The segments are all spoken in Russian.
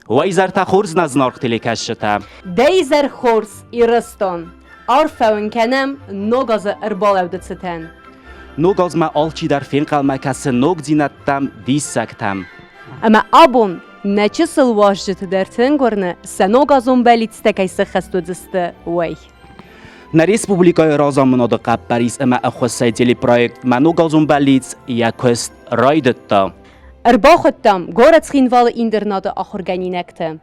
وایزر خورز نزنارق تلیکشتا. دیزر خورز ایرستان. آرفون کنم نوگاز اربالودت ستن. نوگاز ما آلچی در فین قلمکس نوگ زینتم دیس سکتم. اما آبون نچسل واجد در تنگورنه سنوگازون بلیت تکیس خستو دسته وی. На республикой разомнодо қаппарис эма ахвасайдели проект манугазун балиц якост райдетта. ارباختم گورت خینوال ایندرناد آخر گنینکته.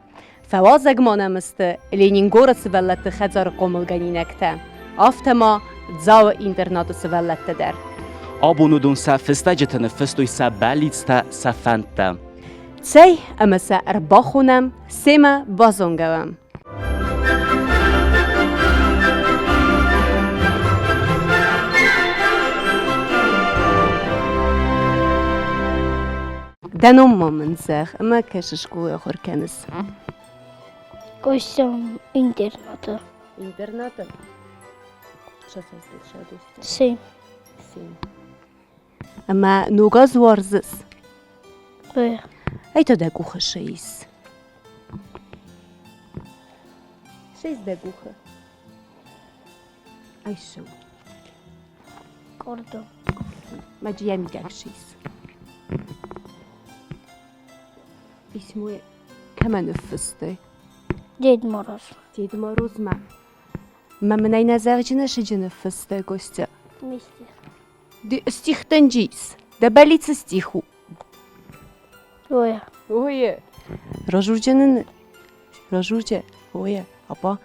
فوازگ مانمسته لینین گورت سولت خزار قومل گنینکته. آفتما زاو ایندرناد سولت در. آبونودون سفسته جتن فستوی سبالیتستا سفنته. تی اما سا ارباخونم سیما بازونگوم. دنوم مامنزخ اما کشش گوه خور کنس. Koştum internete. اینترنت چه دوست؟ Sim. اما نوگاز وارزس. Böyle. ای تو دگوخه شیز. شیز دگوخه. ای شو. Gördüm. مجیه میگه شیز. اسمه كمان نفسته. Ded Moroz. دید ما روز ما منای نظر جنش جنفسته گسته. Mister. دی استیختن جیز. دبلیت استیخو. Böyle. اوه. راجورجنن. راجورجه. اوه. آبا.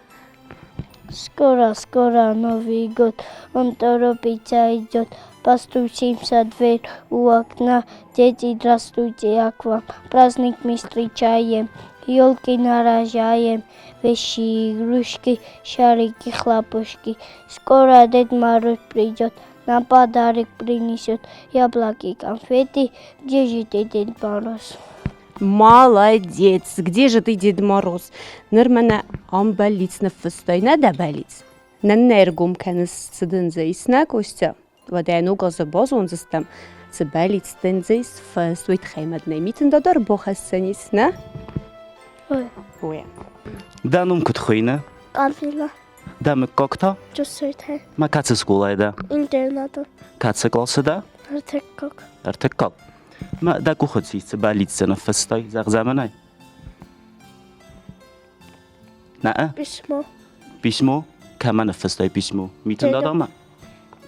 Skoro Новый год, он торопится идет, постучимся в дверь у окна, дети, здравствуйте, как вам, праздник мы встречаем, елки наряжаем, вещи, игрушки, шарики, хлопушки, скоро Дед Мороз придет, нам подарок принесет, яблоки, конфеты, где же ты, Дед Мороз? Молодец. Где же ты, Дед Мороз? Нормально амбалиц нефстой, надо балиц. ننرگم کنس سدن زیس نکوسته و دانو گاز باز اونزستم سبالیت دن زیس فسویت خیمت نمیتن دادر بخستنیس نه؟ Ой. دانوم کت خوینه. Alvila, دم کاکتا. чувствуете? ما کاتس سکولایده. Интернета, کاتس کلاسده. артекок. ارتکاب. ما دکو خود سیست بالیت سنفستای زغ زمانی. نه؟ Письмо. پیشمو کمان نفستای پیشمو میتون دادم.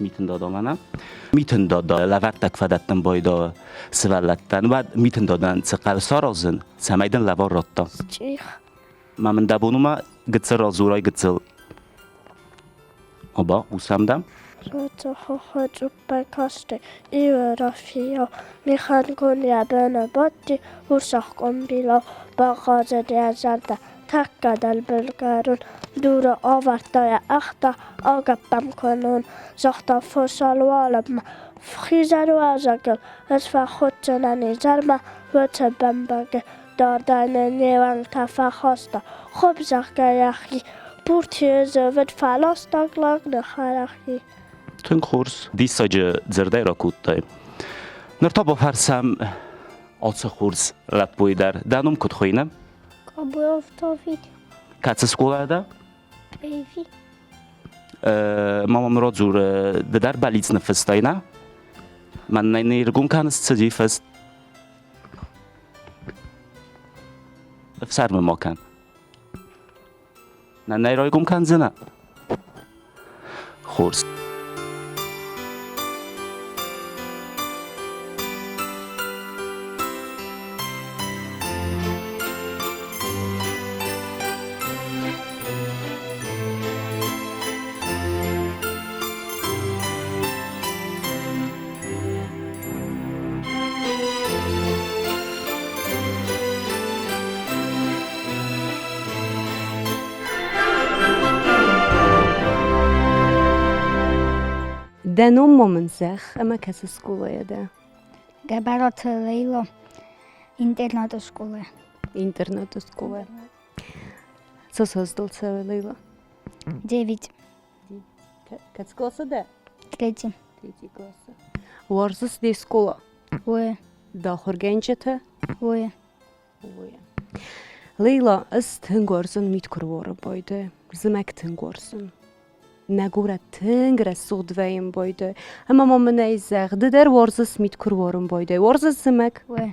میتون دادم نه. میتون دادا لورد تکفدتن بایدا سوالتن و میتون دادن سقال سارازن سمیدن لور رتا. Чих. من دبونو ما گتسر رازورای گتسل. آبا اوسامدم. Rota хочу покасты и рафия. Михан коня бена бати усах комбила багаза дязарда таккадал белгарун дура авартая ахта агаппам конун захта фосалвалам фхизару азакел асфа хотчанани зарма вцбамбаге дардане неван тафахоста хоб захгаяхи буртизе вет фалостаглаг нахарахи تون خورس دیساج زرده را کودتای. نرتاب فرسم آلس خورس لپوی در دانم کد خوینم. Кабы автовид, کاتس سکولاده. эйви, مامان را زور در بالیت نفستای نه. من نیرگون کانس سجی فست. افسر ما کن. نه نیرایگون کن زنه. خورس. دنوم من زخ اما کس سکوله ده Gabarot Leilo, интернат школы. اینترنت سکوله Co создал целый Лейла? 9, Kaç klasa da? 3. 3 klasa. Varsız de skola. Ой, Da хоргенчete. ой. Leyla, az tıngorsın mit kurvara boyda. Zımak tıngorsın. Nagura tıngre sudveyim boyda. Ama mamı neyzek, dider varsız mit kurvarım boyda. Varsız zımak. Ой,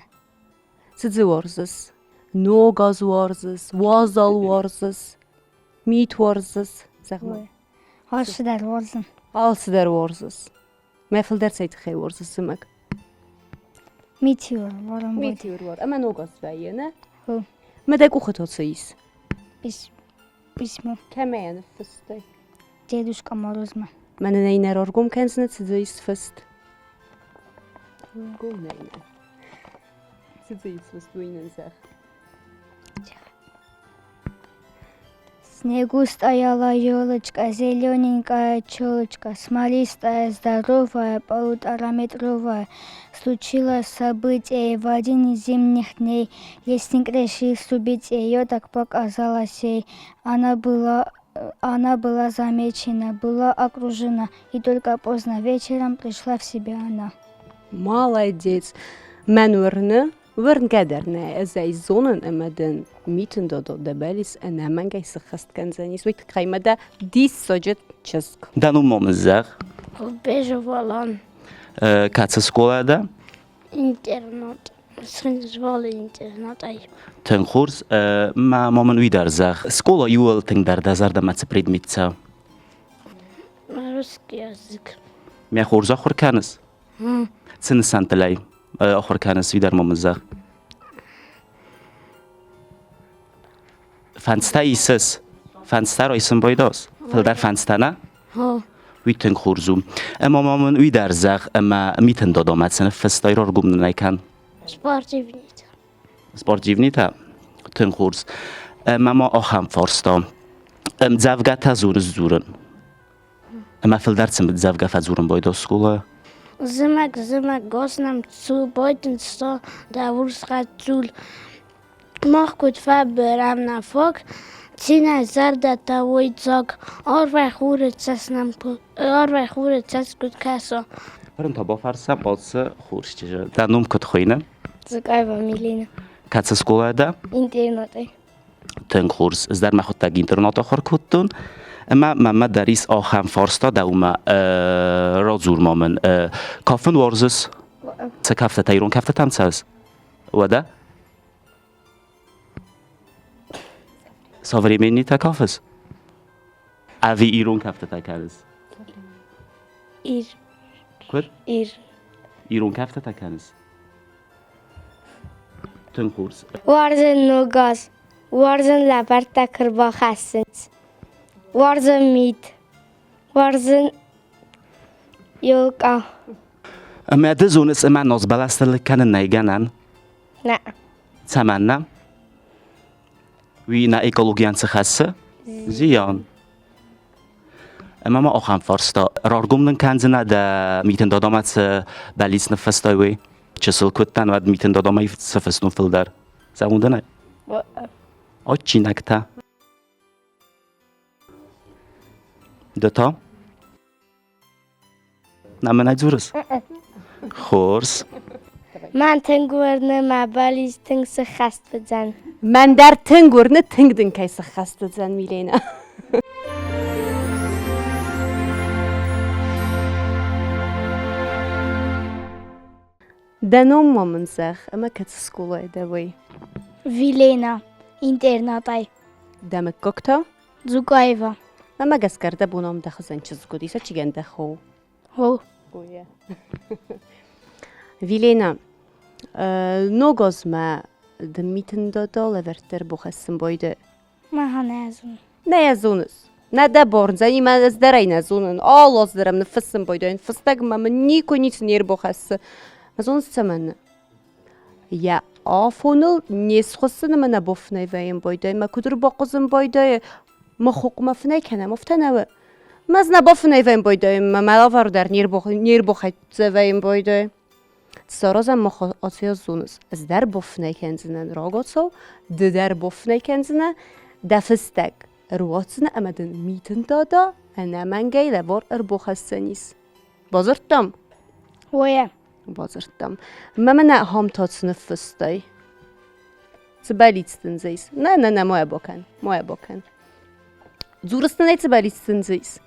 Sıdzı varsız. Nogaz varsız. Vazal varsız. Mit varsız. Zahma. ой. Hoşçadar olsun. Alsı der varsız. Mefil derseydi xey varsız zımak. Meteor varım bu. Meteor var. Ama nogaz veyye ne? Hı. Medek uxatosayız. Письмо. Kəməyə nefistay. Дедушка Морозма. Mənə neynər orqum kənsinə çizəyis fıst. Orqum neynər. Çizəyis fıst bu inənzəx. В снегу стояла елочка, зелененькая челочка, смолистая, здоровая, 1,5-метровая. Случилось событие в один из зимних дней. Лесник решил убить ее, так показалось ей. Она была замечена, была окружена, и только поздно вечером пришла в себя она. Молодец. Mən vırnı, vırn qədərnə əzəy zonun əmədən mitin dodo dəbəlis ənə mən gəysi xəst kənzənis. Vəyt qaymədə dis socet çəsk. دانو ممزق Обеживала Kaç skolada? интернат. Срезала интернат. Ten kurs ma moment widerzach. Skola juel ten der dazar da mace predmitca. Русский язык. Mia kurs akhur kanes. Sen santlay. Akhur kanes wider mumzach. Fenster ises. Fenster isim boydos. Filder fensterna? ها Witen kursum. Ama moment widerzach ama miten dodomat sen festayr orgum naykan. спортивница. Sportivnita. Ten kurs. Mama ocham forsta. Zavga tazur zuren. Ama filder sen zavga fazuren boydos skola. Зимак, госнам zu beuten sto, da wurschat zul. Mach gut faberam na fog. Cina zarda ta wojzog. Orwe chure цас gut kaso. Parın taba farsa balsa xurşçı. Danum kut xoyna. Закаева Милена. Kaça skolada? Интернат. Ten kurs. Zdar ma xutta internata xor kuttun. Ama mama daris aham farsta da uma razur mamen. Kafen warzes. Ce kafte tayron kafte tamsaz. Wada? Savrimeni ta kafes. Avi iron kafte takalis. Ir, Kur? ir. Iron kafte takalis. Ten kurs. Warzın nogaz, warzın labarta kırbaxasınız. Warzın mit, warzın yolka. Ama dezonis ama nos balastel kanen nayganan. Na, Tamanna. Wie na ekologian khassa. Ziyan. Ama ma okham farsta. Rargumden kanzena da miten dadamat balis nefasta we. Çesel kuttan vad miten dadamay sefesnu filder. Zamundana. Oçinakta. Data. Na men ayzurus. Khors. man tengurnu ma balistin se xast bedzan. Mən der tıngurnu tıngdın kaysı xəstədzən Milena. Danom mamınzaq, ama kaç skolada vay. Вилена. Интернатай. Demek kokta. Зукаева. Ama gaskarda bunam da xızan çizgudisa çigəndə xo. Хо. Goya. Vilena. Nogozma dmitin da leverter buxasın boyda. Маханезун. Ne yazunuz? Ne de borca, ima zdaray nazunun. Allah zdaram ne fısın boyda. Fıstak mama niko nic ner buxası. Mazun saman. Ya afonul nesxusın mana bofnay vayim boyda. Ma kudur boquzun boyda. Ma xuqma fnay kana muftanava. Maz na bofnej wem bojdę, malowar dar nierbochaj wem bojdę. Co rozam moch ocjozunus. Z dar bofnej kędzne rogoco, der bofnej kędzne, da fystek. Ruocne amadın miten dada, ana mangay labor erbochassenis. Bozırttam. Oje. Bozırttam. Mamana ham tatsını fystay. Цыбалицтын зейс. На, моя бокан. Дзурыстынай цыбалицтын зейс.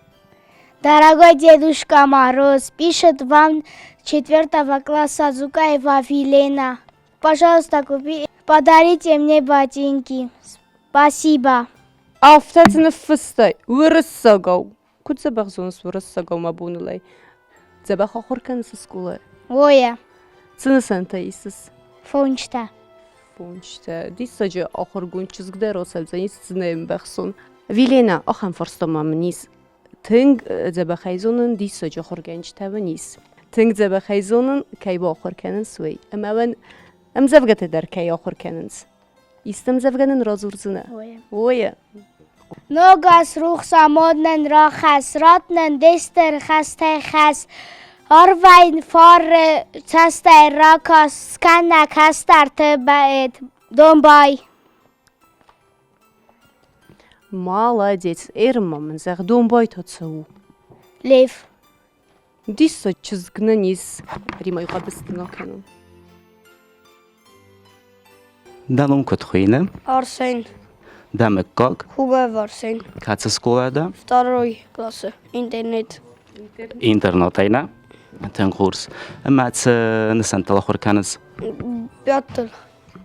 Дорогой Дедушка Мороз, пишет вам 4 класса Зукаева Вилена. Пожалуйста, подарите мне ботинки. Спасибо. Афтатını fystay. Vırıssagav. Kut zabaq zonus vırıssagav mabunulay. Zabaq axurkan sıskula. Oje. Цыны сантаисыз. Фунчта. Фунчта. Дисаджи ахур гунчизгде росалзанис цынаем бахсон. Вилена ахам форстомамнис. Тынг забахайзонын дисаджи ахурганч таванис. Тынг забахайзонын кайба ахурканын свей. Амаван амзавгаты дар кай ахурканынс. Истам завганын разурзына. Oje. Nogas ruchsa modnen rachas, rotnen dister chaste chas, orvain forre chaste rakos, skanna kastar tebaet, dombay. Молодец. Эрмам захдом бойтоцу. Liv. Диса чизгнанис. Римай қабыстына канон. Данум Котхуина, Арсен, Дамек как, Хугов Арсен, Каца Сколада, 2 классы, интернет. интернатайна, Тенгурс. Мац Несантала Хорканес. Петр,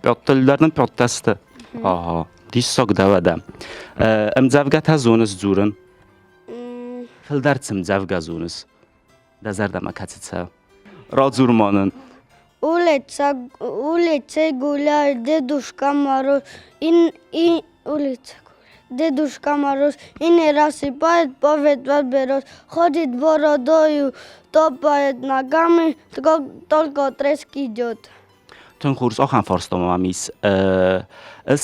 Пёттылдардын пёттасты. Ага, диссок давада. Амзавгат хазунес зурын. Филдарцым завгазунес. Дазардама кацица. Радзурманын. улица гуляет, Дедушка Мороз, улица гуляет, Дедушка Мороз, и не рассыпает по берез, ходит бородою, топает ногами, только треск идет. Тенгурс ахам форстомамис.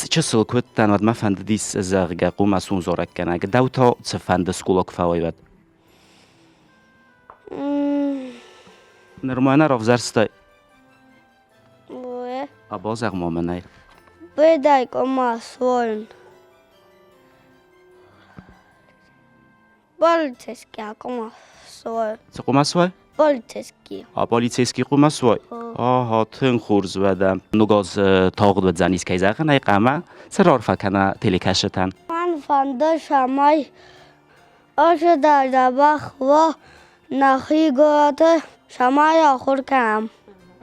чисел كوتان ود ما فند ديس زرقا قوما سون زورك كان دوتا تفند سكولك فاويبات نرمانا رفزارستاي أبازغ مامناي Выдай кома свой. Полицейский кома свой. تقوم سوي Полицейский. полицейский قوم سوي تنخورز ودم نگاز تاقد و زنیس که زخه نای قمه سرار فکنه تلیکشتن من فانده شمای آشه در دبخ و نخی گوته شمای آخور کم.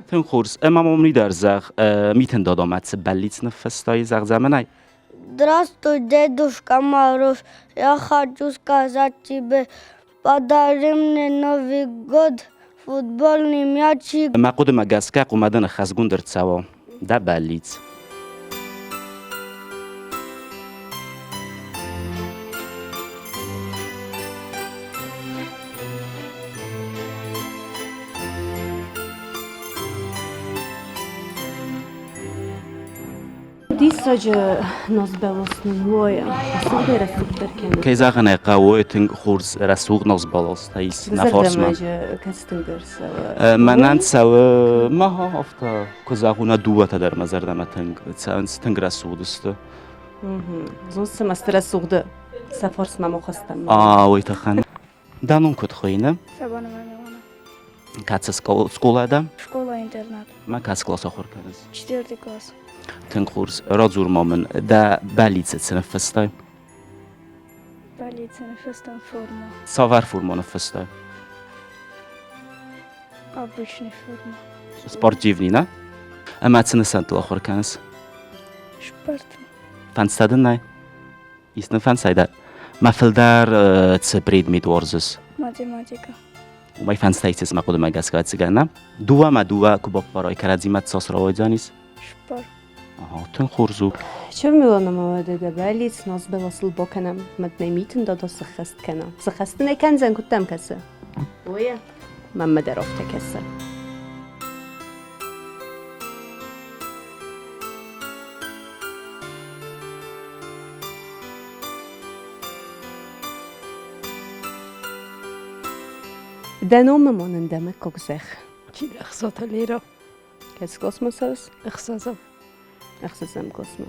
تنخورز اما ممنی در زخ میتن دادامت بلیت نفستای زخ زمنای Здравствуй, Дедушка Мороз. Я хочу сказать тебе, подари мне Новый год, футбольный мячик. ما قد ما گسکه قومدن خزگون در تسوا ده بلیت Дисаджи нас белоснын воя. Асылды расуқтар кені. که زخه نای قوی تنخورز رسوق ناز بالاست تایس نفارس من Зардамажы кәстің дұрсы. منن سو ما ها افتا کزاقونا دوبته در مزردم تنگ رسوق دسته Зонсы мастыра суғды. Сафорс маму хастам. وی تخن دانون کد خوینه Сабана Ваня. کاتس سکولا دم Школа-интернат. ما کاس کلاس آخر کنز 4 класс. تنخورز رازور مامن ده بلیت سنفستای Полиция на шестом форма. ساور فرمان فستای Обычная форма. سپورتیونی نه اما تنه سنتل آخر کنز Шпарта. فنستادن نه ایستن فنسایده مفل در تبرید میدورزس Математика. و مای فنستایتس ما قدم اگه اسکات سگنم دو کباب برای کرازیمت ساس را وایدانیس Шпар. تنخورزو Чё Милана молодая добавить, нас белосыл боканам, маднай митин дадо сахаст кана. Сахастын эканзан куттам касы. Оя. Мамма дарофта касы. Դանոմը մոննդամը կոգզեղ։ Ki xatalera. Կես կոսմոսս, Xsazam. ախսասամ կոսմո։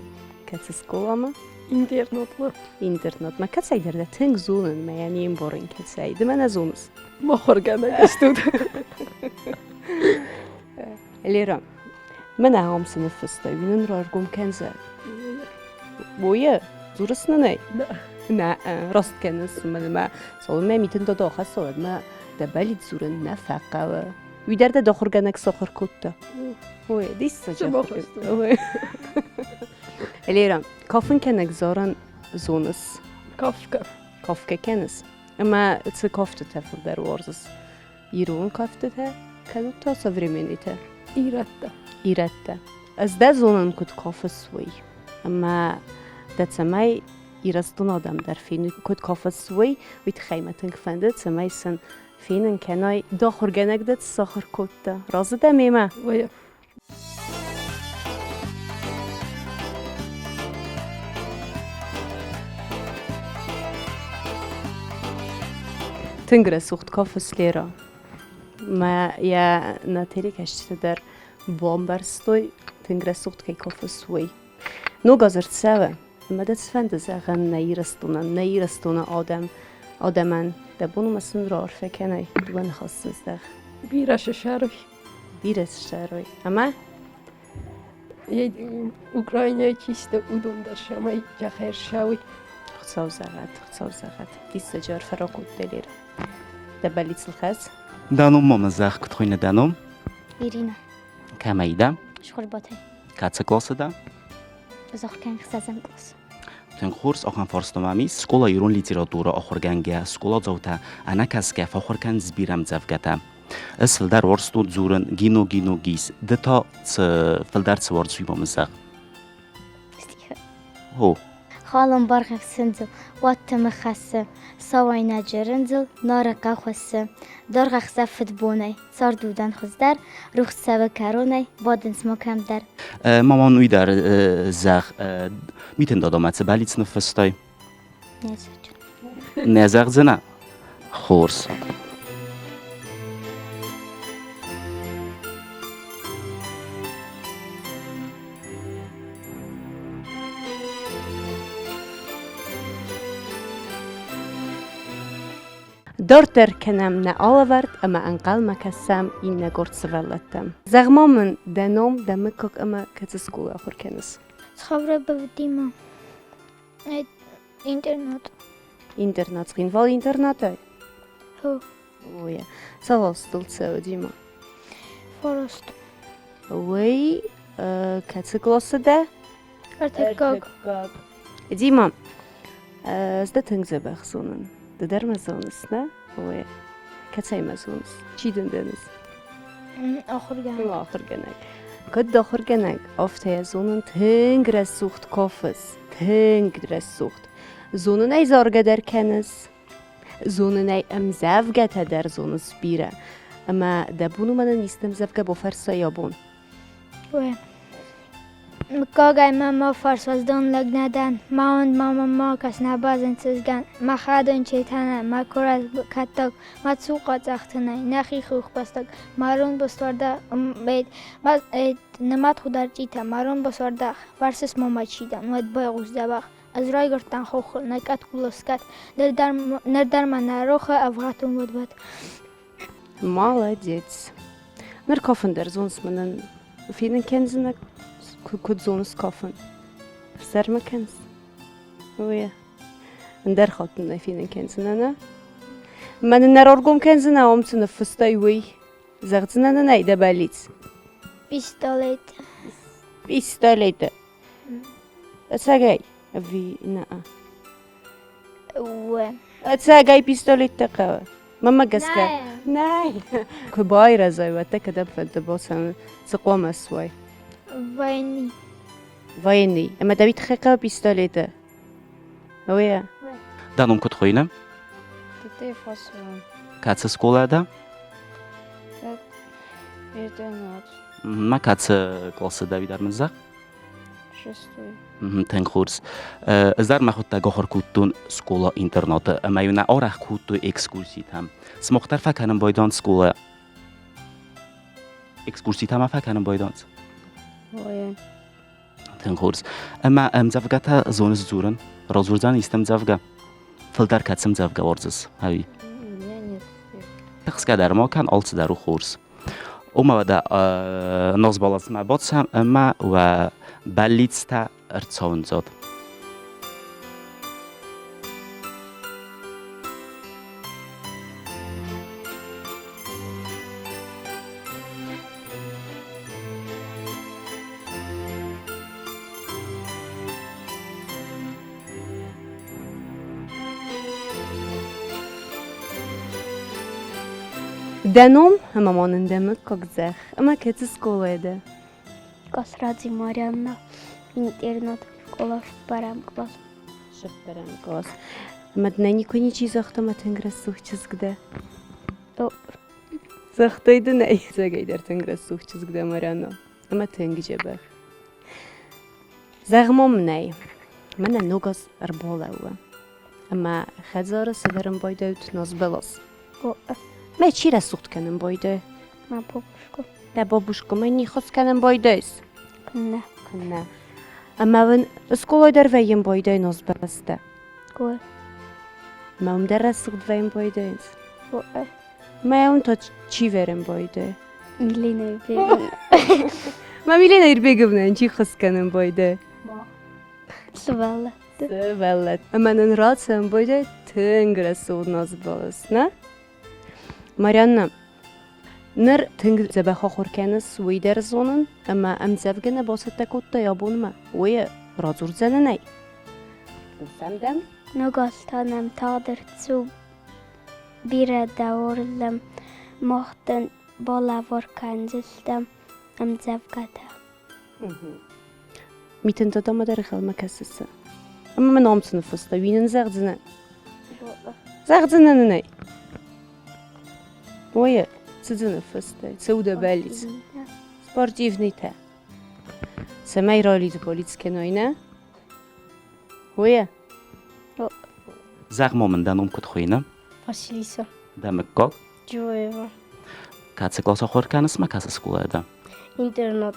Կեսս կոլամը, İnternetla. ինտերնետ։ Մակաց այդեր դա թենք զունն մայանի իմ բորին կես այ։ Դմենա զունս։ Mahorgana gestud. Լերա։ Մնա ամսնը ֆստը, վինն ռարգում կենզը։ Ոյը, զուրսնն է։ Նա ռաստ կենս մնա սոլմե միտն դո խասոդ մա դաբալի զուրն նաֆակավը։ Վիդերդը դոխորգանակ սոխր կուտը։ Ոյ, դիսը ջախ։ Ոյ։ Լերա, կոֆին կենակ զորան զոնս։ Kafka. Kafka kennens. Ama це кофта те филдер ворзас. Ирун кофта те, каду то современите. İratta. Иретте. Аз да зонан куд кофа свой. Ama da цамай ирастун адам дар фин куд кофа свой вит хайматын кфанде цамай сан финен кенай да хорганак да сахар кутта. Разы да мема. Vaya. Тынгра сухт кофа слера. Ма я на телекаште дар бомбар стой тынгра сухт кай кофа свой. Ну газар цава. Ма да цфанде заган наирастуна آدمان دبونو مسن رار فکنای دوان خاصنز داغ Biraş şarvi. بیرس شروی اما Ukrayna kiste udum der şamay jaher şavi. خصاو زغت دیست جار فراقود دلیر دبالیت الخاز دانوم مامزاق کتخوینه دانوم Ирина, کمیده школботай. کاتس класыда Узахкан хсазам класс. ten kurs oxan forstomami skola yurun literatura oxurganga skola zovta anakaska foxurkan zbiram zavgata es fildar worstu zurun gino gis deta fildar tsword suymamızaq Стиха. ho Халам бархах сынзыл, ваттамы хасы, савайна жырынзыл, нара кахвасы, доргахса футбонай, сардудан хыздар, рухсавы коронай, бодын смокамдар. maman uydar zaq miten dadamat balitsna fastay Незачу. nezaq zena khurs دورتر کنم نه آورد اما انقل مکسم این نگرد سوالتم زغمامن دنوم دمکک اما کتسکول آخر کنس ცხოვრება ვდიმა ინტერნეტ اینترنت خین وال اینترنت ای ხო اوه سوال столце دیما ფოროსტ وی کتسکلاسه ده არტეკოგ دیما زده تنگزه بخزونن ددر مزونس نه اوه کتای مزونس چی دندنس ახურგან آخر گنگ کد آخر گنگ آفته زونن تنگ رسوخت کافس تنگ رسوخت زونن ای زارگه در کنس زونن ای امزفگه تا در زونس بیره اما دبونو من نیستم زفگه با فرسا یابون ვე მგოგაი მამა ფარსვასდონ ლაგნადან მაუნ მამა მაკას ნაბაზენცესგან მახადონ ჩეთანა მაკორას კატოგ მაცუყა წახთნაი ნახი ხუხბასტოგ მარონ ბოსვარდა ნამათ ხუდარჭითა მარონ ბოსვარდა ვარსეს მომაჩიდან მოდ ბოღუს დაბახ აზრაიგორთან ხოხ ნაკათ გულოსკათ ნერდარმანა როხა ავღატუნ მოდბათ Молодец. Нар кофен der zons manen finen kenzen kud zons kofen. Ser ma kens. Oja. Der hoten na finen kenzen ana. Man nar orgum kenzen na omtsen fustay wi. Zagtsen ana nay da balits. პისტოლეტ Pistolete. Atsagay. Vi na. ვე Atsagay pistolete qawa. Mama gaska. Nej. Kubayra zayvata kada fanta bosan سقوم سوي ვაინი ويني اما دابيت خيقه بيستوليته ويا danum kutxoyne Tete fasvan. kats skolada Internet. ma kats klasıda bidarmızaq Festui. Tenkurs. Zdar ma khutta gohor kutun skola internata. Ma yuna orach kutu ekskursit ham. Smokhtar fakanam boydan skola. Ekskursit ham fakanam boydan. Oje. Tenkurs. Ama zawgata zones zuren. Rozurdzan istem zawga. Filter katsam zawga orzis. Havi. Я нет. Taqskadar ma kan altsidaru khurs. Umavada noz balas ma botsam ama va ballitsta ertsonzot. Denom mamanın demek kokzeh. Ama kötü skolaydı. Կասրածի Մարիաննա ինտերնատ շկոլա շպարամ կլաս։ Şıpperam kos. Ama dneni koni çizah tam tengres suhçız gde. O. Zahtaydı ne? Zagayder tengres suhçız gde Mariana. Ama tengice be. Zagmom ne? Mena nogas arbola uva. Ama khazara severim boyda ut nazbelas. O. Ma çira suht kanem boyda. Մա փոփշկո։ Da babushka meni khos kanem boydays. Կնա։ Kunna. Ama ben skolayder veyim boyda nazbelasta. Գո։ Ma umderres suht veyim boydays. O. Ma un to çi verim boyda. Միլինը բերին։ Ma milena irbegivnen çi khos kanem boyda. Սվալը։ Vellet. Amanın rahatsın boyda tengres suht nazbelas, ne? Marianna. Ner teng zebaha khorkanis wider zonen, ama am zevgene basit takutta yabunma. Oya razur zananay. Sendem? Նոգաստանեմ թադրցու բիրը դավորլեմ մոխտն բոլավոր կանջլտեմ ամձավկատա։ Miten tadama der khalma kasısı. Ama men am sınıfısta winin zagzına. Zagzına ne? Oya sınıfısta. Suda bellis. Sportivny te. Samej roli z polickie noine. Oya. Zagmom danom kut khoyna. Վասիլիսա։ Demek kok. Ջոևա։ Katse klasa khorkanis ma kasa skolada. ինտերնատ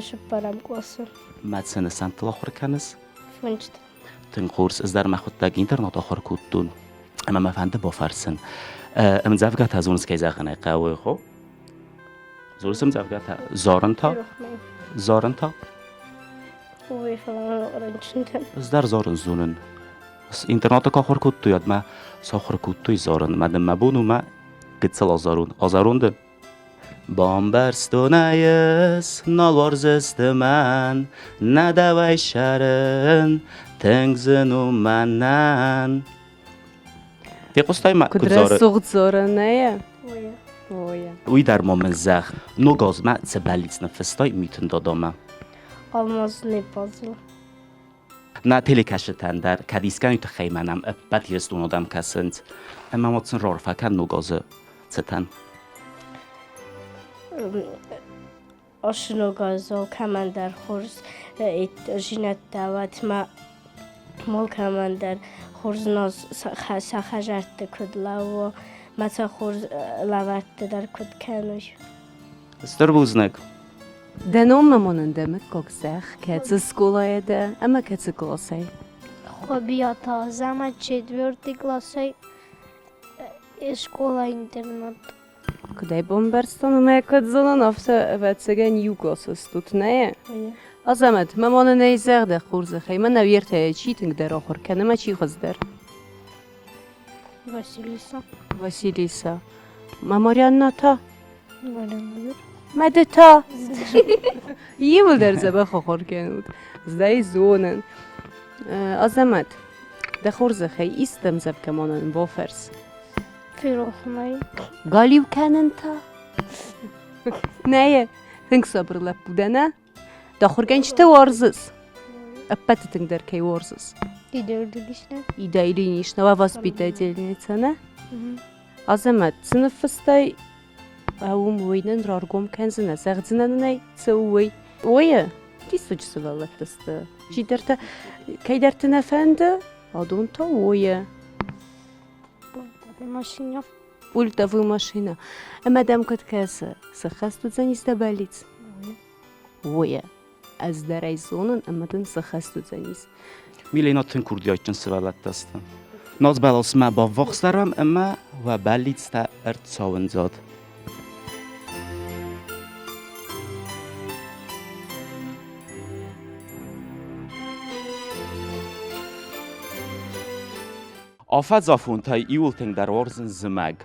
շպարամ կլասը։ Matsene santla khorkanis. Ֆունջտ։ Tenkurs zdar ma khutta internet akhor kutun. Ama ma fanda bofarsin. Am zawgata zones kayzagana qawi kho. Zorsum zawgata zoranta. Zoranta. Ուվի ֆալան օրանջնտեմ։ Zdar zorun zunun. Interneta ka khor kuttu yadma sokhor kuttu zorun. Madem mabunu ma qitsal azarun. Azarundu. Bomber stonayes nalvar zesteman nadavay sharin tengzinu manan. Teqostay ma Kudra kudzor. suht zora ne? Ույը։ Oya. Uy dar moment zag. No goz ma zebalitsna festay mitin dodama. Алмазны пазл։ Na telekashtan dar kadiskan utkhaymanam bat yestun odam kasint. Amma motsin rorfa kan no goz zetan. Աշնոգազո կամանդար խորս այդ ժինատ դավատ մա մոլ կամանդար խորզնոս սախաժարտ կդլավո մացա խորզ լավարտ դար կդ կանուշ Starbuznek. Denom mamanın demek kokzeh. Ketsi skolaydı ama ketsi klasay. Хоббията зама 4 класа школа интернат. Kudaj bomberstan ma kad zona nafsa vetsegen yugosas tut ne? Azamet mamanın neyzer de khurze khayma navirte cheating der akhir kanama chi khazder. Վասիլիսա Vasilisa. Mamarianna ta. վարանալու Medeta. İyi mi der zeba khor kanud. Zdai zonen. Azamet. De khurze khay istem zeb kamanan bofers. ֆիրոխնայի Galiv kanen ta. Neye? Think sabırla budana. Da khurgençte varzız. Аппетитинг der kay varzız. դիդերդիլիշնա İda ilinişne ve vaspitательница, ne? Azamet, sınıfıstay avum oyunun rargom kenzine, sağcına ne? Sıvıy. Oya, Тисуч сывалаттысты. Жидерті, кейдерті нәфәнді, адонта ойы. Машина. Пультовую машина. Мадам Каткаса, сахасту занista балиц. Ойы. Az darayzonun amadan сахасту занис. Milena tün kurdiyatın sıvalattasın. Naz balasma ba vaxtlaram ama ve bellitsta ert savunzad. Afad zafun tay iulting dar orzen zmag.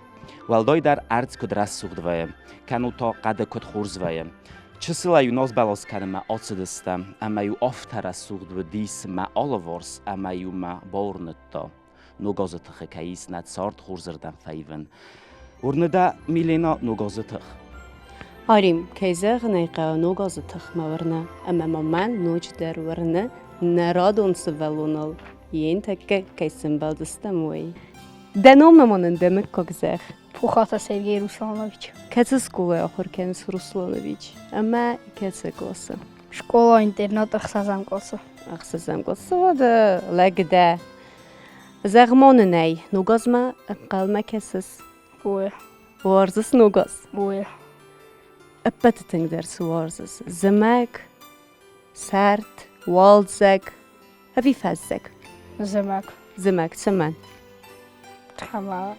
Валдой дар арц куд рассугдваем, кану та қада куд хурзваем. Числа ю нас балас кадма ацидистам, ама ю афта рассугдва дис ма алаварс, ама ю ма борнетта. Ногазатх кайс над сарт хурзердан файвен. Урнеда Milena ногазатх. Арим, кейзер نیقه نوگاز تخمورنه، اما من نوچ در ورنه نرادون سوالونال. یین تکه کیسم بالدستموی. دنوم منن demek کگزخ. Пухата Сергей Русланович. Кеце скулы ахыр кенис Русланович, ама кеце классы. Школа-интернат Ахсазам классы. Ахсазам классы вода легде. Загмоны ней, нугазма қалма кесес. Ой, Варзыс нугаз. ой. Аппетитинг дерс варзыс. Зимек, сарт, валдзек. Ави фаззек. Зимак. Зимек, цемен. Тхама.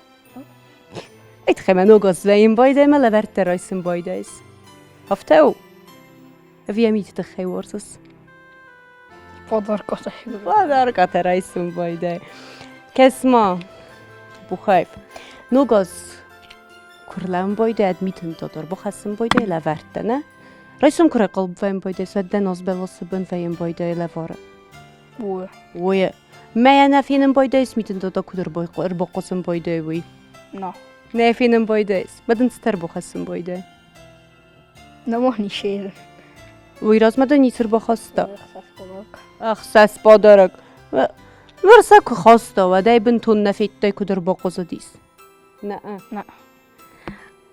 Eit gemen nogaz vein boyde me leverte raisin boydeis. Haftau. Avi amit te geworses. Подарка. Ладар ката raisin boyde. Kesma. Bukhayf. Nogaz kurlan boyde admitin todor. Bukhasin boyde leverte ne? Raisin kure qalb vein boyde sadden az belası ben vein boyde levare. Ой. Oye. Meya nafinin boydeis mitin todor kudur boy boqosun boyde wi. На. Nafinin boydeis. Badın star bukhasin boyde. Намахни шейр. Виразмада нитр бахаста. Ах, сас подарок. Варсак хаста و دای بن تون نفیت کدر باقوز دیس. نه. نه.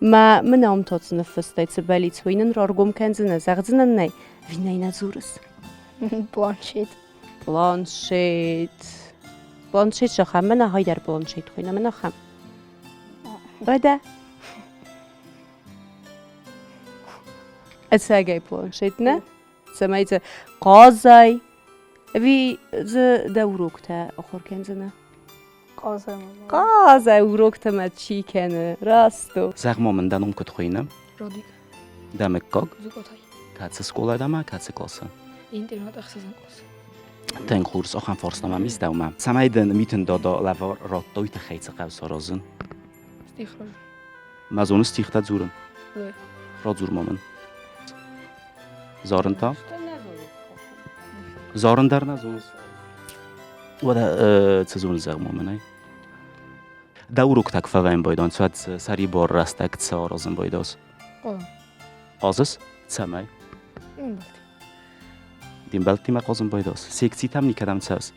ما من ام تاц نفستای تبلیت وینن رارگم کنزن زغزن نه. وینای نزورس. Планшет. پلانشیت. پلانشیت شخم من های در پلانشیت خوینم من خم. بده. أتساقي بلانشيت نه سميته قازاي أبي ز دوروكتا آخر كنزنا قاسم. قازاي وروكتا ما تشي كان راستو Zagma من دانم کد خوینم. Родик. Demek kog. Зукотай. Katsi skola dama, katsi klasa. Интернат Ахсазам классы. Ten kurs آخان فارسنامه میز دوما. سمایدن میتن دادا لوا راتوی تخیت قو سارازن. Стих рожу. مزون استیخت زورم. Ой. راد زور مامن. زارن تا. زارن در نزون. ودا تزون زغ مامنای. داوروک تک فایم بایدان سواد سری بار راستک سارازن بایداس. قلم. آزس سمای. دیم بلتی مقازن بایداس. سیکسی تام نیکدم تاس.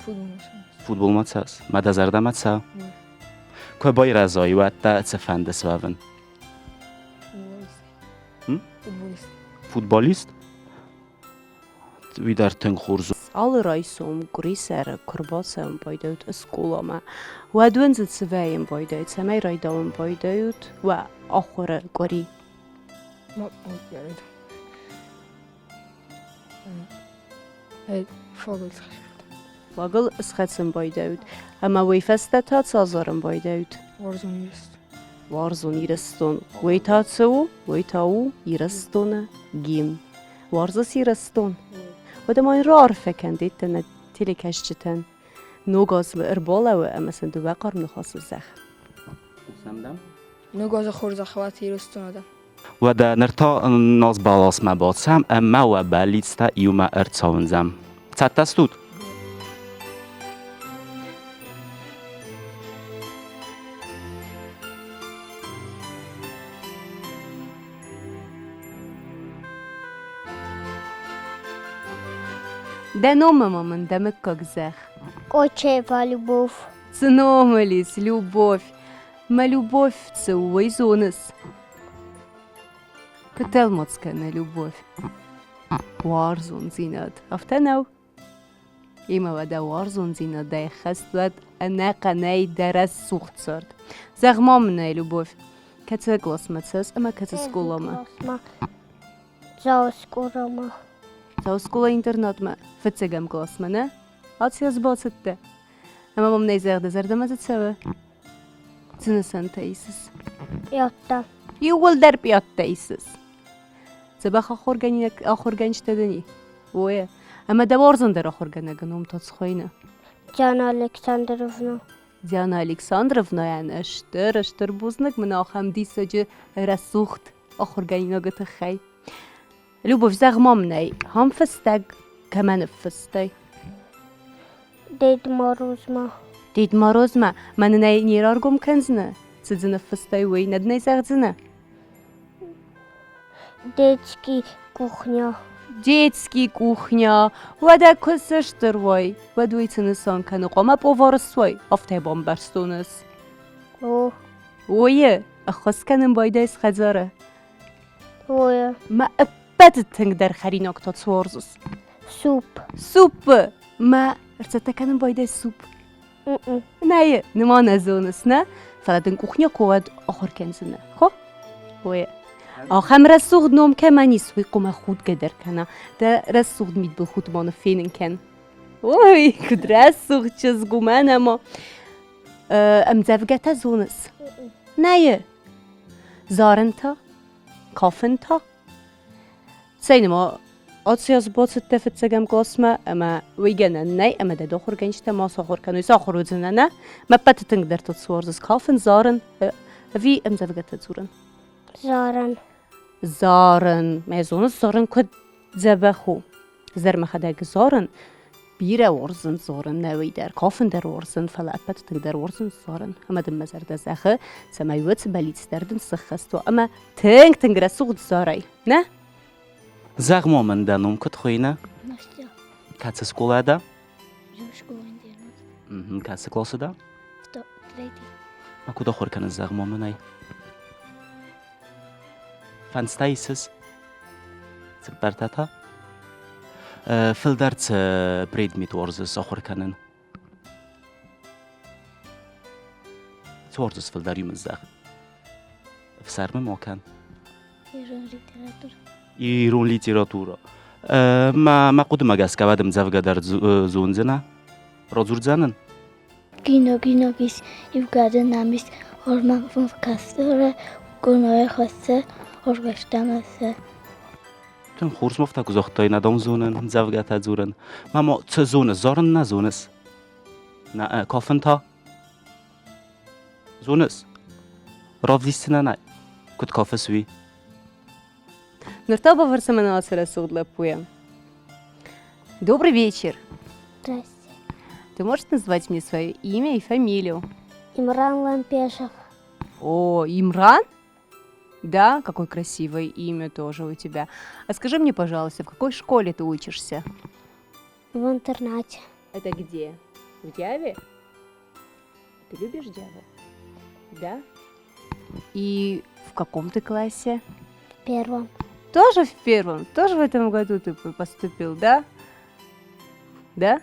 فوتبول. فوتبول ما تاس. مدازرده ما تسا. که بای رضایی و تا تفند سوون. Футболист. فوتبالیست. ویدار تن خورز. Al raisom grisar kurbasam boydut skolama و دوان زد سوایم boydut سمای رایدام boydut و آخر گری ما يريد. فوتبول. واقل اسخاتم boydut اما وی فسته تا سازارم boydut Warzone. وارزون ایرستون وی تاتسو وی تاو ایرستون گیم وارزس ایرستون و دمای رار فکندید تن تیلی کشتن نوگاز و ارباله و اما سندو بقر نخواست زخ نوگاز خورد خواتی رستون دم. و دا نرتا ناز بالاس مبادسم اما و بلیستا ایوما ارتساونزم. چت دستود؟ دنوم مامن دمک کگزخ Кочева любов. Циномалис, любовь. Ма любовь цеуй зонес. Петелмоцка на любовь. وارزون زیناد افتنو ایما ودا وارزون زیناد دای خستوات انا قنای درس سوخت سرد زغمام نه любовь کت گلاس متسس اما کت سکولما Zauskurama. تا سکولا اینترنت ما فتسگم گلاس منه آتیاز باسته اما مم نیزرده زرده مزد سوا زنسان تایسس Jotta. يول در بيات تأسس زبخ آخر گنج تدنی ويه اما دوارزن در آخر گنم تاtsخوینه Jana Aleksandrovna. Диана Александровна yani اشتر بوزنك من آخم دیساجه رسوخت آخر گنینا گت خی любовь زغمام نی هم فستگ کمن فستی Ded Morozma. دید ماروز ما من نی نیرارگم کنزنه цидзина фыстай уй наднай загдзина. Детский кухня. Детский кухня. Вада косаштырвой. Вадуйцыны санканы кома повар свой. Афтай бомбарстуныс. О. Ойы. Ахосканын байдайс хазары. Ой. Ма أبتت در خریناک تا سوارزوس. Суп. Суп. ما ارتتكنن بايدا суп. نه نما نزونس نه فلادن كوخنيا كواد آخر كنزنه خو وي آخم رسوغ نوم كماني سوي قوم خود قدر كنا ده رسوغ ميد بالخود مانو فينن كن وي كد رسوغ چز قومان اما ام زفقتا زونس نه زارنتا كافنتا سينما آتسیاز باید تفتگم قاسمه اما ویگنه نه اما ده داخل گنجته ما ساخور کنوی ساخور وزنه نه ما بتتنگ در تسوارز کافن زارن وی امزوجت زورن زارن میزونس زارن کد زبخو زر مخداگ زارن بیره ورزن زارن نوی در کافن در ورزن فلات بتتنگ در ورزن زارن اما دم مزر دزخه سمایوت بلیت دردن سخستو اما تنگ رسوق زاری نه زغمو من دانم کت خوینه Настя, کاتس سکولادا школа интернат. کاتس کلاسدا Третий. ما کد آخر کنه زغمو منای فانستایسس سبرتاتا فلدرت بريدميت ورزس آخر کنن ورزس فلدريم الزغ فسرم ما كان Иран литература. ایرون لیتراتورا ما قدم اگه اسکوادم زوجه در زونزنه رازور زنن Кино гис югаден намис орман фон кастора гоной хассе оргаштамасе. تن خورس مفته که زختای ندام زونن زوجه تا زورن ما چه زونه زارن نه زونس نه کافن تا زونس راف دیستنه نه کد کافس وی Нартаба варсамана рассуд лапуя. Добрый вечер. Здрасте. Ты можешь назвать мне свое имя и фамилию? Имран Лампешев. О, Имран? Да, какое красивое имя тоже у тебя. А скажи мне, пожалуйста, в какой школе ты учишься? В интернате. Это где? В Дяве? Ты любишь Дяву? Да? И в каком ты классе? В первом. Тоже в первом? Тоже в этом году ты поступил, да? Да?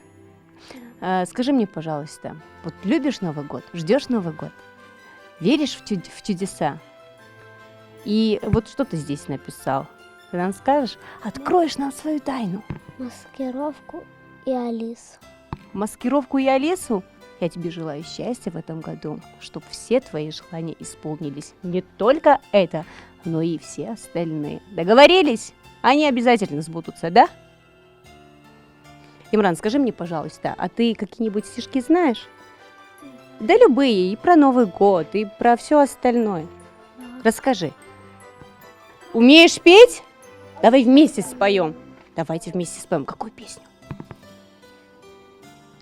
Скажи мне, пожалуйста, вот любишь Новый год, ждешь Новый год, веришь в чудеса? И вот что ты здесь написал? Ты нам скажешь, откроешь нам свою тайну. Маскировку и Алису. Маскировку и Алису? Я тебе желаю счастья в этом году, чтобы все твои желания исполнились. Не только это, но и все остальные. Договорились? Они обязательно сбудутся, да? Имран, скажи мне, пожалуйста, а ты какие-нибудь стишки знаешь? Да любые, и про Новый год, и про все остальное. Расскажи. Умеешь петь? Давай вместе споем. Давайте вместе споем. Какую песню?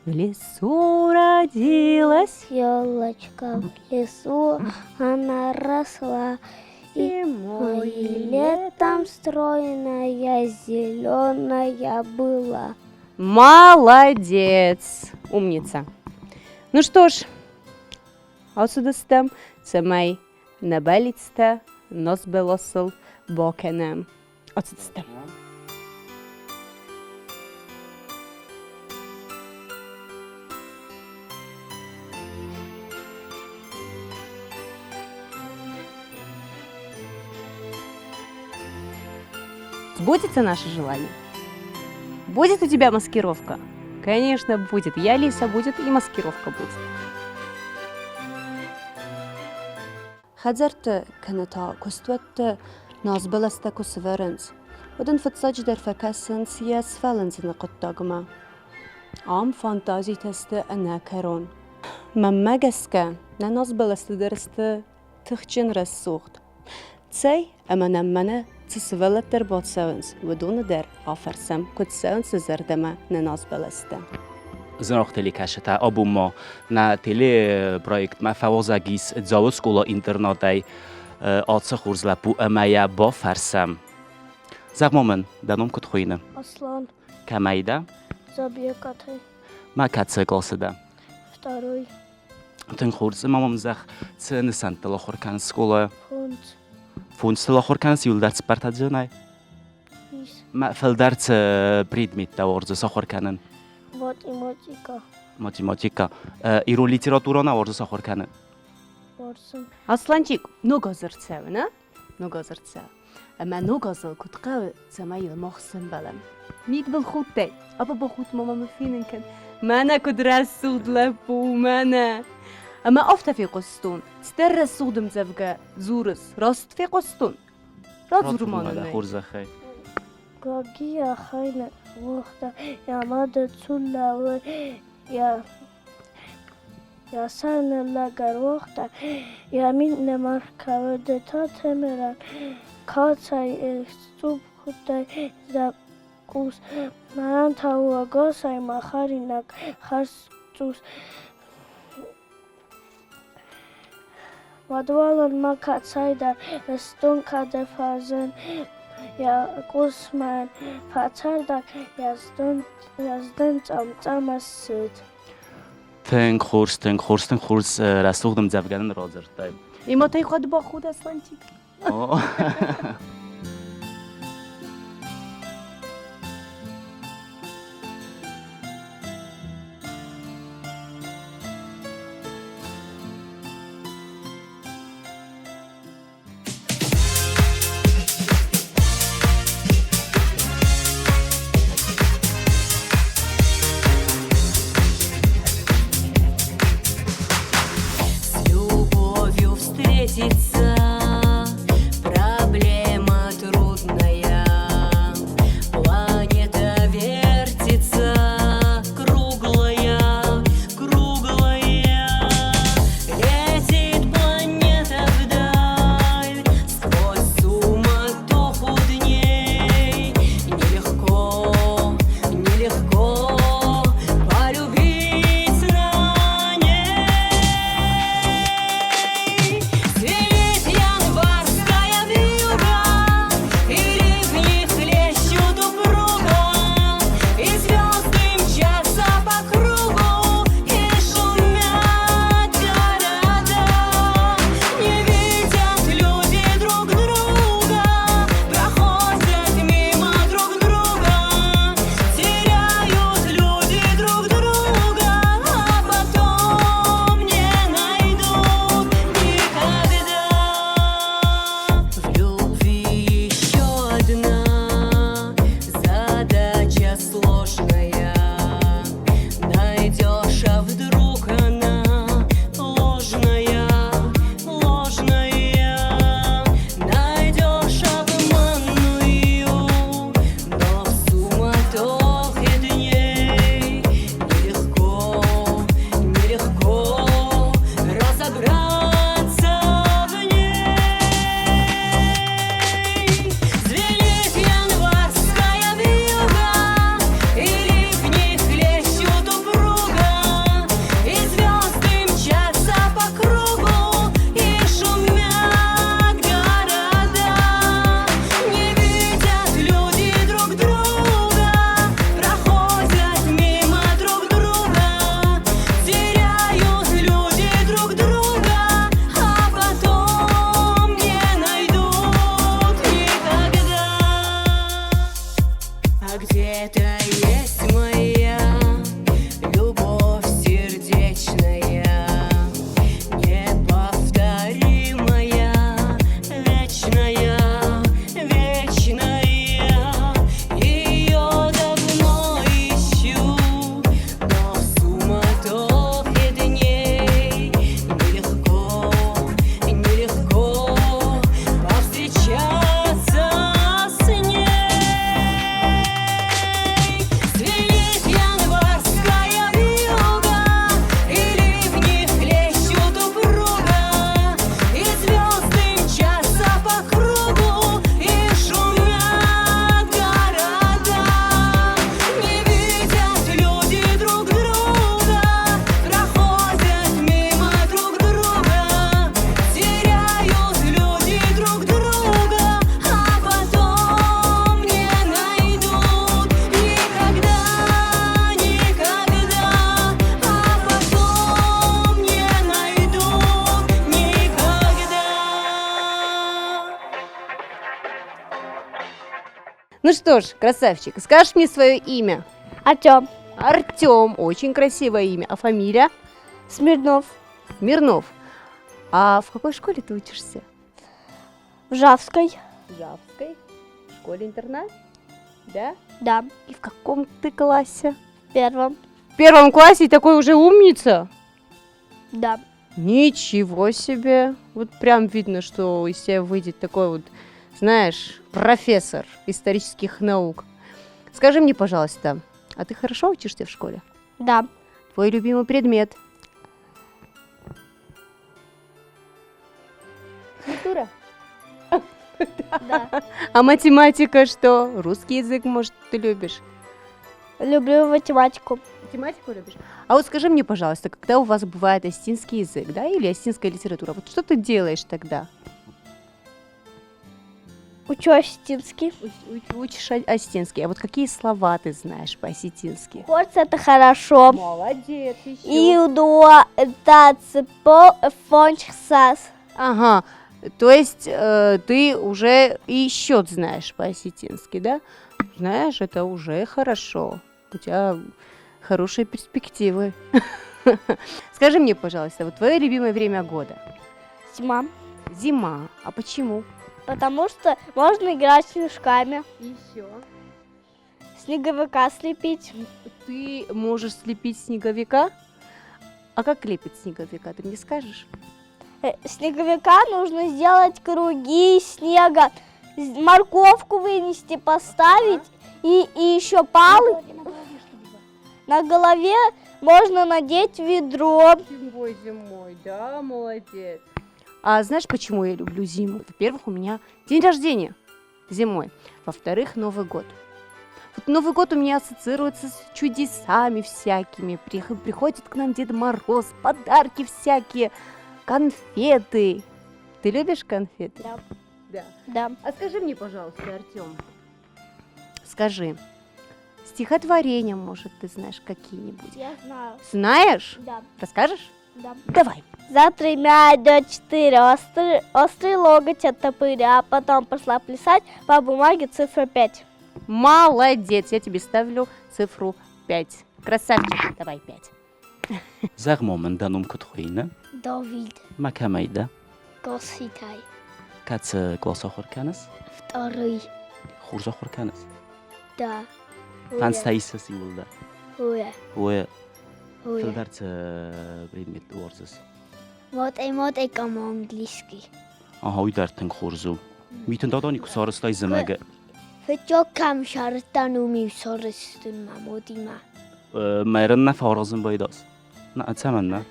В лесу родилась Елочка в лесу, она росла. зимой И летом стройная, зеленая была. Молодец, умница. Ну что ж, осудыстым, цемай набелицта, нос белосыл, бокенем. Осудыстым. Сбудется наше желание? Будет у тебя маскировка? Конечно, будет. И Алиса будет, и маскировка будет. Хазарт каната кустват назбаласта кусверенс. ودن فتساج در فکسنس یا سفالنز نقطعما. عام فانتازی تست نکران. من مگسکه ننازبلست درست تخچن رسوخت. تسای اما نمنه تسولت در باد سونس و دون در آفرسم کد سونس زردما ننازبلسته. زناخ تلی کشته آبوم ما نه تلی پروژه ما فوازگیس زاوس کولا اینترنتی آتش خورز لپو امیا با فرسم. زغمامن دانم کد خوینم. Аслан, کمیده Забекатай, ما کاتس کلاسده. второй, تن خورز مامم زخ سن سنت لاخور کن سکولا фунт, فونست لاخور کن سیول درس پرتاجنای. из ما فل درس بريدميت داورز سخور کنن. математика, математика. Иру литература на ворз сахар کنن. Орсен, Асланчик, ну газырцев, на? Ну газырцев. أما نوغازل كنت قاوي زمايل مخصم بلم ميك بالخوتي أبا بخوت ماما مفينن كان ما أنا كنت راسود لبو ما أنا أما أفتا في قسطون ستر راسود مزفقة زورس راست في قسطون راست رومانا خورز خي. Гагия хайна вахта, я мада цула я сана лагар вахта, я минна маркава дета темеран, кацай ступ хутай за кус, маран тауа гасай махаринак харстус. Мадвалан макацайдар стонка дефазен. Я косман фацардак язден цамцамасд. تن خورز رسوخدم زفگرن رازر تایم. إما تاي قد باخود أسلانчик встретиться, проблема трудная, планета вертится, круглая, круглая, летит планета вдаль, сквозь суматоху дней, нелегко, нелегко полюбить на ней. Свиней Ну что ж, красавчик, скажешь мне свое имя? Артем. Артем, очень красивое имя. А фамилия? Смирнов. Мирнов. А в какой школе ты учишься? В Жавской. В Жавской. В школе-интернат? Да? Да. И в каком ты классе? В первом. В первом классе и такой уже умница? Да. Ничего себе. Вот прям видно, что из тебя выйдет такой вот, знаешь, профессор исторических наук. Скажи мне, пожалуйста, а ты хорошо учишься в школе? Да. Твой любимый предмет? Культура. Да. А математика что? Русский язык, может, ты любишь? Люблю математику. Математику любишь? А вот скажи мне, пожалуйста, когда у вас бывает остинский язык, да, или остинская литература, вот что ты делаешь тогда? Учу осетинский. Учишь остинский. А вот какие слова ты знаешь по-осетински? Хорц это хорошо. Молодец, еще. Иудуа тацпо фончсас. Ага, то есть ты уже и счет знаешь по-осетински, да? Знаешь, это уже хорошо. У тебя хорошие перспективы. Скажи мне, пожалуйста, вот твое любимое время года? Зима. Зима. А почему? Потому что можно играть снежками, Еще. снеговика слепить. Ты можешь слепить снеговика? А как лепит снеговика, ты мне скажешь? Снеговика нужно сделать круги снега, морковку вынести, поставить и еще палы. На голове можно надеть ведро. Зимой, да, молодец. А знаешь, почему я люблю зиму? Во-первых, у меня день рождения зимой. Во-вторых, Новый год. Вот Новый год у меня ассоциируется с чудесами всякими. Приходит к нам Дед Мороз, подарки всякие, конфеты. Ты любишь конфеты? Да. Да. Да. А скажи мне, пожалуйста, Артем, скажи, стихотворения, может, ты знаешь какие-нибудь? Я знаю. Знаешь? Да. Расскажешь? Да. Давай. За 3 до 4 острый локоть от топыря, а потом пошла плясать по бумаге цифра 5. Молодец, я тебе ставлю цифру 5. Красавчик, давай 5. زغمو من دانوم كتخوينة Давид. ما كميدة Госитай. كات كلاس آخر كانس Второй. خورج آخر كانس Да. فانس تايسس يولد Уя. و Уя. فلدرت بريدميت ورزس Математика английский. آها ويدرتن خورزو ميتن داداني كسارس تاي زماغ Фечо кам шартануми сорестун мамодима. ما يرن فارزن بايداس نا أتمنى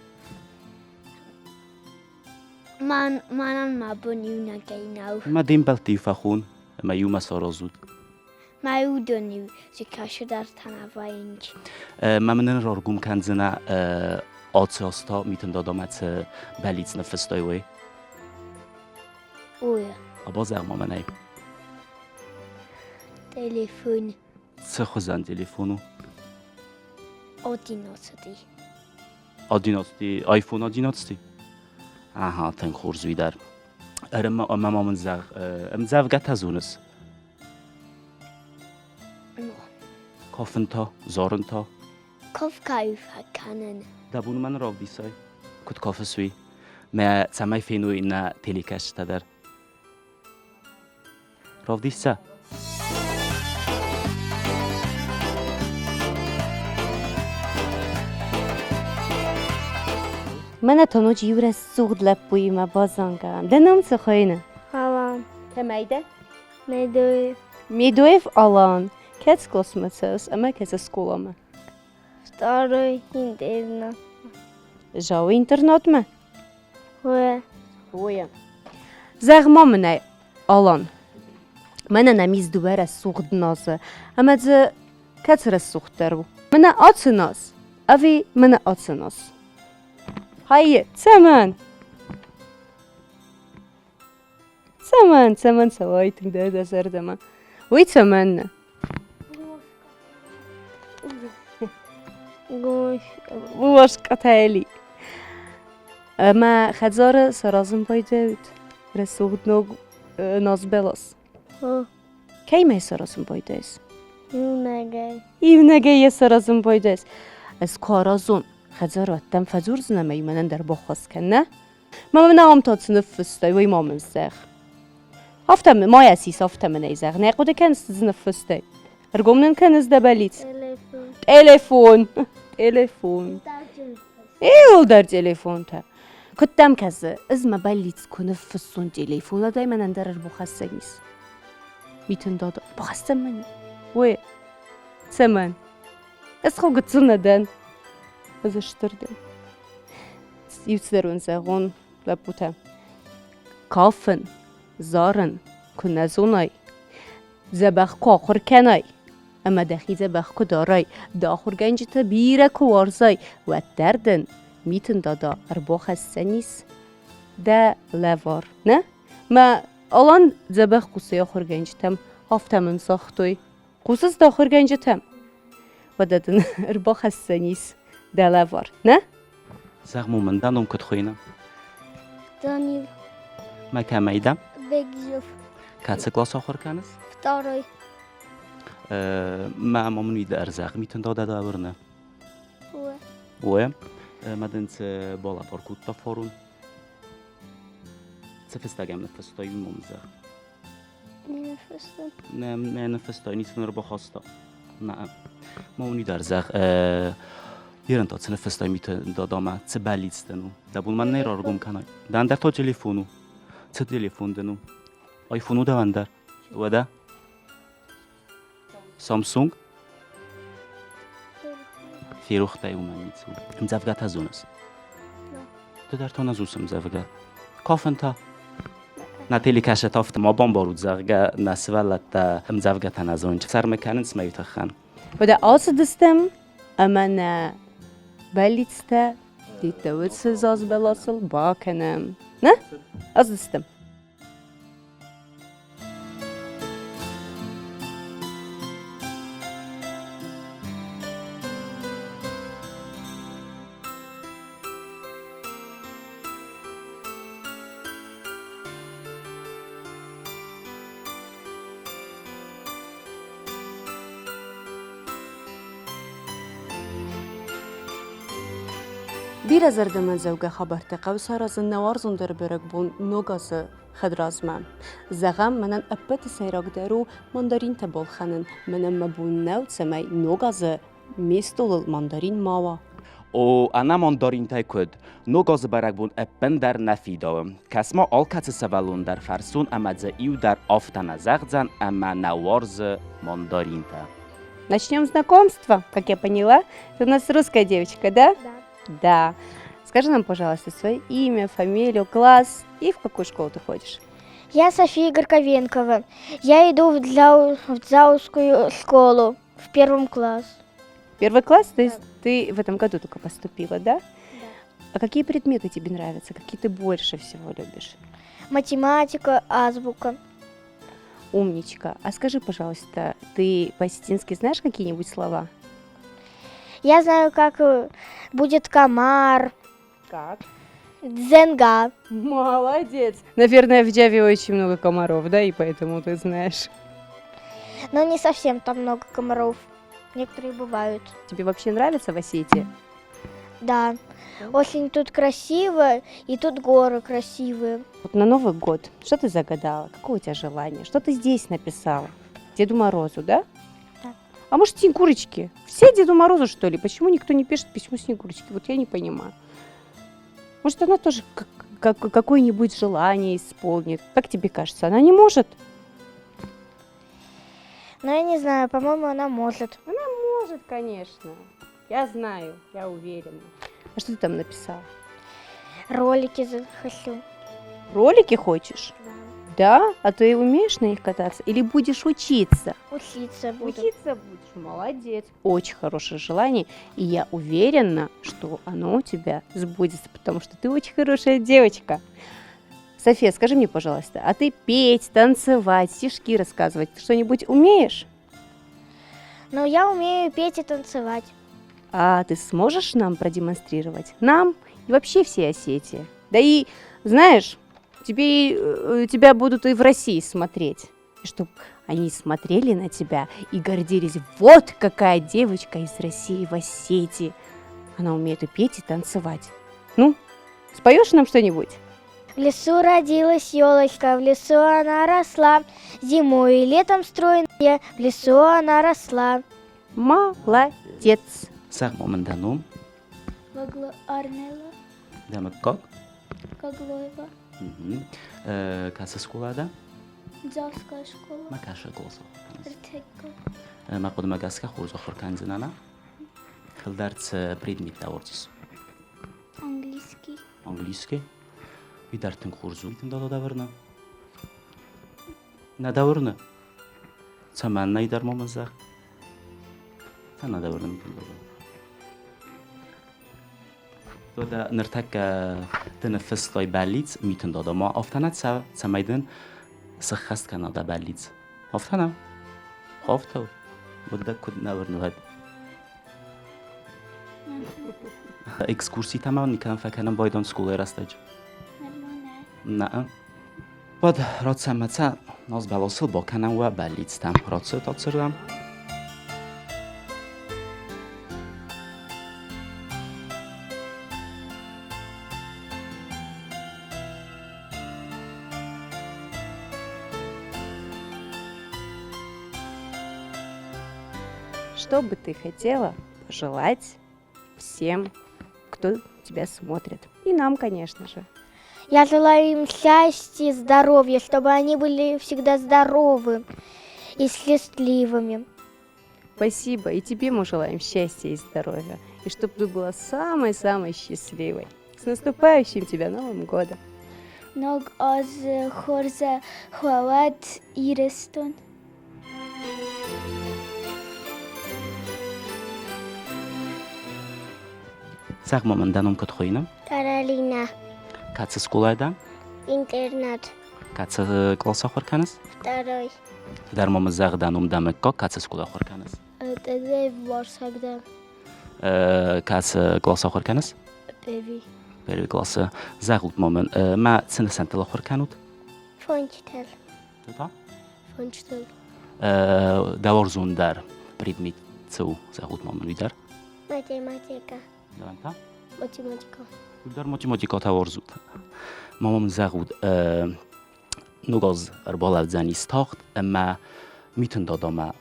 Манан мабониуна гейнау. ما دين بلتي فخون ما يوم سارزود Маудониу зикашдар танаваинч. ما من رارگوم كنزنا آتساستا ميتن دادامت بليتس نفستاي وي Уя. أبا زغما مناي Телефон. سخوزن تليفونو 11. آديناتي آيفون آديناتي آها تنخور زويدر أما من زغ زغ گتازونس No. كافنتا زارنتا Kofkau verkennen. دابون من راو ديساي كنت كافسوي ما سماي فينو إن تيليكاش تدر راو ديسا Мене то ночі юре сух для поїма базанка. Де нам це хайне? Алан. Темейде? Медуи. Медуев алан. Кец космецес, ама кец скулама. Второй интернат. Жау интернат ма? Уя. Оя. Зағма мене алан. Мене на міз дуере сух дназы. Ама дзе кец рес сух теру. Мене ацынас. Ави мене ацынас. Hayır, Çəmən. Çəmən savaytın da dəsərdəmə. Oy Çəmənlə. Ваш катали. ما خزار سرازم باید رسود نو ناز بلاس. Кейме соросун бойдес. Юнагай. Ивнеге соросун бойдес. Аз каразун. خزاراتم فزورزنا ما يمنن در بخواست کنه ما من نام تا تنفستای وی ما من زخ هفتم ما یسیس هفتم نیزخ نقوده کنست زنفستای ارگومنن کنست دبلیت تلفون ايوه در تلفون تا كتام كذا ازما بليت كنفسون تليفون دايما ندر البخسنيس ميتن دادا بخسمني وي سمن اسخو قتصنا دان از اشتردن يوتسرون زغون لبوتا كافن زارن كنزوناي زبخ كاخر كناي اما دخي زبخ كداراي داخر گنج تبيره كوارزاي و دردن ميتن دادا ارباخ السنيس ده لوار نه ما الان زبخ قوسي آخر گنج تم هفتمن ساختوي قوسس داخر گنج تم و دادن ارباخ السنيس ده لوار نه زغمو من دانم كد خوينا Данил. ما كميدم Бегзов. كاتس كلاس آخر كانس Второй. ما ممن ويد ارزاق ميتن دادا داورنا و مدنت بالا فاركوت تفارون تفستاگم نفستایی ممزه نه نفستایی نیست نربا خواستا نه ممنی در زخ یرن تا تنفستایی میتون دادامه چه بلیستنو دبول من نیرارگم کنای دندر تا تلفونو چه تلفون دنو آیفونو دندر و ده سامسونگ فیروخته ای اومد میتو مزفگت از اونست تو در تا نزوسم مزفگت کافن تا نتیلی کشت افت ما بام بارود زغگه نسولت مزفگت از اونج سر مکنن سمیت خان و ده آس دستم اما نه بلیتسته دیده ود سزاز بلاسل با کنم نه؟ آس دستم بيرا زردمان زوجة خبرت قوسارة زنوار زندر برقبون نوغاز خدرازمان زغم منن أبت سيراك دارو ماندارين تبول خانن منن مبون نو تسمي نوغاز ميستول الماندارين ماوا او انا ماندارین تای کد نوگاز برگ بون اپن در نفیداوم کسما آل کت سوالون در فرسون اما ایو در آفتن زغزن اما نوارز ماندارین تا Начнем знакомство, как я поняла. Ты у нас русская девочка, да? Да. Скажи нам, пожалуйста, свое имя, фамилию, класс и в какую школу ты ходишь. Я София Горковенкова. Я иду в Дзаускую школу в 1 класс. Первый класс, то есть ты в этом году только поступила, да? А какие предметы тебе нравятся? Какие ты больше всего любишь? Математика, азбука. Умничка. А скажи, пожалуйста, ты по-осетински знаешь какие-нибудь слова? Я знаю, как будет комар, Как? дзенга. Молодец. Наверное, в Джаве очень много комаров, да, и поэтому ты знаешь. Но не совсем там много комаров. Некоторые бывают. Тебе вообще нравится в Осетии? Да. Очень тут красиво, и тут горы красивые. Вот на Новый год что ты загадала? Какое у тебя желание? Что ты здесь написала? Деду Морозу, да? Да. А может, Снегурочки? Все Деду Морозу, что ли? Почему никто не пишет письмо Снегурочки? Вот я не понимаю. Может, она тоже какое-нибудь желание исполнит? Как тебе кажется, она не может? Но я не знаю, по-моему, она может. Может, конечно. Я знаю, я уверена. А что ты там написала? Ролики хочу. Ролики хочешь? Да? А ты умеешь на них кататься? Или будешь учиться? Учиться буду. Учиться будешь, молодец. Очень хорошее желание, и я уверена, что оно у тебя сбудется, потому что ты очень хорошая девочка. София, скажи мне, пожалуйста, а ты петь, танцевать, стишки рассказывать что-нибудь умеешь? Но я умею петь и танцевать. А ты сможешь нам продемонстрировать? Нам и вообще всей Осетии. Да и, знаешь, тебя будут и в России смотреть. И чтобы Они смотрели на тебя и гордились. Вот какая девочка из России в Осетии. Она умеет и петь, и танцевать. Ну, споешь нам что-нибудь? В лесу родилась елочка, в лесу она росла. Зимой и летом стройная, в лесу она росла. Молодец. Сag моментанum. Арнела, Demek kok. Коглоева, Kasa skolada. Дзавская школа, Makasha klasa. Артекка. Ma qudma gaska xuzo xorkanzinana. Хилдарц предмет таворцис. Английский. Английский. Видартын курзу. Тында давырна. На давырна. Саман найдар момазах. Сана давырна митында. Тода ныртак тنفس той балиц митында да ма афтанат самайдын сахаст канада балиц. Афтана. Хафта. Будда куд навырнувад. Экскурсии тамам никам факанам байдан скулай растач. نه بعد راتسم مثلا ناز بلاسل با کنم و بلیدستم راتسه تاتسردم Что бы ты хотела пожелать всем, кто тебя смотрит? И нам, конечно же. Я желаю им счастья, здоровья, чтобы они были всегда здоровы и счастливыми. Спасибо. И тебе мы желаем счастья и здоровья. И чтобы ты была самой-самой счастливой. С наступающим тебя Новым годом! Ног аз хорза хвалат ирестон. ساق مامندانم کت خوینم Каролина. کاتس سکولایدا Интернат. کاتس کلاس آخر کنس Второй. در مامزاق دانم دامک کا کاتس سکول آخر کنس Это Варсагда. کاتس کلاس آخر کنس Певи. بری کلاس زاغلت مامن ما سنة سنت آخر کنود Фончтел. تا Фончтел. دوارزون در предмет цу زاغلت مامن ویدر Математика. دوانتا Математика. در математика دوارزود مامم زاغود نگاز اربال زنی استاخت اما میتون دادم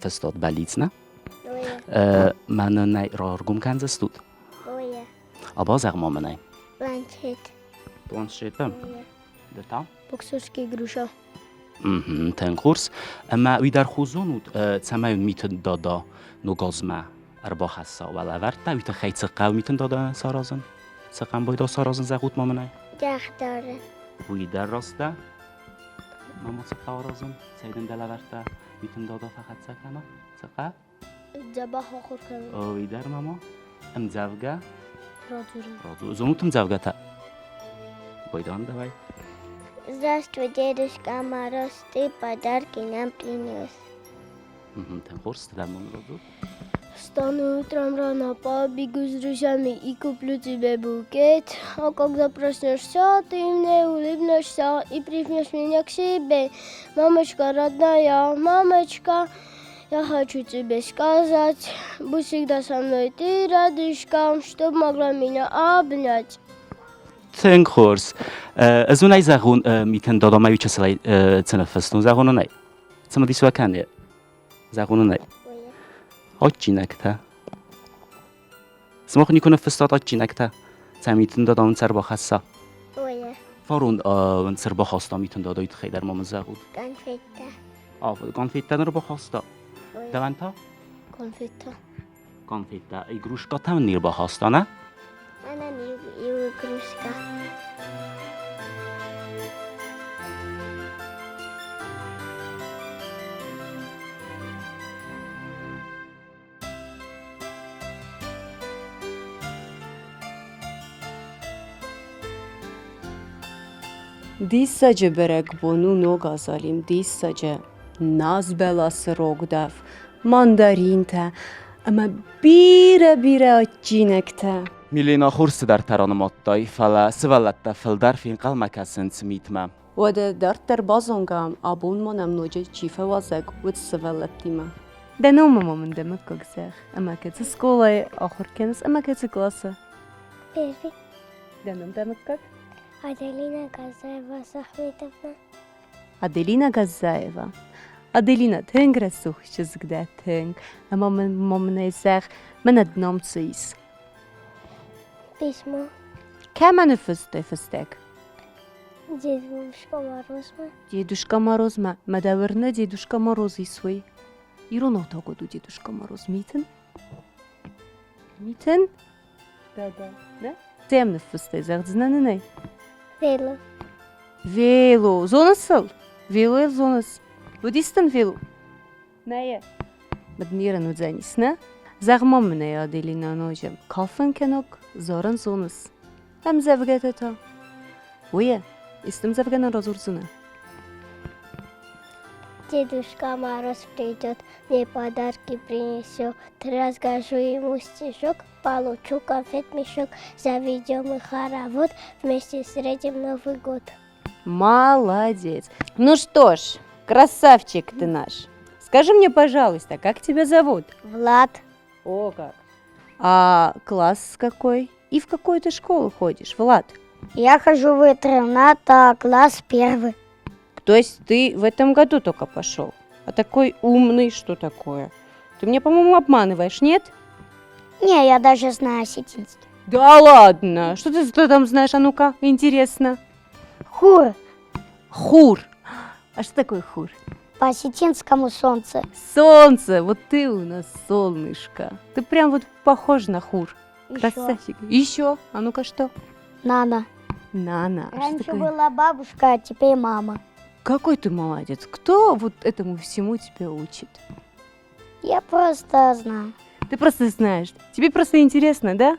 فستاد بلیت نه Оя. من نه رارگم کنز استود Оя. آبا زاغ مامن نه Планшет. планшетم Оя. دتا Боксерский груша. تنقرس اما ویدر خوزونود تمام میتون دادا نگاز ما اربا خسا و لورد تا ویت خیت سقاو میتون دادا سارازن سقام باید سارازن زاغود مامن نه Яхтары. ویدر راسته ماما سقا رازن سیدن دلورده میتون دادا فقط سقنا سقا Дзабах охуркан. ویدر ماما ام زوجة Раджура. رازو زونتم زوجة تا بايدان давай Здравствуй, Дедушка Мороз, ты подарки нам принес. تنقرس تدمون رازو Встану утром рано, побегу с друзьями и куплю тебе букет. А когда проснешься, ты мне улыбнешься и прижмешь меня к себе. Мамочка родная, мамочка, я хочу тебе сказать, будь всегда со мной ты, рядышком, чтоб могла меня обнять. تنقرس از اون ای زغون میتون دادا ما ویچه سلای تنفستون زغون نای سما دیسو کنه زغون نای آچی نکته سما خونی کنه فستاد آچی نکته میتون دادا اون سر با خسته Оя. فارون اون سر با خواسته میتون دادا ایت خیلی در مام زغون Конфета. کانفیتن رو با خواسته Оя. دوانتا Конфета. کانفیتا ای گروشکا تم نیر با خواسته نه Она не игрушка. Դիսաջը բերեք բոնու նոգ ազալիմ, դիսաջը նազ բելասը ռոգդավ, ماندارین تا اما بیره اچینک تا میلینا خورس در ترانمات دای فلا سوالت فلدر فین قلمکسن سمیتمم وده دارت در بازونگام آبون منم نوجه چیفه وازگ ود سوالتیما ده ماما من دمك كوكساخ اما كت سكولة آخر كنس اما كت كلاسة Первый. دنوم دمك كوك Аделина Газаева Сахметовна. Аделина Газаева Аделина تنگ رسوخ چزگ ده تنگ اما من مامنه زخ من ادنام تسيس Письмо. كمان فستك Дедушка Морозова. Дедушка Мороз ما دورنا Дедушка Мороз يسوي يرونا تاقودو Дедушка Мороз ميتن да не тем нефесте зах знанene Вела. Velo zonasıl Velo zonas Budistan velo Neye Badniran udzanis ne Zagmam ne ya Adelina nojam Kafan kenok Zoran zonas Hem zevgete ta Uye Истым завгана разурзана. Дедушка Мороз придет, мне подарки принесет. Расскажу ему стишок, получу конфет-мешок. Заведем их хоровод, вместе встретим Новый год. Молодец. Ну что ж, красавчик ты наш. Скажи мне, пожалуйста, как тебя зовут? Влад. О, как. А класс какой? И в какую ты школу ходишь, Влад? Я хожу в интернат, класс 1. То есть ты в этом году только пошел? А такой умный, что такое? Ты меня, по-моему, обманываешь, нет? Не, я даже знаю осетинский. Да ладно, что ты там знаешь, а ну-ка, интересно. Хур. Хур. А что такое хур? По осетинскому солнце. Солнце, вот ты у нас солнышко. Ты прям вот похож на хур. Ещё. Красавчик. Еще, а ну-ка что? Нана. Нана. А что Раньше такое? была бабушка, а теперь мама. Какой ты молодец. Кто вот этому всему тебя учит? Я просто знаю. Ты просто знаешь. Тебе просто интересно, да?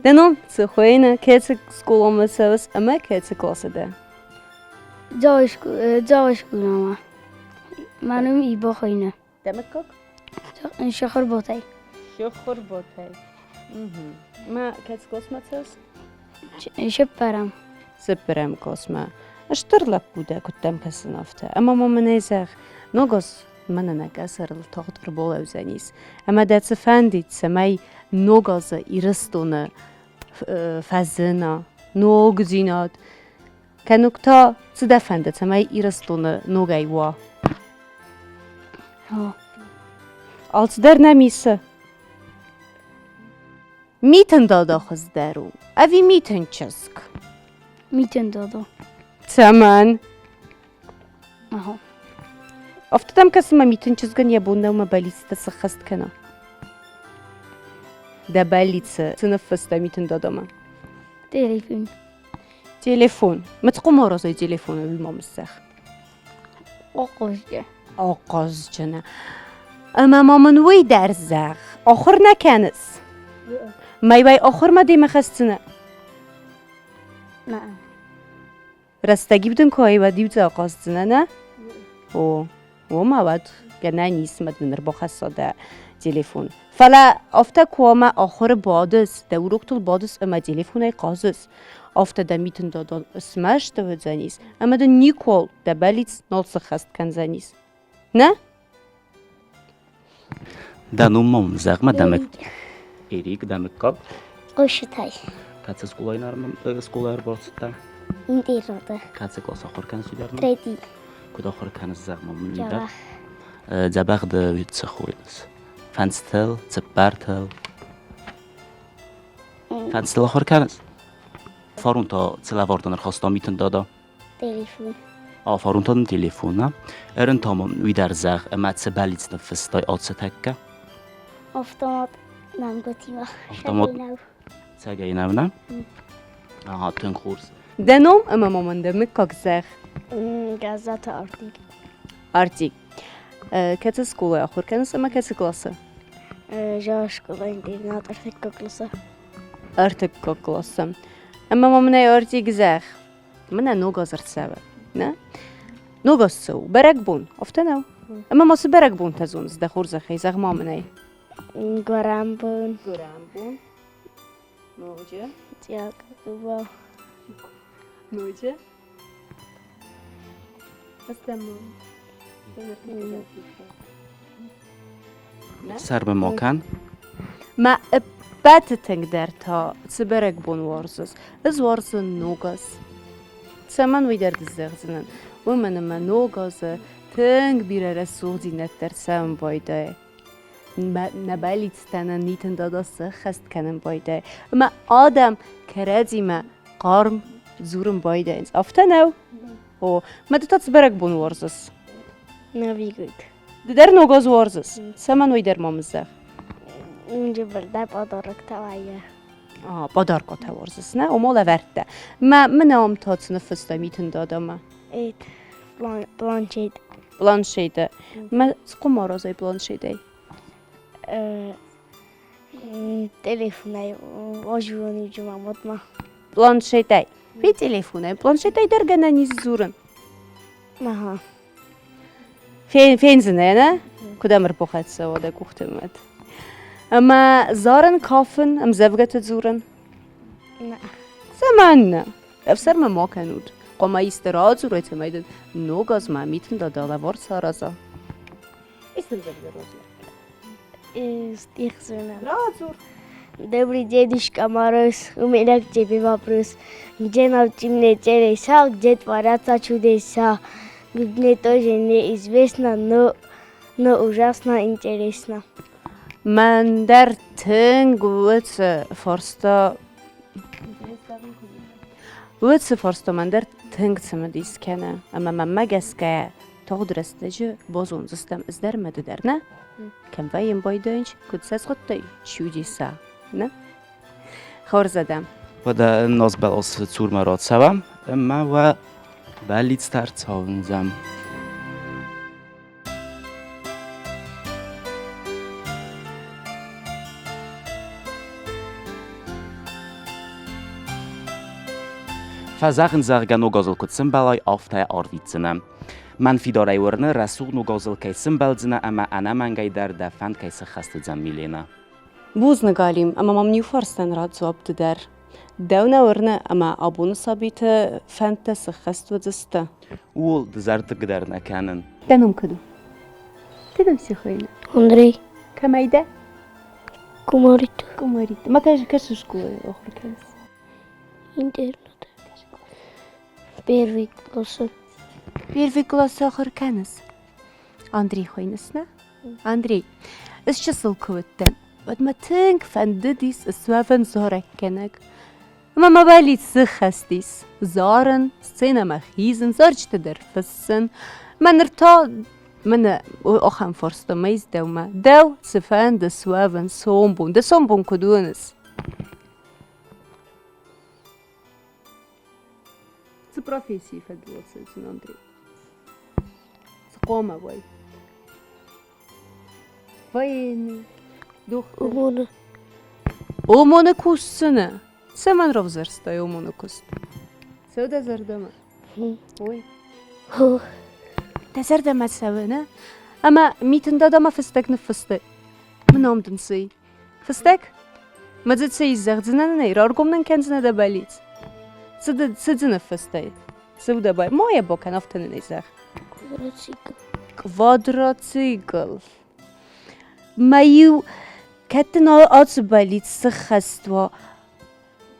Denom, цехойна, кецик скулома севас, ама кецик лосаде. جاوش کنم منم ای با خواینه Demek kok? شخر باتای Şokur botay. Ma kecik losma sevas? شب برم Süperem kosma. Aştırlap buda kutem kasınafta. Ama mama neyzak. Nogos mana nakasarıl tağdır bol evzeniz. Ama detsi fendit semay nogazı iristonu fazına. Nogzinat. Kanukta sıda fendet semay iristonu nogaywa. ها Altıdar nemisi. Mitın dada kızdaru. Evi mitın çizk. میتون دادو Tamam. آها Aftadan kasıma mitin çizgin ya bunda ma balista sıkhast kana. Da balista sınıfısta mitin dadama. تلفن Telefon. Ma tqum orası telefonu bilmamışsaq. آقوشگه Oqozcana. Ama mamın vay derzaq. Axır nə kəniz? Mayvay axır ma demə xastına. نه Rastagi bidin koy va divza qasdına nə? O. O ma vat gana nismat min rbaxa sada telefon. Fala afta kuama axır badis. Da uruktul badis ama telefonay qazis. Afta da mitin da smash da vzanis. Ama da Nikol da balits nolsa xast kanzanis. Nə? Danumum zagma demek. Erik demek kap. Ушитай. Kaç skolaylar borçta. Интернат. Kaç klas axır kan südermi? 3. Kuda axır kan zagma milida. Жава. Zabagda vitsaxoynes. Fanstel, tspartel. Fanstel axır kan. Farunta celavordan xasta mitin dada. Телефон. Faruntan telefona. Erin tamam vidarzag amatsa balits nefstay atsa takka. Автомат. Нам готова. Автомат. Цагайnavna. Aha tön kurs. Denom ama mamın da mikakzaq. Газета Артик. Artik. Kaça skola axır kanis ama kaça klası? Жава школа интернат Артик класса. artık koklasam. Ama mamne örtü güzel. Mene nogaz artsava. Ne? Nogaz su. Berek bun. Ofta Ama masu berek bun tazun. Zda khurza khizag mamne. Goram bun. Goram bun. Noje. Jak było. Noje. Astam. سر به ماکن ما باتتنگ در تا سبرک بون ورزس از ورزن نوگاز سمن وی در دزدزنن و من ما نوگاز تنگ بیره رسوزی نتر سم بایده نبالیت ستنن نیتن داداس خست کنن بایده ما آدم کرازی ما قارم زورم بایده اینز افتنو او ما دتات سبرک بون ورزس No wie gut. در نوگاز ورزس سمن وی در مامزه Önce burada padarak tavaya. Badarka tevarzız, ne? O mola verdi. Mən am tatsını fısta mitin dadama. Evet. Planşet. Planşeydə. Mən qumar azay planşeydə. Telefonay. Oživoni ucuma mutma. Planşeydə. Bir telefonu. Planşeydə dərgənə nizurun. Aha. Fenzinə, nə? Kudamır poxatsa o da kuxtəmət. Ama zaren kafın am zevgete zuren. Ne. Zaman. Efser me makanud. Qoma isterad zuret meiden. Nogaz ma miten da dala var saraza. Istem zevge rozla. Стих звена. Разур. Добрый дедушка Мороз, у меня к тебе вопрос. Где найти мне телеса, где творятся чудеса? Мне тоже неизвестно, но ужасно интересно. Mən der teng forsta forsta mən der teng çmədis kənə. Amma mən məgəskə tağdırəstəcə bozun zəstəm izlərmədi der, nə? Kəm baydınç, kütsəs xotday, çudisa, nə? Xorzadam. و ده ناز بل از چور مراد سوام اما و بلیت ستر چاونزم فزاخن زرگا نوگازل کد سنبالای آفته آرویتزنم من فیدارای ورنه رسوق نوگازل کی سنبالزنه اما انا منگای در دفند کی سخست زمیلینه Buzna galim, amma mam new farstan rad so abte der. Dawna warna amma abun sabite fanta sakhast wadzasta. اول دزرت قدر نکنن Danum kadu. Tidam sikhayna. Андрей, Kamayda? Кумарит, Kumarit. Ma kash shkola okhir kans. интернет. Первый класс. Первый класс okhir kans. Andrei khoynasna? Andrei. Is chasıl kuvvetten. Wat ma tink fandidis swaven zorekkenek. Ma ma balit sikhastis. Zaren, scena ma khizn, zarchte der fissen. Man erta من أخم فرصة ما يزدو ما دو سفان دا سوافن صومبون دا صومبون كدونس بروفيسي فدوات سلسل أندري سقوما باي وين دختر Умона. أمونا كوسنا سمن روزرستا أمونا كوست سودا زردما وي تزردما سونا أما ميتن دادا ما فستك نفستك من عم تنسي فستك ما تزيد سي زغزنا نير أرقمنا كنزنا دا باليت سدزنا فستك سودا باي ما يبو كان أفتن نيزاخ Квадроцикл. كوادروتسيكل ما يو كتنا أتباليت سخستوا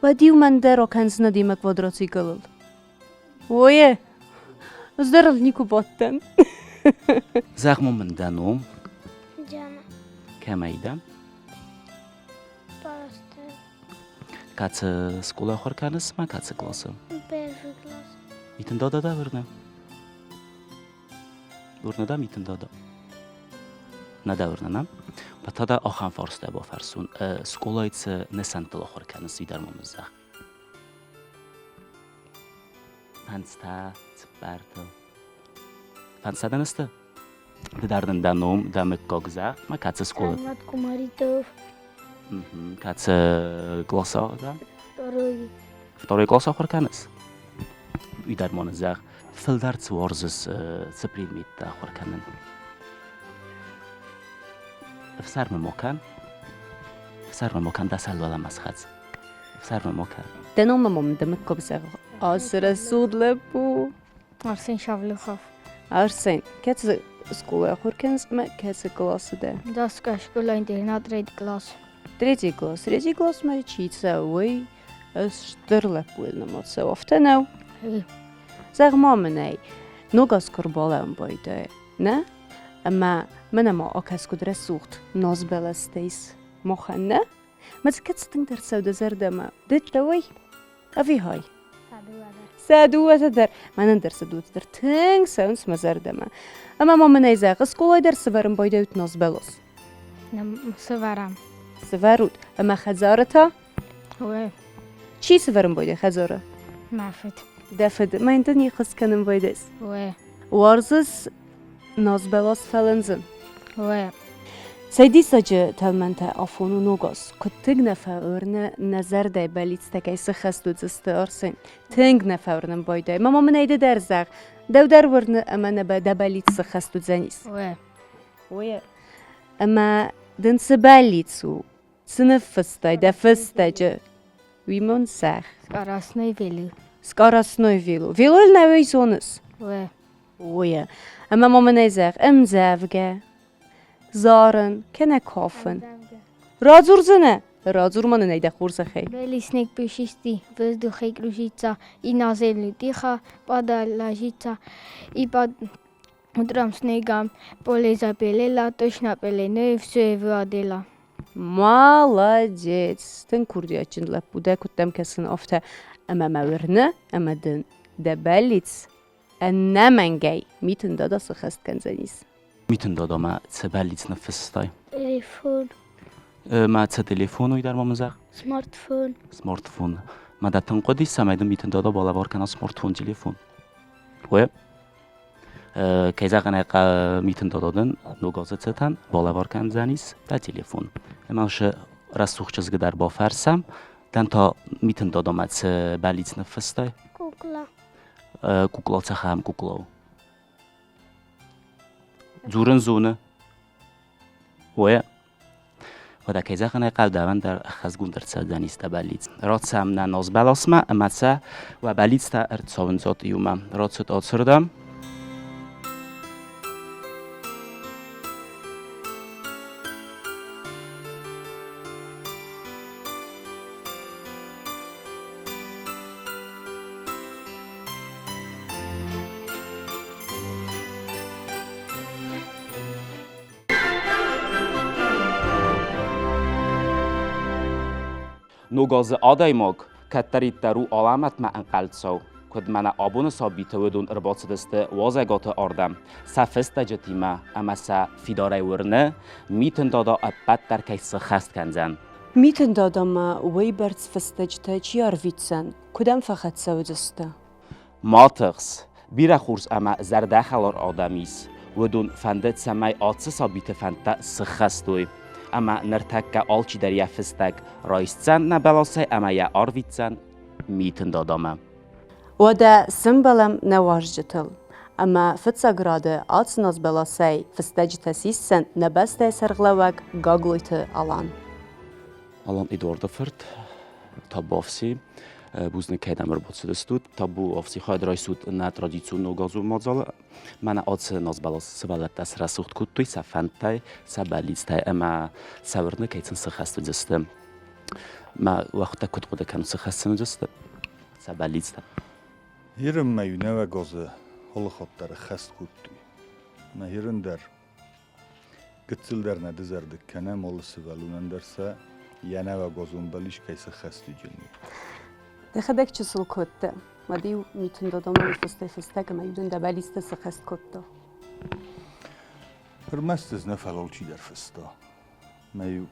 بديو من درو كنزنا ديما كوادروتسيكل ويه زدرل نيكو بطن زخم من دانوم Диана. كمايدا Просто. كاتس سكولا آخر كانس ما كاتس كلاسم Первый класс. ميتن دادا دا ورنه ورنه دا ميتن دادا ندا ورنه نم بتادا آخر فارس دا با فرسون سكولايتس نسنتل آخر كانس ويدر ممزخ پنجتا برتل پنجتا دنسته دردن دانوم دامک گاگزخ ما کاتس سکولا Ahmad Kumaritov. Kaç klasa da? Второй. Второй класс ахыр каныз. Үйдар монызақ. Филдар цворзыз цепредметті ахыр канын. Фсармы мокан? Фсармы мокан да салваламаз хац. Фсармы мокан. دنوم مم دمك كبزغ آسر سود لبو Арсен Шавлюхов. أرسين كاتس سكولة آخر كنز ما كاتس كلاس ده Daska škola internat 3. klas. تريتي كلاس ما تشيتساوي أشتر لبو لما تسوفتناو زغ ما مني نوغاس كربالام بايده نه اما من ما آکس کدر سوخت ناز بلستیس مخنه متكتس تنتر سودا زردما دت لوي أفي هاي سادو تدر ما نندر سادو تدر تنگ سونس مزردما أما ما من إذا سكولا در سفرم بايده وتناز بلس سوارم. سفرود أما خزارتها و چی سفرم بايده خزاره معفت. دفد ما انتني خس کنم بایدس و وارزس ناز بلاس فلنزن و سيدي سجى تلمنت أفونو نوغاس كتغ نفورنا نظر دای بلیت تکی سخستو زست أرسن تنگ نفورنا بايده ماما من ایده درزغ دو در ورنا أما نبا دبلیت سخستو زنیس و ويا أما دن سباليتسو سنفستای دفستاجه ويمون سخ Красный вели. скоростной вилу النوی زونس و ويا أما ماما نيزغ زافجة زارن كنا كافن رازور زنه رازور من نيده خورس خي Вели снег пушистый, воздухе кружится, и на землю тихо падает ложится, и под утром снегом поле запелело, точно пеленой все водело. молодец تن كردي أجن لبودا كتم كسن أفتا أما مورنا أما دن دباليتس النمن جاي ميتن دادا سخست كنزانيس میتون دادم چه بلیت نفستای. تليفون. ما چه تلفن ویدار مامزق؟ سمارت فون. سمارت فون. ما دتن قدی سمیدم میتون دادا بالا بار کنه سمارت فون تلفن. و کیزا قناق میتون دادن نوگازه چتن بالا بار کن زنیس تا تلفن. همانش رسوخ چیزی در با فرسم دن تا میتون دادم چه بلیت نفستای. Кукла. کوکلا چه خام کوکلا. زورن زونه. و و در کیزا قناق دوان در خزگون در چه زنیس تا بلیت. رات سام ناز بلاسما اما چه و بلیت تا ارتساون زاد یوما. رات شد آسردم. نوگاز آدای ماگ کتریت درو علامت ما انقلت سو کد من آبون سابیت ودون ارباط دست وازگات آردم سفست جتیما اما سا فیداره ورنه میتن دادا ابد در کیس خست کنزن ميتن دادما ويبرتس فستجتا چيار ويتسن كدام فقط سودستا ماتخس بیره خورس اما زردخلار آدمیس ودون فندت سمای آتس سابیت فنده سخستوی اما نرتک آلچی در یه فستک رایستن نبلاسه اما یه آرویتسن میتن دادامه ودا سمبلم نواجتل اما فتساگراده آتس ناز بلاسي فستجتا سيسن نبسته سرغلوك گاگلويت آلان الان ادوارد فرد تا بافسی بوزن کدام ربط دستود تا بو افسی خواهد رای سود نه ترادیسیون نوگازو مازال من آتس ناز بالاس سوالت دست رسوخت کود توی سفنتای سبالیستای اما سورنه کیتن سخست دستم ما وقتا کود قد کنم سخست دستم سبالیستا هیرم میونه و گازه حال خود در خست کود توی نه هیرن در گتسل در ندزرد کنه مال سوالونن درسه یعنی و گازون بلیش کیسه خستی جلنی دخدك چسل كوتا وديو ميتن دادما فستك ما يدون دباليست سخست كوتا Hırmastız ne falolçi der festa. Meju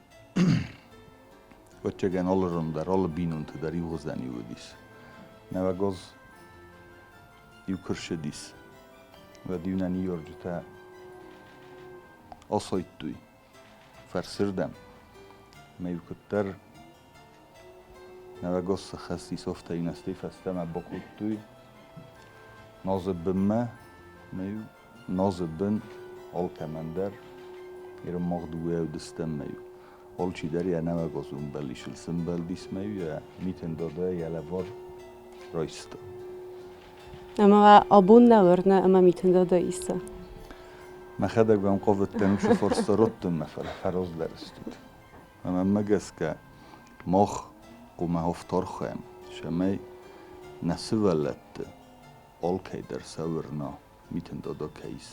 Văčegen olrun dar ol binuntu dar ivozdan iudis. Neva goz iu kırşedis. Ve diunan iorjuta osoytui. Farsirdem. Mevkuttar Navagos khassi softa inasti fastama bokutui Nazıbbınma meyu Nazıbbın ol kemender Yerim mağduya ödüstem meyu Ol çider ya Navagos umbelişilsin beldis meyu ya Miten doda ya lavar Roysta Ama abun ne var ne ama mitinde de ise. ما خدك بهم قوة تنمشي فرصة رتم مثلا فراز درستود أما مجسك مخ قوما هفتار خام شمي نسولت أول كيدر سورنا ميتن دادا كيس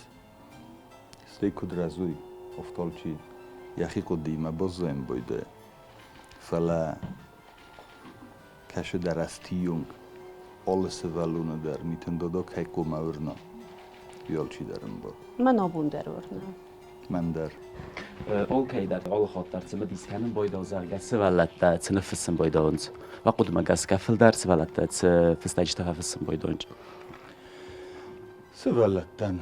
استي كد رزوي افتال چي يخي قديمة بزاين بويده فلا كش درستيونگ أول سولونه در ميتن دادا كي قوما ورنا يال چي درم با من abun der var ne. من در Olkayda olxotlar çimə diskənin boyda uzarga sivallatda çını fısın boyda onç. Və qudma qaska fildar sivallatda çı fıstacı tafa fısın boyda onç. سوالتن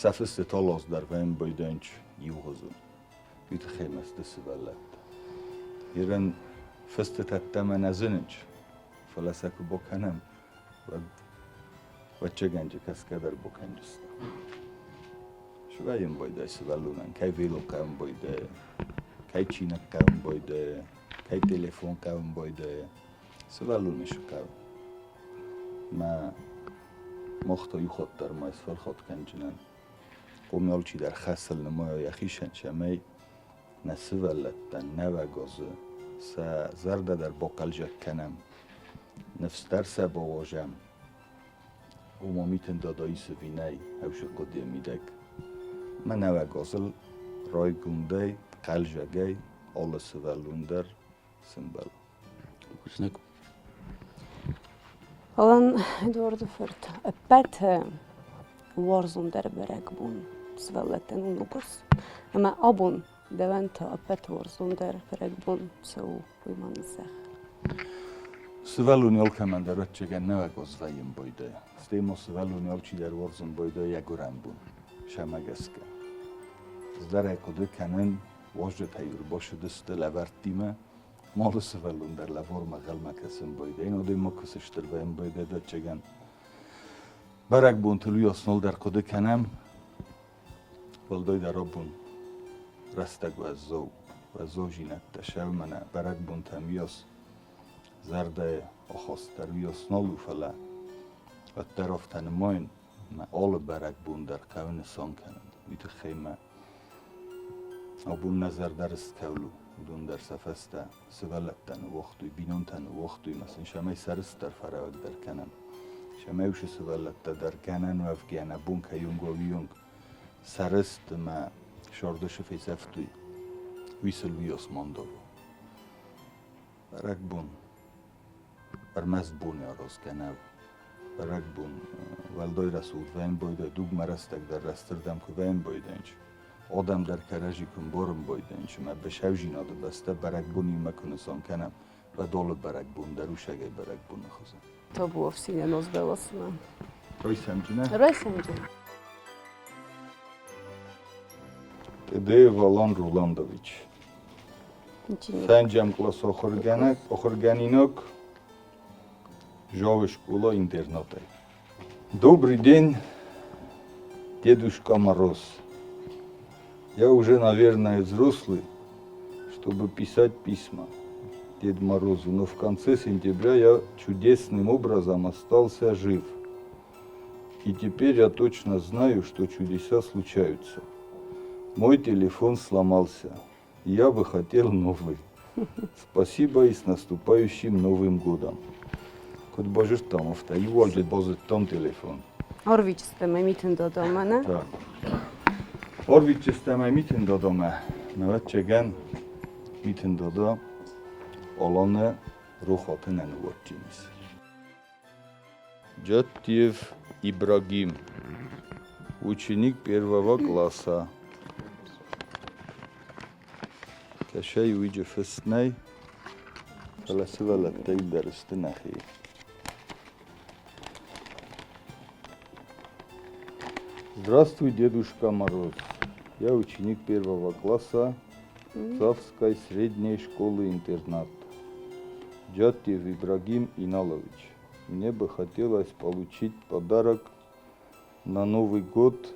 سفست تالاز در وین بایدنچ یوهزم بیت خیمست سوالت یرن فست تتمن ازنچ فلسک بکنم و چه گنج کس کدر بکنجست شویم بایده سوالونن کی ویلو کم بایده کی چینک کم بایده کی تلفن کم بایده سوالونشو کم ما مختایی خود در ما اسفل خود کنجنن قومیال چی در خسل نمای یخیشن شمی نسولتن نوه گازه زرده در باقل جک کنم نفس در سه باواجم اوما میتن دادایی سوینه هوش قدیمیدک من نوه گازل رای گونده قل جگه آل سولون در سنبل Kuşnak. Alan doğru fırt. Öppet varzun der berek bun. Svelletten unukos. Ama abun deventa öppet varzun der berek bun. Sau uymanı seh. سوالونی ال کمان در چگه نوه گازویم بایده استیما سوالونی ال چی در ورزن بایده یا گرم بون شمگسکه زدر اکده کنن واجد تیور باشه دست لورد دیمه مال سوالون در لور مغل مکسن بایده این آده ما کسشتر بهم بایده در چگن برک بون تلوی اصنال در کده کنم ولدای در بون رستگ و زو جینت تشو منه برک بون تمیاس زرده آخاستر ویاسنالو فلا و طرف تنماین ما آل برک بون در قون سان کنند ویت خیمه آبون نظر درست کولو دون در سفسته سولت تن وقتوی بینون تن وقتوی مثلا شمای سرست در فراوک در کنن شمای وش سولت در کنن و افگیانه بون که یونگ و ویونگ سرست ما شاردش فیزفتوی ویسل ویاس ماندارو برک بون برمز بون یاراز کنه برک بون ولدای رسول وین بایده دوگ مرستک در رستردم که وین بایدنچ آدم در کرجی کن بارم بایدنچ ما بشو جیناده بسته برک بونی مکنسان کنم و دول برک بون درو شگه برک بون نخوزم To było w Sinie nos bełosne. روی سمجنه Rojsędzie. Ede Valan Rolandoviç Сенджам класс охорганинок Жава школа интерната. Добрый день, Дедушка Мороз. Я уже, наверное, взрослый, чтобы писать письма Деду Морозу, но в конце сентября я чудесным образом остался жив. И теперь я точно знаю, что чудеса случаются. Мой телефон сломался. Я бы хотел новый. Спасибо и с наступающим Новым годом. Kod Božeš tam ofta, i volđe bozet tom telefon. Orvić ste me mitin do doma, ne? Tak. Orvić ste me mitin do doma. Nawet çegen mitin do da olanı ruhatın en uvatçimiz. Джаттиев Ибрагим, ученик первого класса. Кашай уйдя фестней, фаласывалаттей дарысты нахи. Здравствуй, Дедушка Мороз. Я ученик первого класса Цавской средней школы-интернат. Джатьев Ибрагим Иналович. Мне бы хотелось получить подарок на Новый год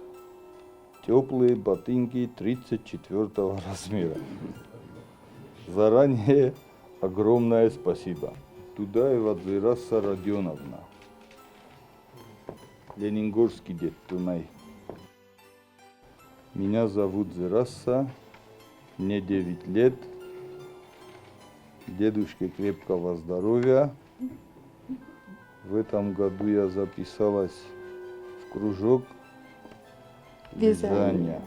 теплые ботинки 34 размера. Заранее огромное спасибо. Тудаева Дзираса Родионовна. Ленингорский дед Тунай. Меня зовут Зираса, мне 9 лет. Дедушке крепкого здоровья. В этом году я записалась в кружок вязания.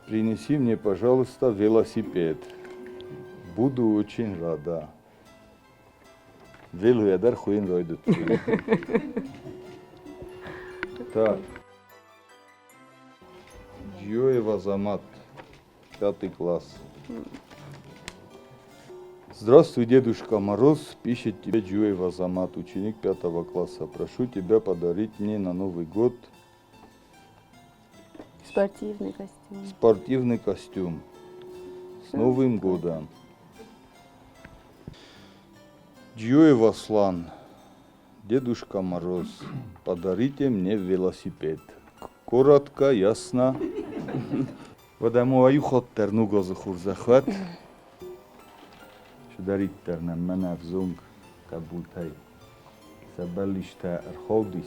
Принеси мне, пожалуйста, велосипед. Буду очень рада. Велуядар хуин ройдут. Так. Джоева Замат, 5 класс. Здравствуй, Дедушка Мороз, пишет тебе Джоева Замат, ученик 5 класса. Прошу тебя подарить мне на Новый год Спортивный костюм. спортивный костюм. С Новым годом. Джоева Слан, Дедушка Мороз, подарите мне велосипед. Коротко, ясно. Вадаму аюхот терну газухур захват. Шударит тернам мана взунг кабултай. Сабалишта арховдис.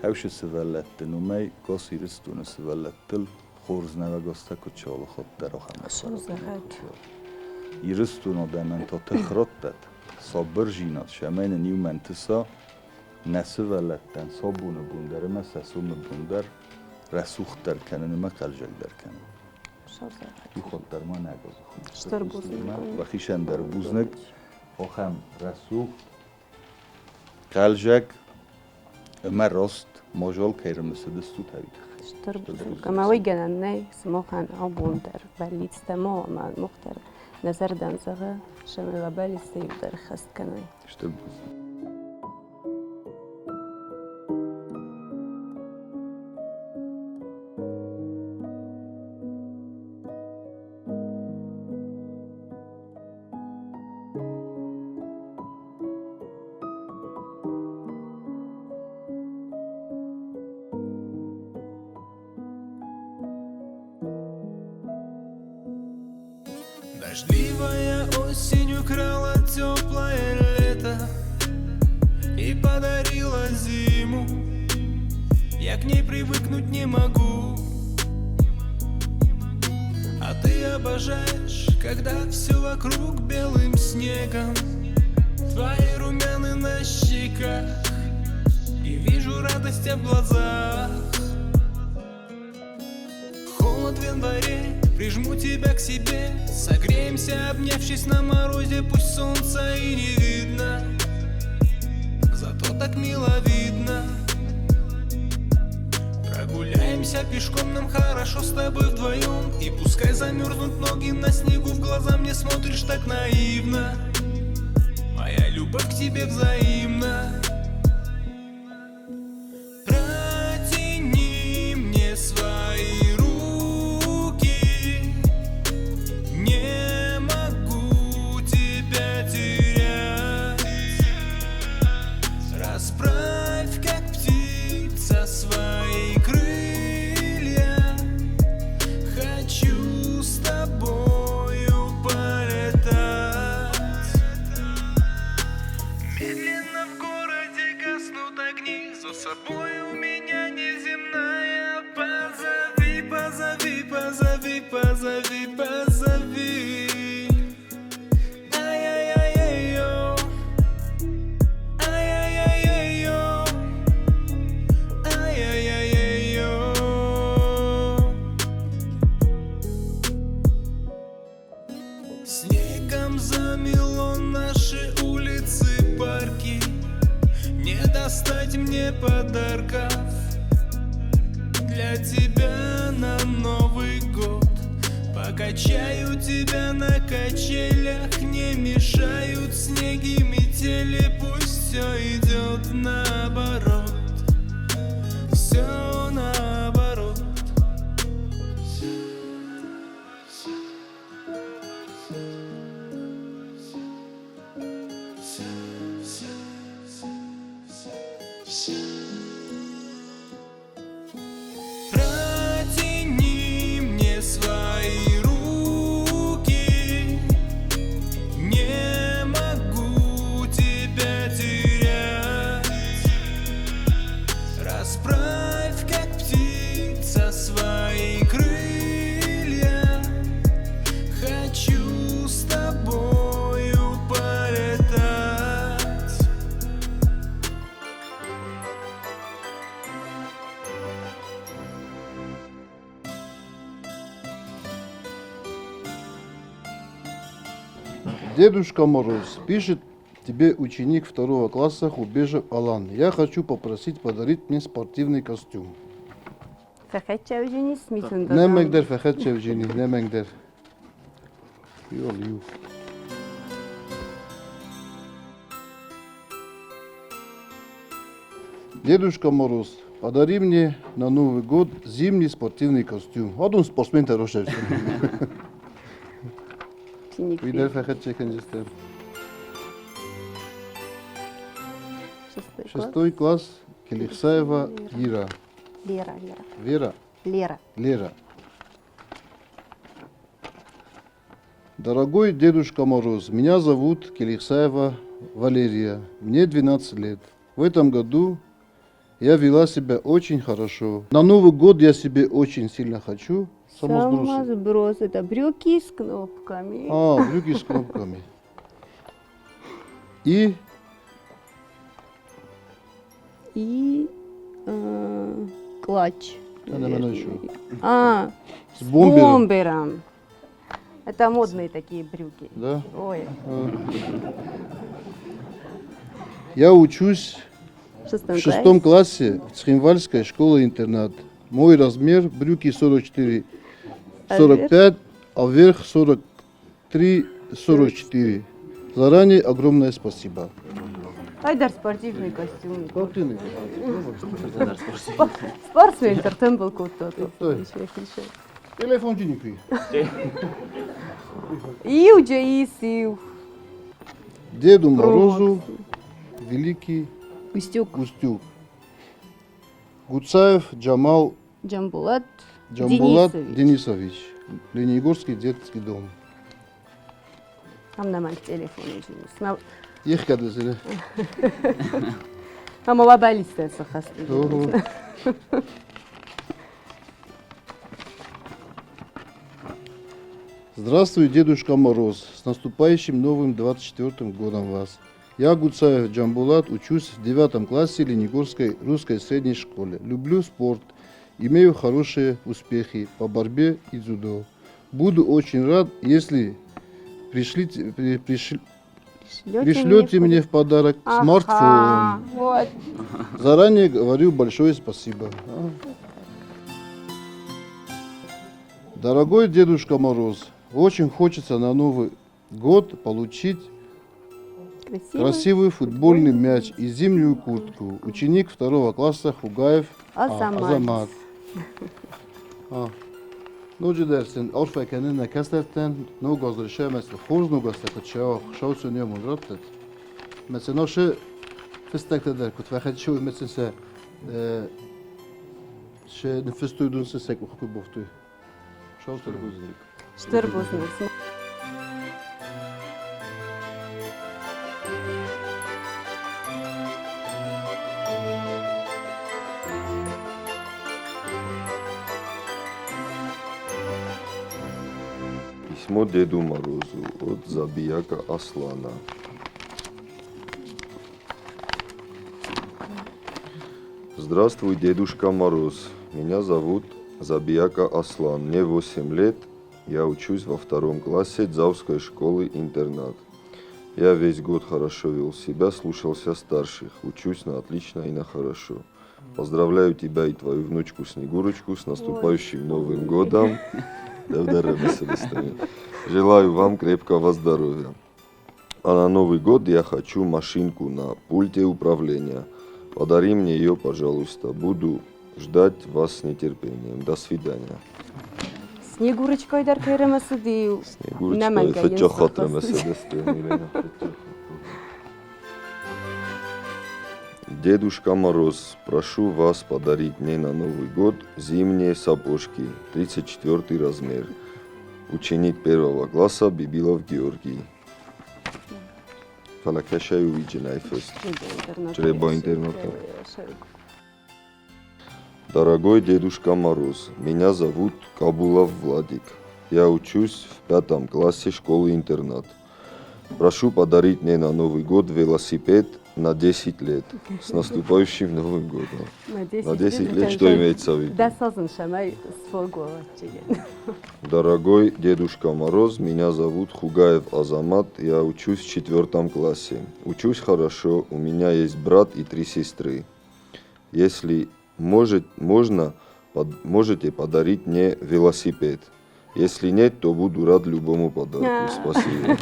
Хавши севалеттен умей госиристуна севалеттел хурзнава гостаку чолохот дарохам. Иристуна даментот хроттат. Sabır jinat şamene niumentisa nesiveletten sabunu bundar mesesunu bundar resuhtar kenenime kalacak derken. Yuhottar ma negazı. Ştar buznik. Bakışen der buznik. O hem resuh kalacak. Ömer rost mojol keyremesi destu tabii. Ştar buznik. Ama o genelde smokan abundar. Belli tamamen muhtar. نظردان زغه شمل غبالی سیو درخواست کنی. İşte bu. Дождливая осень украла теплое лето и подарила зиму. Я к ней привыкнуть не могу. А ты обожаешь, когда все вокруг белым снегом. Твои румяны на щеках, и вижу радость в глазах. Холод в январе, прижму тебя к себе, согреемся, обнявшись на морозе, пусть солнца и не видно, зато так мило видно. Прогуляемся пешком, нам хорошо с тобой вдвоем, и пускай замерзнут ноги на снегу, в глаза мне смотришь так наивно. Моя любовь к тебе взаимна. Протяни мне свои руки, не могу тебя терять. Расправь, как птица, свои крылья. Хочу с тобою полетать. Медленно в городе гаснут огни, за собой у меня неземная. Позови, позови, позови, позови, позови. Ай-яй-яй-яй-йо, ай-яй-яй-яй-йо, ай-яй-яй-яй-йо. Снегом замело наши улицы, парки. Не достать мне подарков для тебя на Новый год. Покачаю тебя на качелях, не мешают снеги, метели, пусть все идет наоборот. Все наоборот. Дедушка Мороз, пишет тебе ученик 2 класса Хубежев Алан. Я хочу попросить подарить мне спортивный костюм. Fəxət çəvciniz mitində. Ne mengder Fəxət Çevcini, ne mengder. Yol. Дедушка Мороз, подари мне на Новый год зимний спортивный костюм. Вот он спортсмен хороший. Видер Fəxət Çekенцистер. 6 класс Келихсаева Ира. Лера. Дорогой Дедушка Мороз, меня зовут Келихсаева Валерия. Мне 12 лет. В этом году я вела себя очень хорошо. На Новый год я себе очень сильно хочу самосбросы. Самосброс. Это брюки с кнопками. Брюки с кнопками. И клатч. еще. С бомбером. Это модные такие брюки. Да? Ой. Я учусь В в 6 классе в Цхинвальской школе-интернат. Мой размер брюки 44-45, а вверх 43-44. Заранее огромное спасибо. Айдар спортивный костюм. Спортивный. Спортсмен тембл кутто. Телефон денег. Иу. Деду Морозу великий Устюг. Гуцаев Джамал Джамбулат Денисович. Лениногорский детский дом. Там на телефон. Их кадезеле. Ama вабалистается хасты. Здравствуй, Дедушка Мороз. С наступающим новым 24-м годом вас. Я Гуцаев Джамбулат, учусь в 9 классе Лениногорской русской средней школе. Люблю спорт, имею хорошие успехи по борьбе и дзюдо. Буду очень рад, если пришлете мне в подарок смартфон. Вот. Заранее говорю большое спасибо. Дорогой Дедушка Мороз, очень хочется на Новый год получить красивый футбольный мяч и зимнюю куртку. Ученик 2 класса Хугаев Азамат. Nođe dersin, orfekeni nekesterten, noga zrše mesle horz noga stekot šeho, šaucu njemu drotet. Mesle noše festekte der, kut vechet šeho mesle se še nefestuj dun se sek uxku boftuj. Šaucu rbuznik. Штырбузник. Письмо Деду Морозу от Забияка Аслана. Здравствуй, Дедушка Мороз. Меня зовут Забияка Аслан. Мне 8 лет. Я учусь во 2 классе Дзавской школы-интернат. Я весь год хорошо вел себя, слушался старших. Учусь на отлично и на хорошо. Поздравляю тебя и твою внучку Снегурочку с наступающим Новым годом. Желаю вам крепкого здоровья. А на Новый год я хочу машинку на пульте управления. Подари мне ее, пожалуйста. Буду ждать вас с нетерпением. До свидания. Снегурочка Айдар кайрамасы деу. Снегурочка, хочу хотрамасы. Дедушка Мороз, прошу вас подарить мне на Новый год зимние сапожки, 34 размер. Ученик 1 класса Бибилов Георгий. Фалакашаю виджинай фест. Треба интернета. Дорогой Дедушка Мороз, меня зовут Кабулов Владик. Я учусь в 5 классе школы-интернат. Прошу подарить мне на Новый год велосипед на 10 лет. С наступающим Новым годом. На 10, На 10 лет что имеется в виду? Дорогой Дедушка Мороз, меня зовут Хугаев Азамат, я учусь в 4 классе. Учусь хорошо, у меня есть брат и 3 сестры. Если можете подарить мне велосипед. Если нет, то буду рад любому подарку. Спасибо.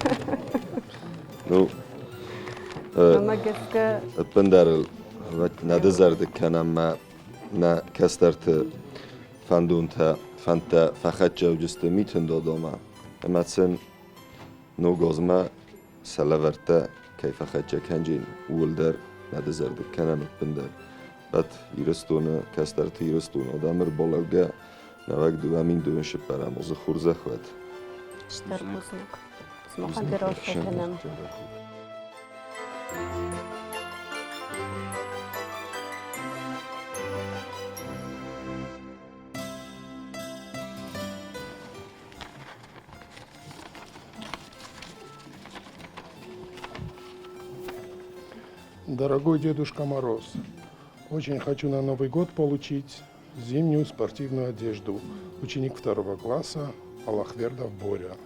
Ну, Пендарл, надезард канама на кастарт фандунта фанта фахача уджстемитен додома. Эмацен ногозма салаверта كيف خدش كنجين ولدر надезард канама пендар. Бат ирестона кастарт ирестона адамер болага навак дуамин дуенше парамозы хурзахват. Штарбузнак. Смахандеров канам. Дорогой Дедушка Мороз, очень хочу на Новый год получить зимнюю спортивную одежду. Ученик 2 класса Аллахвердов Боря.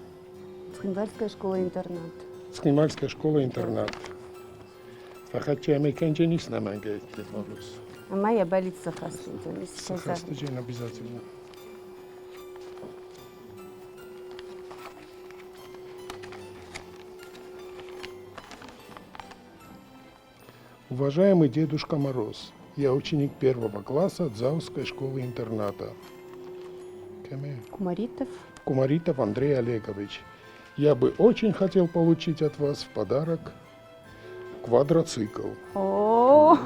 Схимвальская школа-интернат. Схимвальская школа-интернат. Фахача Мекендженис на Дед Мороз. А моя болит Сахастуджин. Сахастуджин обязательно. Уважаемый Дедушка Мороз, я ученик 1 класса Дзаусской школы-интерната. Кумаритов Андрей Олегович. Я бы очень хотел получить от вас в подарок квадроцикл. О!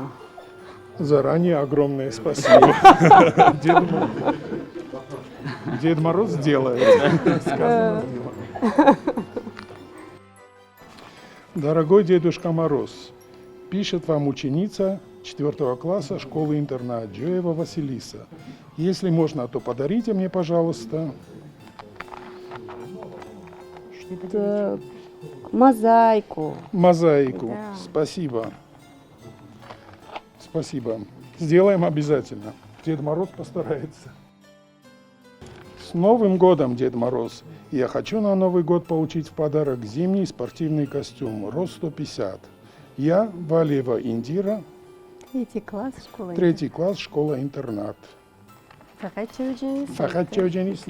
Заранее огромное спасибо. Дед Мороз делает. Сказано дело. Дорогой Дедушка Мороз, пишет вам ученица 4 класса школы-интернат Джоева Василиса. Если можно, то подарите мне, пожалуйста. Так, мозаику. Мозаику. Да. Спасибо. Спасибо. Сделаем обязательно. Дед Мороз постарается. С Новым годом, Дед Мороз! Я хочу на Новый год получить в подарок зимний спортивный костюм, рост 150. Я Валеева Индира, 3 класс школы. 3 класс, школа-интернат. Фахачевджинис.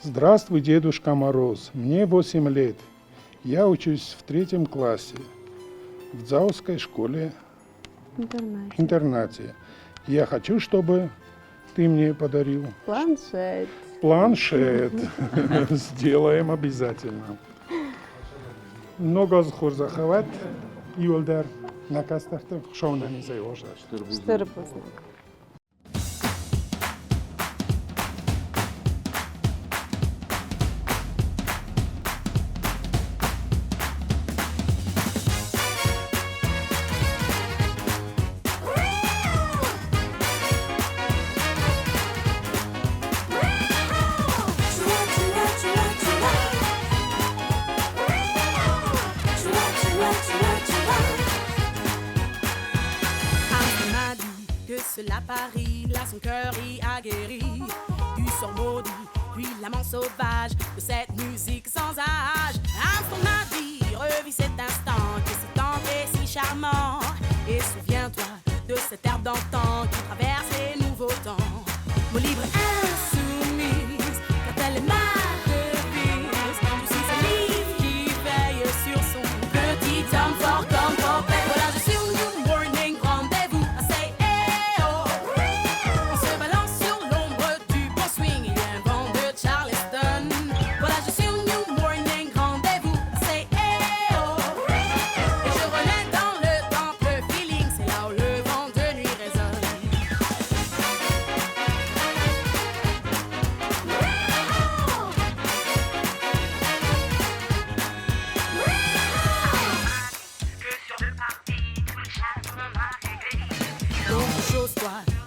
Здравствуй, Дедушка Мороз. Мне 8 лет. Я учусь в 3 классе в Дзаусской школе-интернате. Я хочу, чтобы ты мне подарил Планшет. Планшет. Сделаем обязательно. Много захват Юлдар на кастартах шоу-на не заложишь. Штарбузнак. Cela Paris, là son cœur y a guéri. Du son maudit, puis l'amant sauvage de cette musique sans âge. Armstrong m'a dit, revis cet instant qui s'est tant et si charmant. Et souviens-toi de cette herbe d'antan qui traverse les nouveaux temps. Mon livre insoumise, quand elle est ma devise. Tout c'est ce livre qui veille sur son petit homme fort comme Popeye. Voilà, je suis une good morning, rendez-vous à say.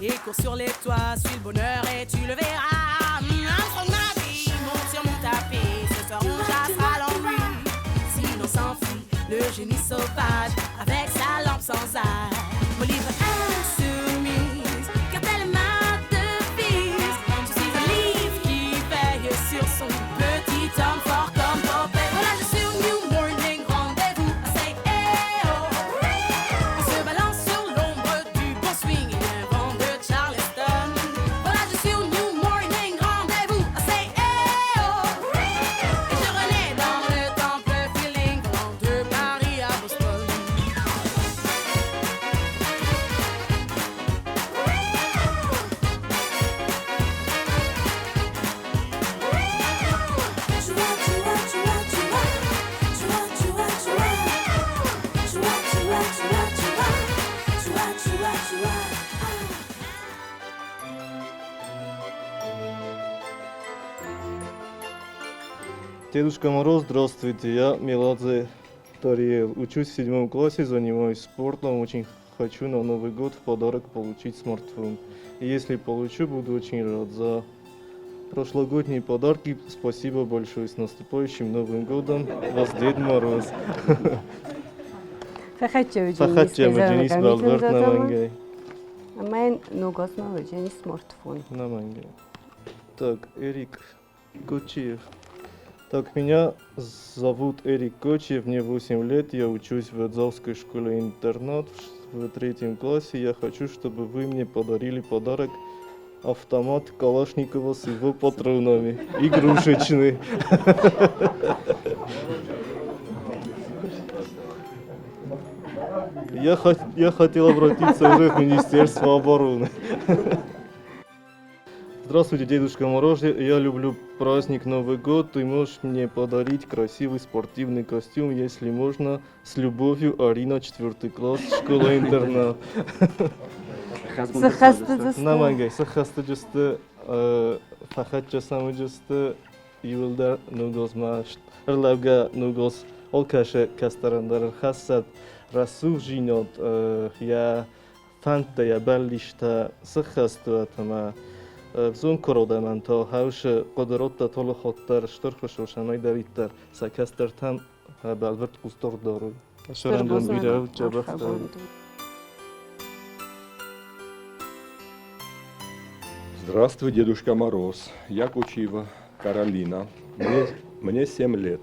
Et cours sur les toits, suis le bonheur et tu le verras. Armstrong m'a dit, monte sur mon tapis, ce soir on chassera l'ennui. Si l'on s'enfuit le génie sauvage, avec sa lampe sans âge. Mon livre insoumise, car telle ma devise. Je suis un livre qui veille sur son petit homme fort comme Popeye. Voilà, je suis au New Morning Rendez-vous. I say, eh oh. On se balance sur l'ombre du bon swing et un vent de Charleston. Voilà, je suis au New Morning Rendez-vous. I say, eh oh. Et je renais dans le temple feeling allant de Paris à Boston. Дедушка Мороз, здравствуйте, я Меладзе Тариэл. Учусь в 7 классе, занимаюсь спортом. Очень хочу на Новый год в подарок получить смартфон. И если получу, буду очень рад. За прошлогодние подарки спасибо большое. С наступающим Новым годом. Вас Дед Мороз. Фахатча Денис Балберт Намангай. Mən Nuqasma Vəcəni smartfon. Намангай. Так, Эрик Кочиев. Так, меня зовут Эрик Кочиев, мне 8 лет, я учусь в Эдзавской школе-интернат в 3 классе. Я хочу, чтобы вы мне подарили подарок автомат Калашникова с его патронами, игрушечный. Я хотел обратиться уже в Министерство обороны. Здравствуйте, Дедушка Мороз, я люблю праздник Новый год. Ты можешь мне подарить красивый спортивный костюм, если можно, с любовью, Арина, 4 класс, школа-интернат. Намангай, сахасты жүсті, фахат жасамы жүсті, юылдар нугозма, ырлауга нугоз, ол кәші кәстарандар, хассат, расух жинот, я фантта, я бәллишта, сахасты атыма, Зон кородаман та هاوش قدرات تا طول خاطر شتر خوشوشنای دویدتر سکستر تن بالورد قصدار دارو شرندون بیره و جبخت دارو. Здравствуй, Дедушка Мороз. Я Кучива Каролина. Мне 7 лет.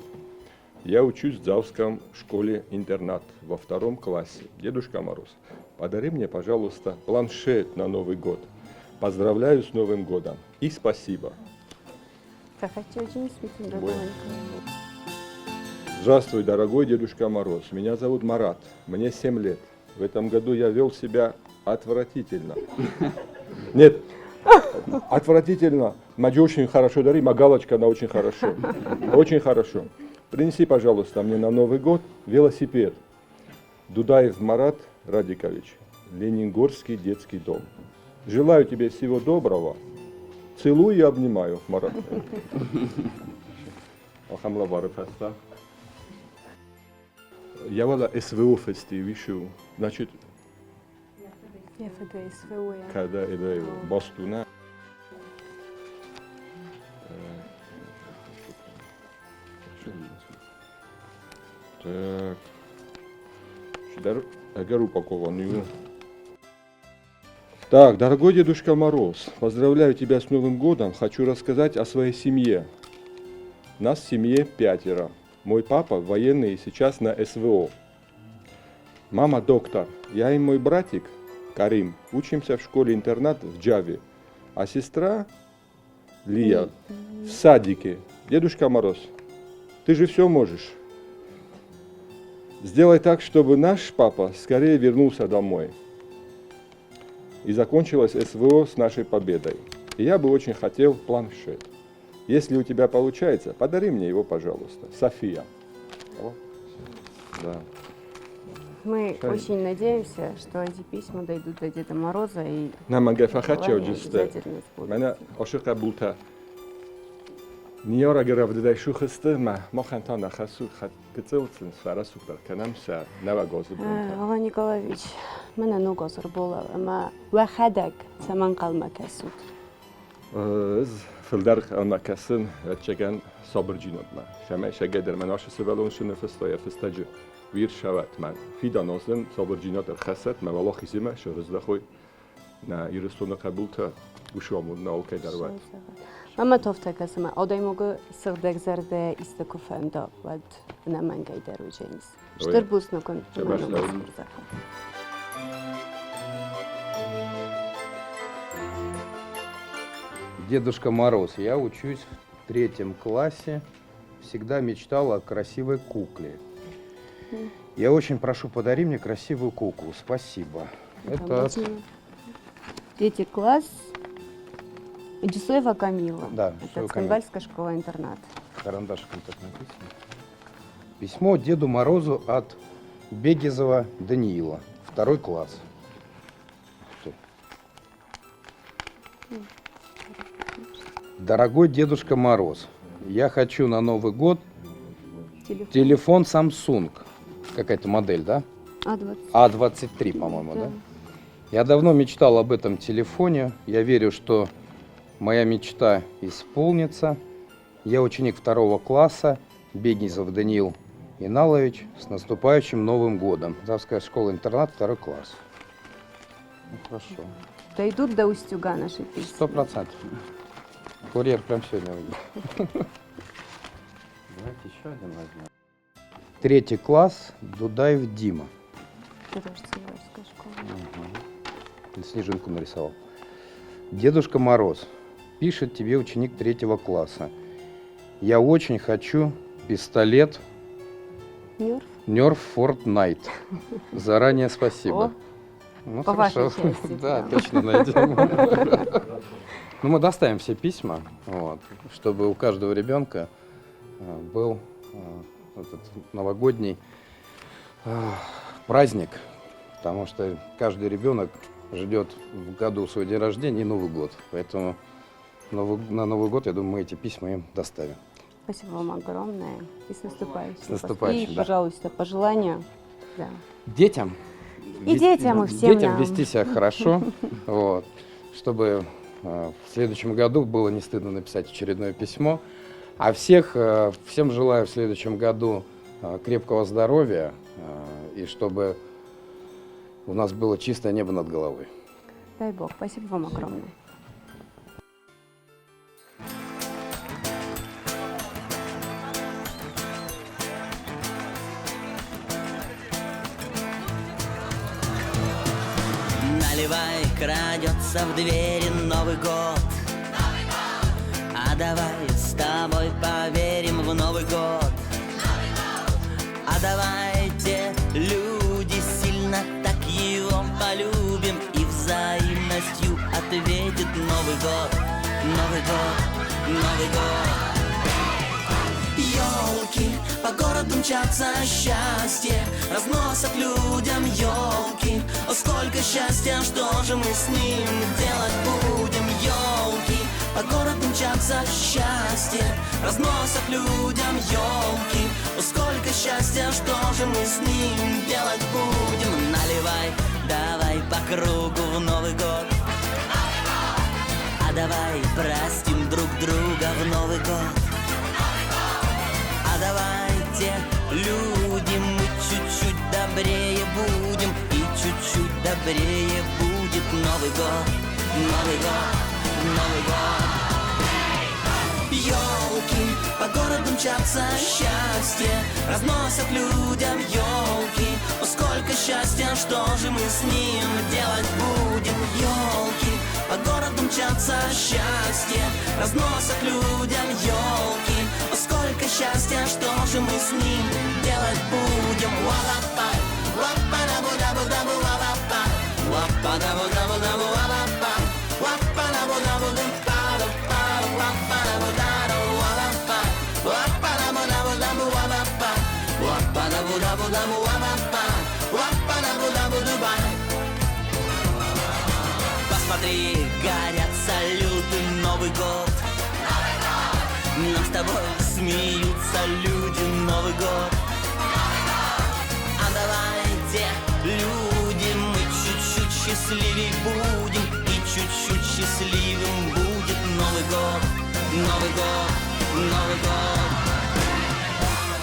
Я учусь в Дзавском школе-интернат во 2 классе. Дедушка Мороз, подари мне, пожалуйста, планшет на Новый год. Поздравляю с Новым годом и спасибо. Здравствуй, дорогой Дедушка Мороз. Меня зовут Марат. Мне 7 лет. В этом году я вел себя отвратительно. Нет, отвратительно. Маджи очень хорошо дари, Магалочка, она очень хорошо. Очень хорошо. Принеси, пожалуйста, мне на Новый год велосипед. Дудаев Марат Радикович. Ленингорский детский дом. Желаю тебе всего доброго. Целую и обнимаю, Марат. Я вала СВО фести, вишу. Значит, когда это Бастуна. Так. Агар упакованную. Так, дорогой Дедушка Мороз, поздравляю тебя с Новым годом. Хочу рассказать о своей семье. Нас в семье 5. Мой папа военный, сейчас на СВО. Мама доктор. Я и мой братик Карим учимся в школе-интернат в Джаве. А сестра Лия в садике. Дедушка Мороз, ты же все можешь. Сделай так, чтобы наш папа скорее вернулся домой. И закончилось СВО с нашей победой. И я бы очень хотел планшет. Если у тебя получается, подари мне его, пожалуйста. София. О, да. Мы очень надеемся, что эти письма дойдут до Деда Мороза и Намангай фахача желания уджисте. обязательно сбудутся. Мене ошука булта. Ниора грав дай шухсте, ма ханта нахасу хат гцелцен сфара супер канамса навагозу булта. Ала Николаевич, мене Нугозор була, ма вахадак саман қалма кәсуд. Filder anakasın çeken sabırcınotma. Şeme şegeder men aşı sevelon şunu fıstaya fıstacı. Bir şavat men. Fidanozun sabırcınot erxaset me valla xizime şırızda xoy. Na iristonu kabulta guşamud na olkay darvat. Mama toftakasıma odaymogu sığdegzerde istekufenda vad namangay darujeniz. Штыр буснукун. Дедушка Мороз. Я учусь в 3 классе. Всегда мечтал о красивой кукле. Я очень прошу, подари мне красивую куклу. Спасибо. Это от... 3 класс. Идисуева Камила. Да, Это Цхинвальская школа-интернат. Карандашиком так написано. Письмо Деду Морозу от Бегизова Даниила. 2 класс. Дорогой Дедушка Мороз, я хочу на Новый год телефон Samsung. Какая-то модель, да? А23, по-моему, да? Я давно мечтал об этом телефоне. Я верю, что моя мечта исполнится. Я ученик 2 класса, Бегизов Даниил Иналович. С наступающим Новым годом. Завская школа-интернат, 2 класс. Ну, хорошо. Дойдут до Устюга наши письма. 100%. Курьер прям сегодня выйдет. Давайте еще один возьмем. 3 класс, Дудаев Дима. Это тоже Цхинвальская школа. Снежинку нарисовал. Дедушка Мороз, пишет тебе ученик 3 класса. Я очень хочу пистолет Nerf Fortnite. Заранее спасибо. Ну, по хорошо. вашей части. Да, точно найдем. Ну, мы доставим все письма, вот, чтобы у каждого ребенка был этот новогодний праздник, потому что каждый ребенок ждет в году свой день рождения и Новый год. Поэтому на Новый год, я думаю, мы эти письма им доставим. Спасибо вам огромное. И с наступающим. С наступающим, И, да. пожалуйста, пожелания. Да. Детям. И детям, и всем Детям нам. вести себя хорошо, вот, чтобы в следующем году было не стыдно написать очередное письмо. А всем желаю в следующем году крепкого здоровья и чтобы у нас было чистое небо над головой. Дай Бог. Спасибо вам огромное. Наливай, крадется в двери Новый год. А давай с тобой поверим в Новый год. А давайте, люди, сильно так его полюбим и взаимностью ответит Новый год, Новый год, Новый год. Ёлки по городу мчатся, счастье разносят людям ёлки. О, сколько счастья, что же мы с ним делать будем? Ёлки по городу мчатся, счастье разносят людям ёлки. О, сколько счастья, что же мы с ним делать будем? Наливай, давай по кругу в Новый год. А давай простим друг друга в Новый год. А давайте, люди, мы чуть-чуть добрее будем. И чуть-чуть добрее будет Новый год, Новый год, Новый год. Ёлки по городу мчатся, счастье разносят людям ёлки. О, сколько счастья, что же мы с ним делать будем? Ёлки по городу мчатся, счастье разносят людям ёлки. О, сколько счастья, что же мы с ним делать будем? Ва-ла-па, ва-па-да-бу-да-бу-да-бу, ва-ла-па, ва-па-да-бу-да-бу-да-бу, ва-ла-па, ва-па-да-бу-да-бу-да-бу, посмотри, горят салюты, Новый год. Нам с тобой смеются люди, Новый год. А давайте, люди, мы чуть-чуть счастливее будем. И чуть-чуть счастливым будет Новый год, Новый год, Новый год.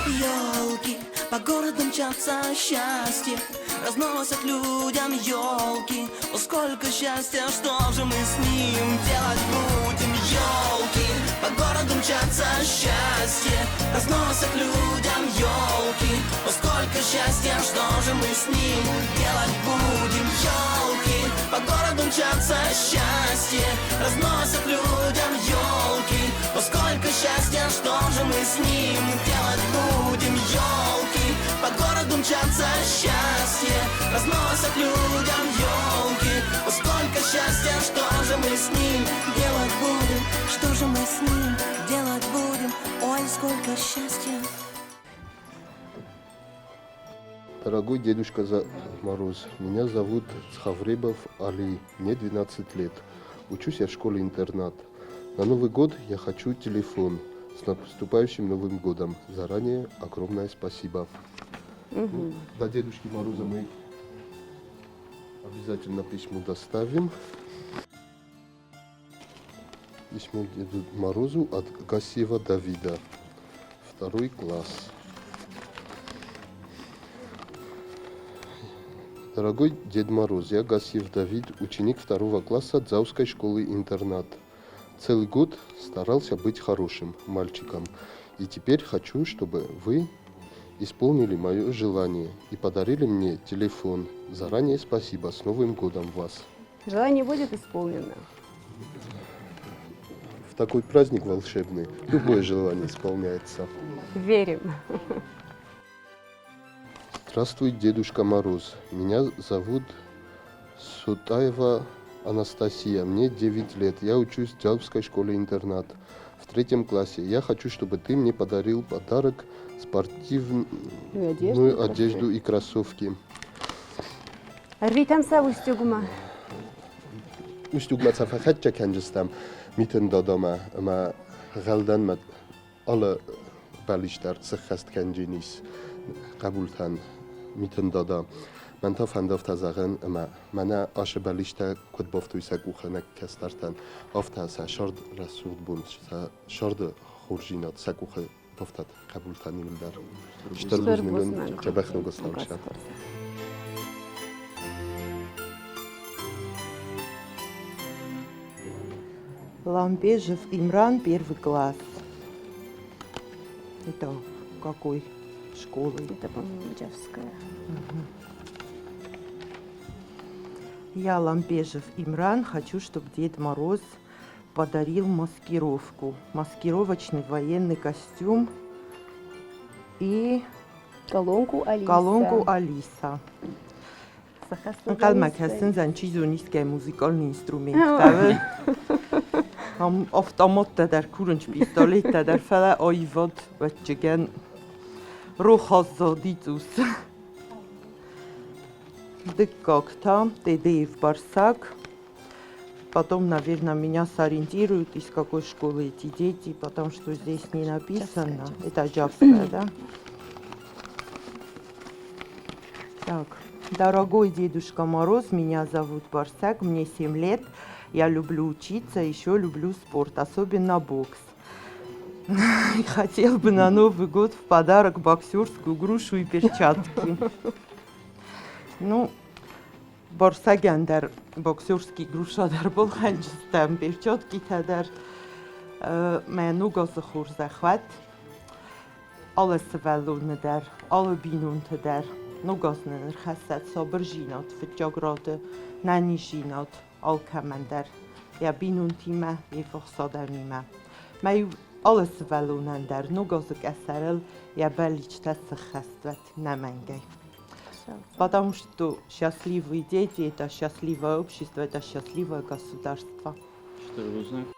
Ёлки по городу мчатся счастье, разносят людям елки. О, сколько счастья, что же мы с ним делать будем? Елки по городу мчатся счастье, разносят людям елки. О, сколько счастья, что же мы с ним делать будем? Елки по городу мчатся счастье, разносят людям елки. О, сколько счастья, что же мы с ним делать будем? Елки по городу мчатся счастье, разносят людям елки. О, сколько счастья, что же мы с ним делать будем? Что же мы с ним делать будем? Ой, сколько счастья. Дорогой Дедушка Мороз, меня зовут Цхавребов Али, мне 12 лет. Учусь я в школе-интернат. На Новый год я хочу телефон. С наступающим Новым годом. Заранее огромное спасибо. До Дедушки Мороза мы обязательно письмо доставим. Письмо Деду Морозу от Гасиева Давида, 2 класс. Дорогой Дед Мороз, я Гасиев Давид, ученик 2 класса Дзаускай школы-интернат. Целый год старался быть хорошим мальчиком. И теперь хочу, чтобы вы исполнили мое желание и подарили мне телефон. Заранее спасибо. С Новым годом вас. Желание будет исполнено. В такой праздник волшебный любое желание исполняется. Верим. Здравствуй, Дедушка Мороз. Меня зовут Сутаева Анастасия. Мне 9 лет. Я учусь в Дзаускай школе-интернат в 3 классе. Я хочу, чтобы ты мне подарил подарок, спортивную одежду и кроссовки. Рвитам са устюгма. Устюгма цафахатча кенджестам. Митен дадама. Ма غلدن ما alla بالشتر سخست کنجینیس قبول تن میتن دادا من تا فندافت از اغن اما منه آش بالشتر کد بافتوی سگو خنک کسترتن آفت سا شارد رسول بون شارد خورجینات سگو خ بافتد قبول تنیم در شتر روز میلون جبخ نگستم شد Лампежев Имран, 1 класс. Это какой школы? Это, по-моему, Джавская. Я, Лампежев Имран, хочу, чтобы Дед Мороз подарил маскировку. Маскировочный военный костюм и колонку Алиса. Колонку Алиса. Qalmak هستن زن چیزو نیست که موزیکال اینسترومنت هم автомат در کورنج پیستالیت در فلا آیواد و چگن روح آزادیتوس декокта ТДФ Барсак. Потом, наверное, меня сориентируют, из какой школы эти дети, потому что здесь не написано. Это Джавская, да? Так. Дорогой Дедушка Мороз, меня зовут Барсак, мне 7 лет. Я люблю учиться, еще люблю спорт, особенно бокс. Хотел бы на Новый год в подарок боксерскую грушу и перчатки. Ну, Барсагян дар боксерский груша дар был ханчистам, перчатки тадар мену газахур захват. Alles velone der, alle binunte der. Nogaznen khasat sabr jinat fjagrade nani jinat alkamander ja binuntime einfach sadarnime mai alles velonen der nogazek asarel я баличта сахастват намангай. Потому что счастливые дети – это счастливое общество, это счастливое государство. Что вы знаете?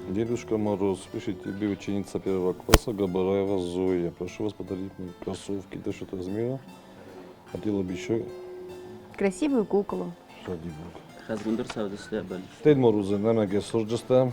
Дедушка Мороз, пишет тебе ученица 1 класса Габараева Зоя. Прошу вас подарить мне кроссовки. Это что-то из мира. Хотела бы еще... Красивую куклу. Ради бога. Хазгундер савдас лябали. Дед Мороз, намеге сорджастам.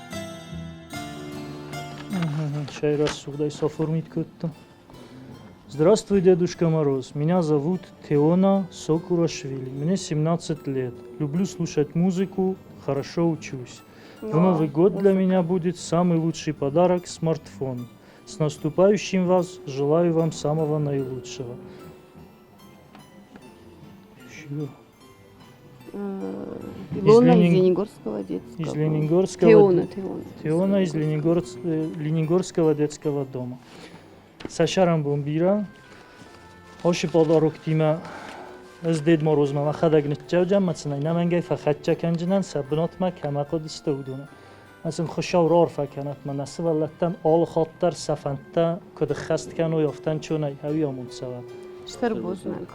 чай рассух, дай соформить как-то. Здравствуй, Дедушка Мороз. Меня зовут Теона Сокурашвили. Мне 17 лет. Люблю слушать музыку, хорошо учусь. В Новый год для меня будет самый лучший подарок – смартфон. С наступающим вас! Желаю вам самого наилучшего. Еще. Илона из Ленигорского детского. Из Ленигорского. Теона из Ленигорского детского дома. Сашарам бомбира. Оши подарок тима از دید ما روز ما خداگ نتجاوجم مثلا نمنگی فقط چکنجنن سبنات ما کما قد استودونه مثلا خوشاور عرفه کنات من نسب ولتن آل خاطر سفنته کد خست کن و یافتن چونه هوی آمون سوا Штырбузник.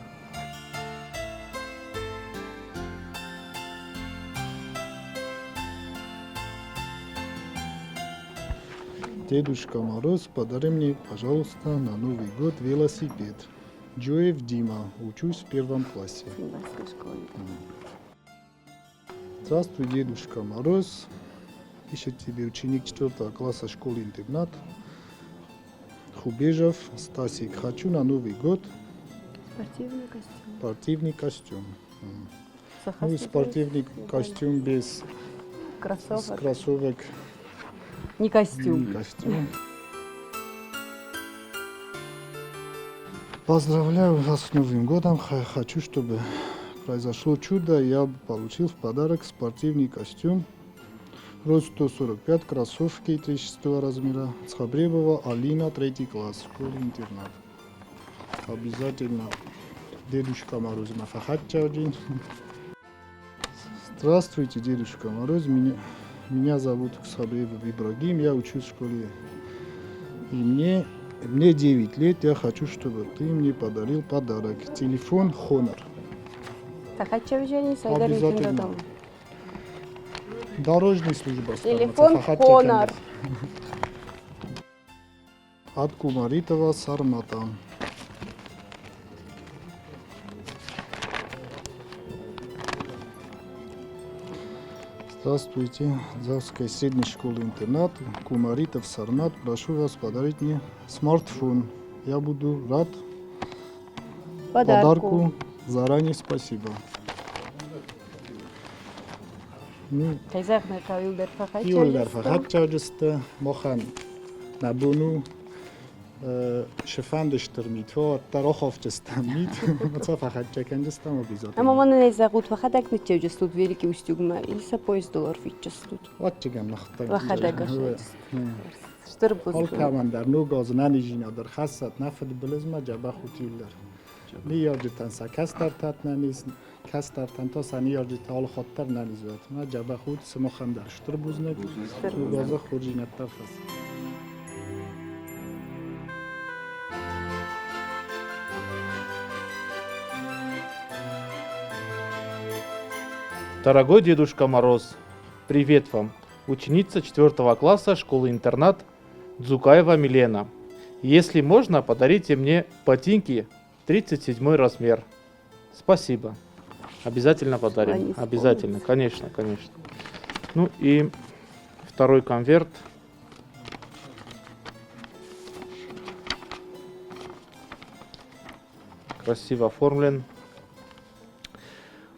Дедушка Мороз, подари мне, пожалуйста, на Новый год велосипед. Джоев Дима, учусь в 1 классе. Здравствуй, Дедушка Мороз. Пишет тебе ученик 4 класса школы-интернат. Хубежев Стасик. Хочу на Новый год Спортивный костюм. спортивный костюм. Сахар Ну и Степанович. спортивный костюм без кроссовок. Не костюм. Не костюм. Поздравляю вас с Новым годом. Хочу, чтобы произошло чудо. Я получил в подарок спортивный костюм. Рост 145, кроссовки 36 размера. Цхабребова Алина, 3 класс, школа-интернат. Обязательно Дедушка Мороз Мафахат Чаудин. Здравствуйте, Дедушка Мороз. Меня зовут Цхабребов Ибрагим. Я учусь в школе. И мне 9 лет. Я хочу, чтобы ты мне подарил подарок. Телефон Honor. Тахачевжени Сайдар Обязательно. Митиндадам. Дорожная служба. Телефон Honor. От Кумаритова Сармата. Здравствуйте, Завская средняя школа-интернат, Кумаритов Сармат. Прошу вас подарить мне смартфон. Я буду рад подарку. Заранее спасибо. Ну, Тайзахна Кавилдер Иолдар Фахачевжи. Фахачевжи Мохан Набуну Шефандештер то Тароховчестам мит. Вот Фахачевжестам обязательно. Ама мана не загут вахадак не чевжестут великий устюгма или са поезд доллар фитчестут. Вот чегам нахтаг. Вахадагашест. Штырбузник. Олкамандар нугоз нанижина дар хасат нафд близма жаба хутилдар. Нияжитан са кастар татнанис кастар танто санияжит ал хоттар нанизат. Ма жаба худ смохандар штырбузник. Нугоз хуржинат тафас. Дорогой Дедушка Мороз, привет вам! Ученица 4 класса школы-интернат Дзукаева Милена. Если можно, подарите мне ботинки 37 размер. Спасибо. Обязательно подарим. Обязательно, конечно, конечно. Ну и второй конверт. Красиво оформлен.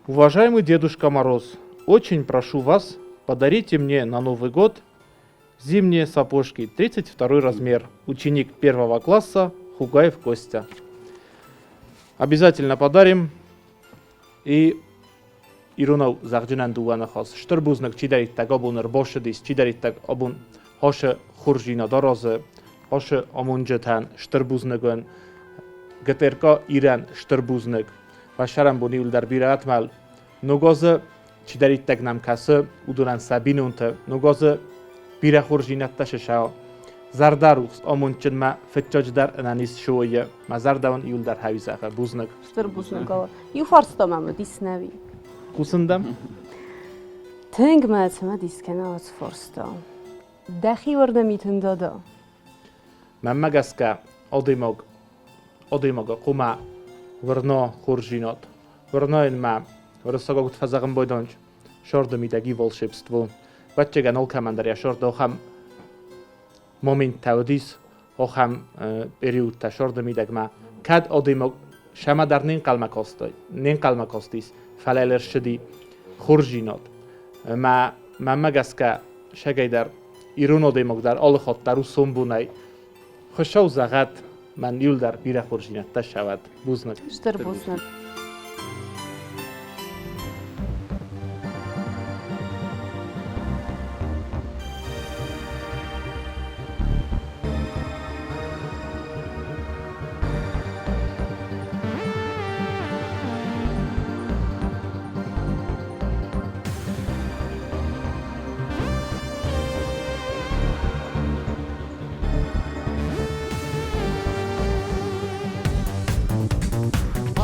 Уважаемый Дедушка Мороз, очень прошу вас, подарите мне на Новый год зимние сапожки 32 размер. Ученик 1 класса Хугаев Костя. Обязательно подарим. И Ирунов Захдюнан Дуанахас. Штырбузник чидарит так обунер бошедис, чидарит так обун хоше хуржина дорозы, хоше омунджетан штырбузникын, гетерка иран штырбузник. Башарам буни улдар биратмал. Ногозы чидарит так нам касы удуран сабинунты. Ногозы бира хуржинатта шишао. Зардарухс омунчын ма фетчождар ананис шуойе. Ма зардаван иулдар хавизаха бузник. Штырбузникова. Юфарстомам диснави. Кусындам? Тэнгмэт ма дискена от форста. Дахи варда митендада. Маммагаска одимог кума варно хуржинот. Варноин ма варсагогут фазагам бойдонч. Шорда мидаги волшебству. Баччеган ол командаря шорда хам moment taudis ocham period ta shorda midagma kad odimo shama dar nin qalmakostis faleler shdi khurjinot ma magaska shagaydar irun odimog dar olkhot dar usombunay khoshaw zagat man yuldar bira khurjinat tashavat buznak Штырбузнак.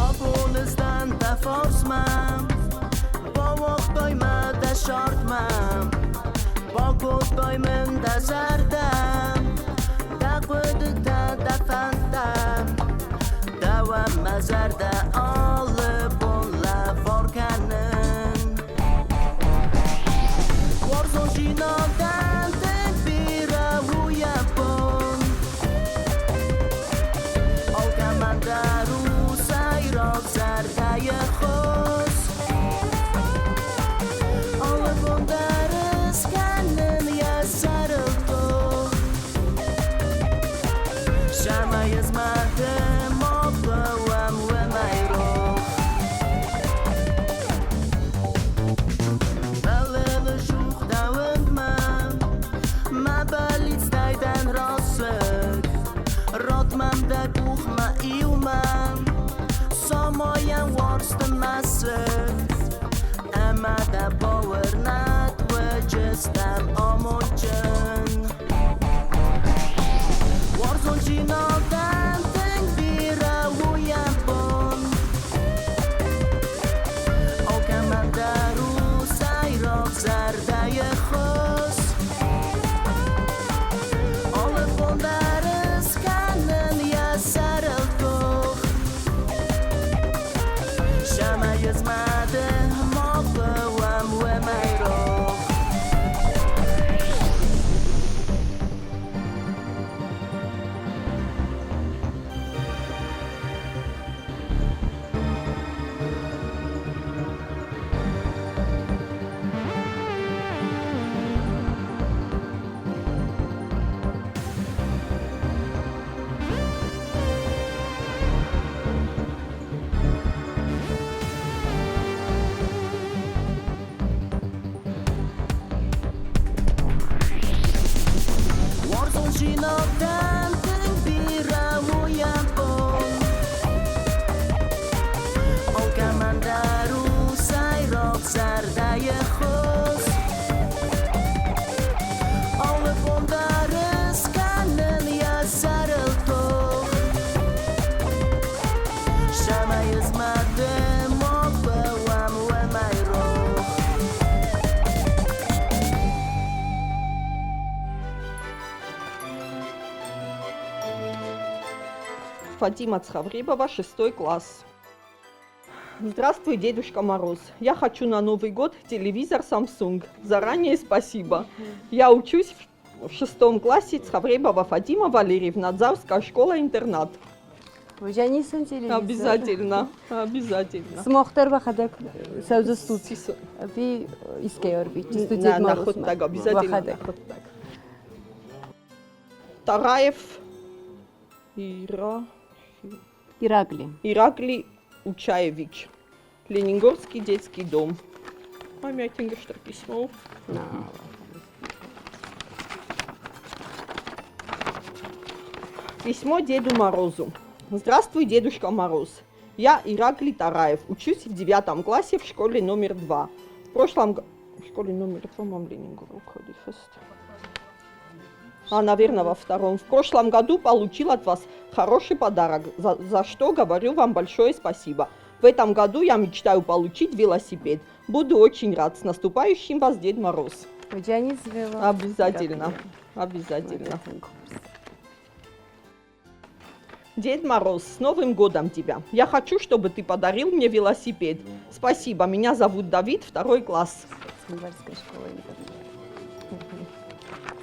Abonizdan da forsmam Ba vaqtoyma da shortmam Ba ko'toymin da zardam Da qo'dida da fantam Davam mazarda olib bo'la vorganim Warzon jinodan tedbira uyapon Olgamandaru sayroq zardaya khos Olibondaris kanin yasarılto Shama yazmadim oqavam ve mayroq Balili shuq davimman Ma balitzdaydan rosik Rotmamda kuhma iwman Samoyan warstimasiz Amada bovernat Vajistan omonchin Warzon jinodan Teng bira uyapon Okamandaru sayroq zardaya khos Olib bondaris kanin yasarıltoq Shama yazmadi moqavam ve mayroq Warzon jinodan Teng bira uyapon Olgamandaru sayroq zardaya khos Olib bondaris kanin yasarıltoq Shama yazmadim oqavam ve mayroq Фатима Цхаврибова, 6 класс. Здравствуй, Дедушка Мороз. Я хочу на Новый год телевизор Samsung. Заранее спасибо. Я учусь в 6 классе. Цхаврибова Фатима Валерьевна, Дзавская школа-интернат. Вы же не сын телевизор. Обязательно, обязательно. Смохтер вахадак саузастуци. Ви искеорби. Наход так, обязательно. Наход так. Тараев Иракли Учаевич. Ленингорский детский дом. Мамятинга, что письмо. Письмо Деду Морозу. Здравствуй, Дедушка Мороз. Я Ираклий Тараев. Учусь в 9 классе в школе номер 2. В прошлом году... В школе номер 2 мам Ленингород ходит. Наверное, во 2. В прошлом году получил от вас хороший подарок, за что говорю вам большое спасибо. В этом году я мечтаю получить велосипед. Буду очень рад. С наступающим вас, Дед Мороз. Обязательно. Обязательно. Дед Мороз, с Новым годом тебя! Я хочу, чтобы ты подарил мне велосипед. Спасибо, меня зовут Давид, 2 класс.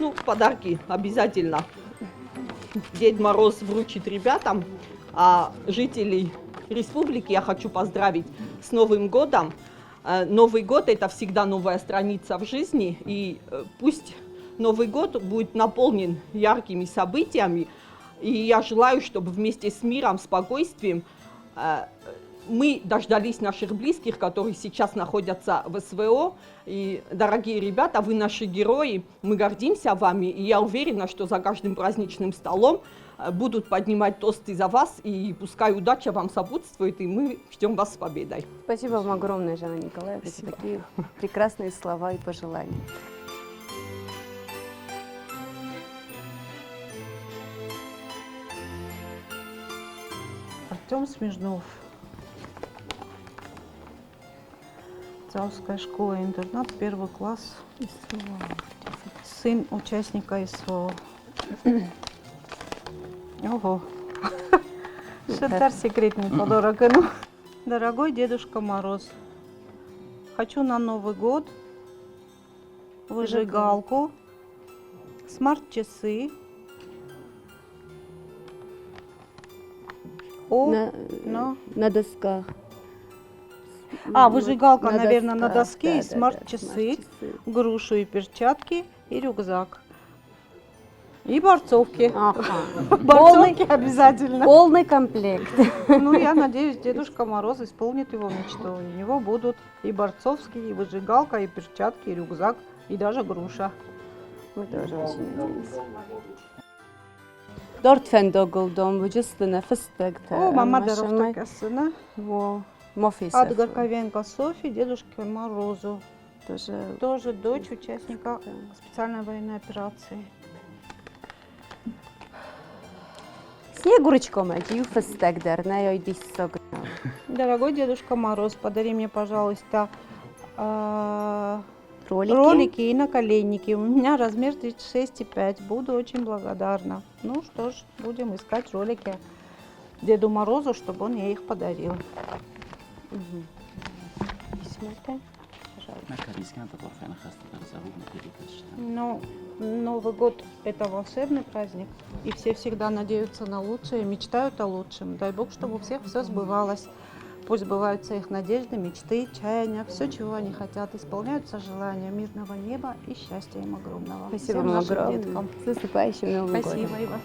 Ну, подарки обязательно. Дед Мороз вручит ребятам, а жителей республики я хочу поздравить с Новым годом. Новый год – это всегда новая страница в жизни, и пусть Новый год будет наполнен яркими событиями, и я желаю, чтобы вместе с миром, спокойствием мы дождались наших близких, которые сейчас находятся в СВО. И, дорогие ребята, вы наши герои, мы гордимся вами, и я уверена, что за каждым праздничным столом будут поднимать тосты за вас, и пускай удача вам сопутствует, и мы ждем вас с победой. Спасибо вам огромное, Жанна Николаевна, за такие прекрасные слова и пожелания. Артем Смирнов. Заводская школа-интернат, 1 класс. Сын участника СВО. Ого. Шатар секретный подарок. Дорогой Дедушка Мороз, хочу на Новый год выжигалку, смарт-часы, на досках. Выжигалка, на наверное, на досках, доске, и смарт-часы, грушу и перчатки, и рюкзак. И борцовки. Борцовки обязательно. Полный комплект. Ну, я надеюсь, Дедушка Мороз исполнит его мечту. У него будут и борцовские, и выжигалка, и перчатки, и рюкзак, и даже груша. Мы тоже очень надеемся. Dört doguldum, vücuduna fıstık. О, мама дорогая сына. Мофис. От Горковенко Софьи, Дедушке Морозу. Тоже дочь участника специальной военной операции. Снегурочком эти фыстык дерне, иди согна. Дорогой Дедушка Мороз, подари мне, пожалуйста, ролики и наколенники. У меня размер 36,5. Буду очень благодарна. Ну что ж, будем искать ролики Деду Морозу, чтобы он ей их подарил. Ну, Новый год – это волшебный праздник, и все всегда надеются на лучшее, мечтают о лучшем. Дай Бог, чтобы у всех все сбывалось. Пусть сбываются их надежды, мечты, чаяния, все, чего они хотят, исполняются желания мирного неба и счастья им огромного. Спасибо Всем вам нашим огромное. деткам. С наступающим Новым годом. Спасибо, и вас.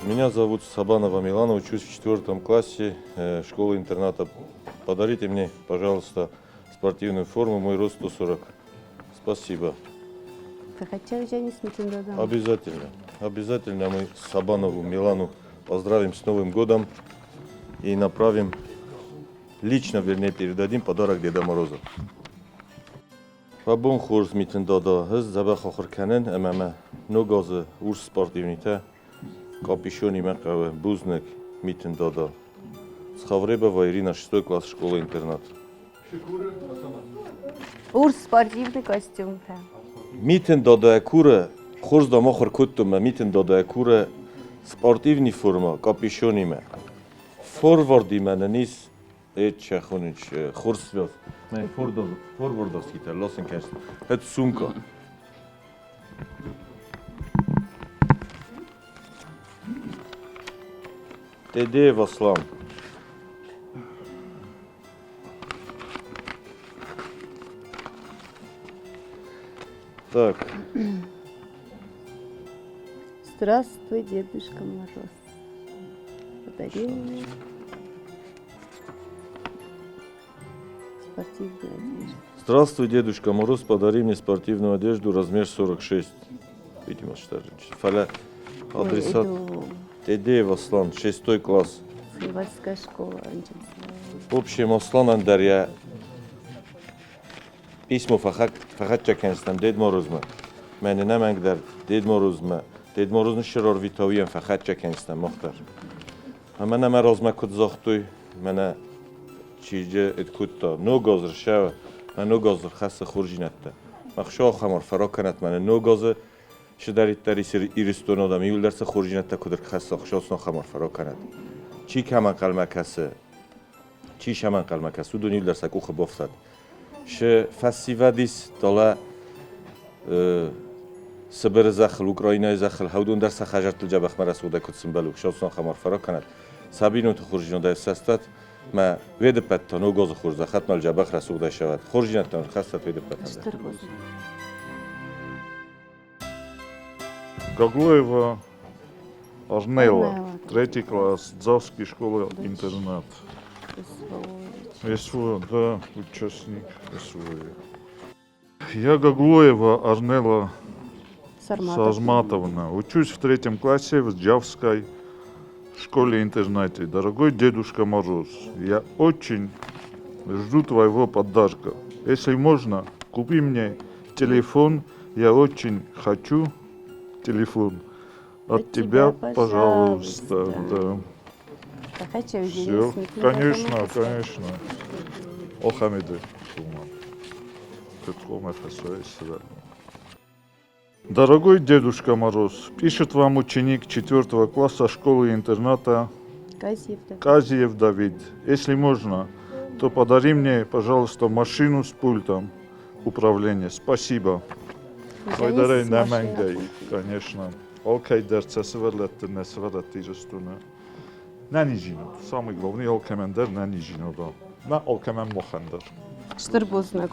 Меня зовут Сабанова Милана, учусь в 4 классе школы-интерната. Подарите мне, пожалуйста, спортивную форму, мой рост 140. Спасибо. Обязательно. Обязательно мы Сабанову Милану поздравим с Новым годом и направим, лично, вернее, передадим подарок Деда Мороза. Вабон хурз митен дада, хыз забах охрканен, эмаме, ногазы, урс спортивните, капюшони мекаве, бузник митен дада. Схавребова Ирина, 6 класс, школа-интернат. Урс спортивный костюм. Митен дада кура, хурз да махр куттума, митен дада кура, спортивный форма, капюшони ме. Форварди мене низ, чехонич, хурз свят. Не, форвардовските, лосен кест. Это сумка. Теде Васлам. Так. Здравствуй, Дедушка Мороз. Подари мне спортивную одежду. Здравствуй, Дедушка Мороз, подари мне спортивную одежду, размер 46. Видимо, что же. Фаля, адресат. Теде Васлам, 6 класс. Заводская школа. В общем, Аслан Андарья. Письмо фахат чекенстем, Дед Морозма. Мене неменгдер, Дед Морозма. Дед Морозны широр витавием фахат чекенстем, мохтар. А мене Морозма куд захтуй, мене чиже эт кутта. Но газр шава, но газр хасса хуржинатта. Махшо хамар фараканат мене но газр شدارید تریسر ایرستون آدمی یول درس خورجینت تا کدر خسته خشاص نخمار فرا کند چی کمان قلمه کسه چی شمان قلمه که سود و نیل در سکو خب افتاد ش فسیوادیس دالا سبر زخل اوکراینای زخل هودون در سخجرت الجبخ مرسوده کتسم بلوک شانسون خمار فرا کند سابینو تو خورجینو در سستات ما وید پتانو گاز خورز ختم الجبخ رسوده شود خورجینتان خستت وید پتان Гаглоева Арнела, 3 класс, Дзавский школа-интернат. СВО, да, участник СВО. Я Гаглоева Арнела Сазматовна. Учусь в 3 классе в Джавской школе-интернате. Дорогой Дедушка Мороз, я очень жду твоего подарка. Если можно, купи мне телефон, я очень хочу телефон. От тебя, пожалуйста. Да. Все, конечно, конечно. Охамеды. Дорогой Дедушка Мороз, пишет вам ученик 4 класса школы-интерната Казиев Давид. Если можно, то подари мне, пожалуйста, машину с пультом управления. Спасибо. Благодарю на Мэнгай, конечно. Окей, дерца сверлет, не сверлет тижестуна. На нижину. Самый главный Олкемендер на нижину, да. На Олкемен Мохендер. Штырбузнак.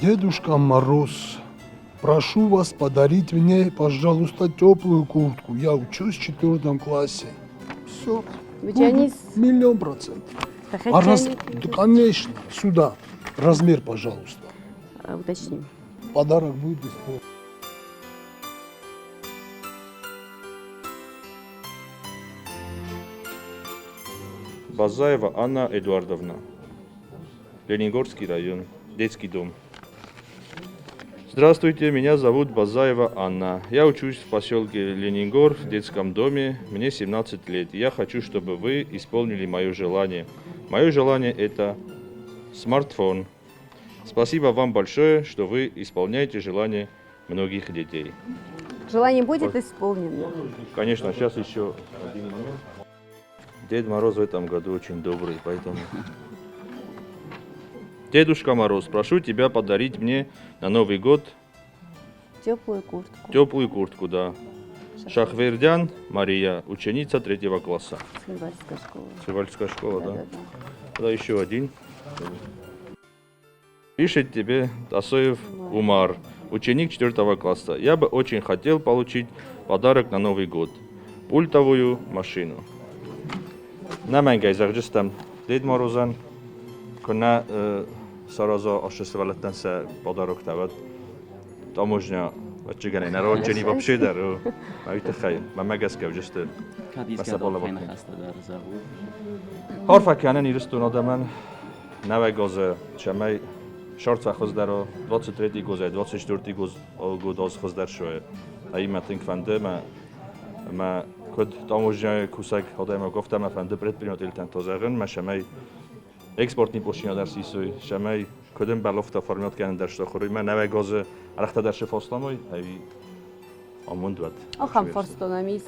Дедушка Мороз, прошу вас подарить мне, пожалуйста, теплую куртку. Я учусь в 4 классе. Все. Миллион %. Да, конечно, сюда. Размер, пожалуйста. Уточним. Подарок будет бесплатно. Базаева Анна Эдуардовна. Ленингорский район. Детский дом. Здравствуйте, меня зовут Базаева Анна. Я учусь в поселке Ленингор в детском доме. Мне 17 лет. Я хочу, чтобы вы исполнили мое желание. Мое желание это смартфон. Спасибо вам большое, что вы исполняете желания многих детей. Желание будет исполнено. Конечно, сейчас еще один момент. Дед Мороз в этом году очень добрый, поэтому... Дедушка Мороз, прошу тебя подарить мне на Новый год Теплую куртку. теплую куртку, да. Шахвердян Мария, ученица 3 класса. Цивальская школа. Цивальская школа, да. Да. Да, еще один. Пишет тебе Тасоев Умар, ученик 4 класса. Я бы очень хотел получить подарок на Новый год. Пультовую машину. На Мэнгай заржистам Дед Морозан. Кона сразу осуществлялся подарок тават. Таможня отчигане народжени вообще дару. Айта хай. Мамагаска just. Харфаканен ирстун адаман навай газа чамай шарт вахоздаро 23 гоза 24 год аз хоздар шоя. Ай матинг фанде ма код таможня кусак адама гуфтам фанде предприниматель тантозагын ма шамай экспортный пошина дар сисой шамай кодем балофта формат канен дар штохури ма навай газа арахта дар шифостамой ай амундват. Ахам форстонамис.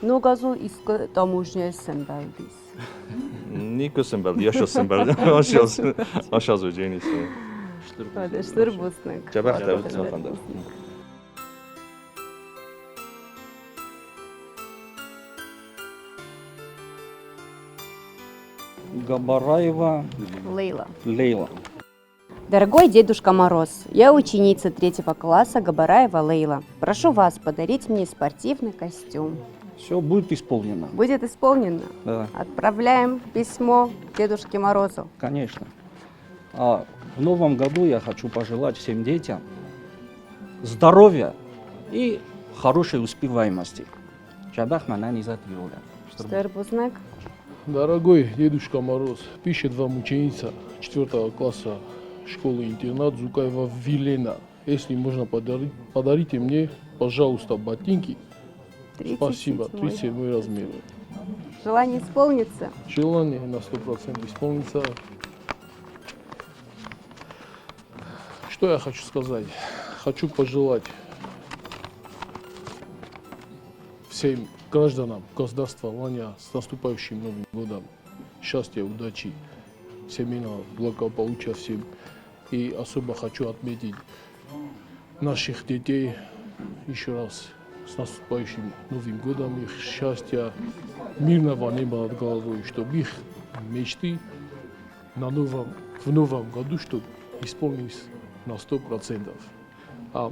Ну газу иск таможня сэмбалдис. Нико сэмбалди, я шо сэмбалди. Ашаз удженис. Штырбузнак. Чабах тавит сафанда. Габараева Лейла. Дорогой Дедушка Мороз, я ученица 3 класса Габараева Лейла. Прошу вас подарить мне спортивный костюм. Все будет исполнено. Будет исполнено? Да. Отправляем письмо Дедушке Морозу. Конечно. А в новом году я хочу пожелать всем детям здоровья и хорошей успеваемости. Чабах манани за тиоля. Штырбузнак. Дорогой Дедушка Мороз, пишет вам ученица 4 класса школы-интернат Зукаева Вилена. Если можно, подарите мне, пожалуйста, ботинки. Спасибо, 37 размер. Желание исполнится? Желание на 100% исполнится. Что я хочу сказать? Хочу пожелать всем гражданам государствования с наступающим Новым годом. Счастья, удачи, семейного благополучия всем. И особо хочу отметить наших детей еще раз с наступающим Новым годом, их счастья, мирного неба над головой, чтобы их мечты в новом году, чтобы исполнились на 100%. А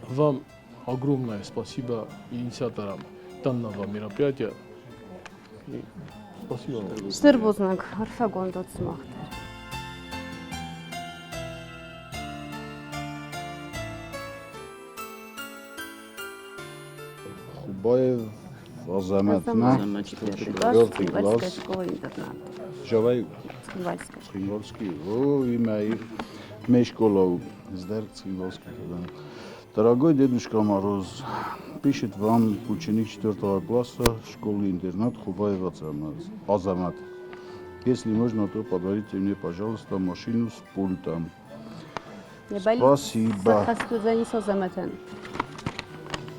вам огромное спасибо инициаторам данного мероприятия. И спасибо вам. Շտրբուզնանք հարֆագոնդոց մաղթեր։ Хубаев Азамат, на четвертый класс. Школа-интернат. Жавай Цхинвальская. Цхинвальский. О, имя их Мешколов. Здар Цхинвальский. Дорогой Дедушка Мороз, пишет вам ученик 4 класса школы-интернат Хубаев Азамат. Если можно, то подарите мне, пожалуйста, машину с пультом. Спасибо.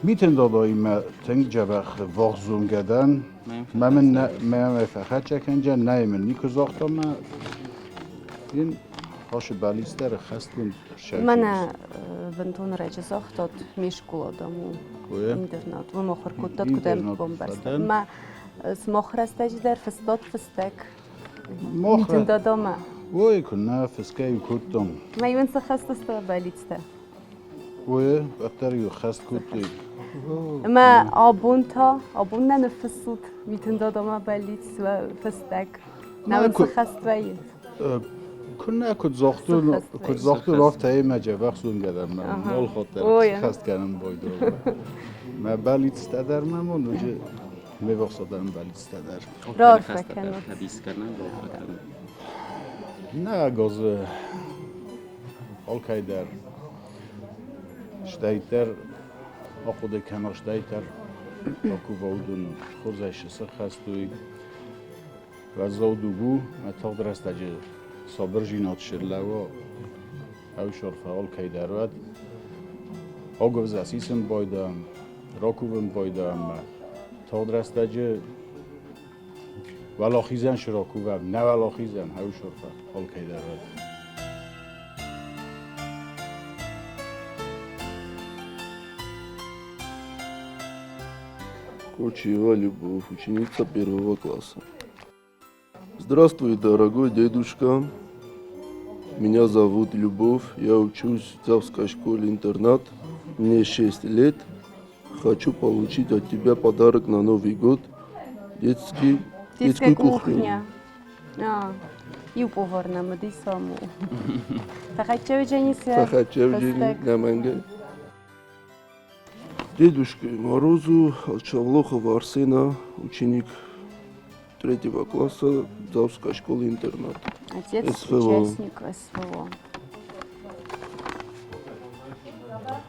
میتون دادایی ما تنگ جبخ واغزون گدن من فخر چکنجا نه من نیکو زاختا ما این هاش بالیستر خستون شکل Mənə Ventun rəci zaxtot meşgul adamı internet. Və moxar kuttat kudem bombastan. Ma smoxrastəclər fıstak. Metin dadama. وای کنه فسکه کردم Ma yun sa xastasta balitsta. وای بطر یو خست کردی Ma abun nə fısılt metin dadama balits və fıstak. Nə sa xastvayı. کنه کد زاختو رفت تایی ما جبخ سون گدم من نال خاطر خست کنم بایدو ما بالیت در من و نوجه میوخ دارم بالیت در راه فکنم نه گاز آلکای در شتایتر آخود کنار شتایتر آکو وودون خورزش سر خستوی و زودو بو اتاق درست اجه صابر جینات شرلوا او شرفه آلکای درود آگو زسیسم بایدم راکوبم بایدم تا درست اجه ولا خیزن شراکوبم نه ولا خیزن او شرفه آلکای درود Кочева Любовь, ученица 1 класса. Здравствуй, дорогой дедушка. Меня зовут Любовь. Я учусь в Завской школе-интернат. Мне 6 лет. Хочу получить от тебя подарок на Новый год. Детскую кухню. И поварна мыды саму. Фахачев Дженисе. Фахачев Дженисе. Дедушке Морозу от Шавлохова Арсена, ученик 3 класса Завской школы-интернат. Отец участник СВО.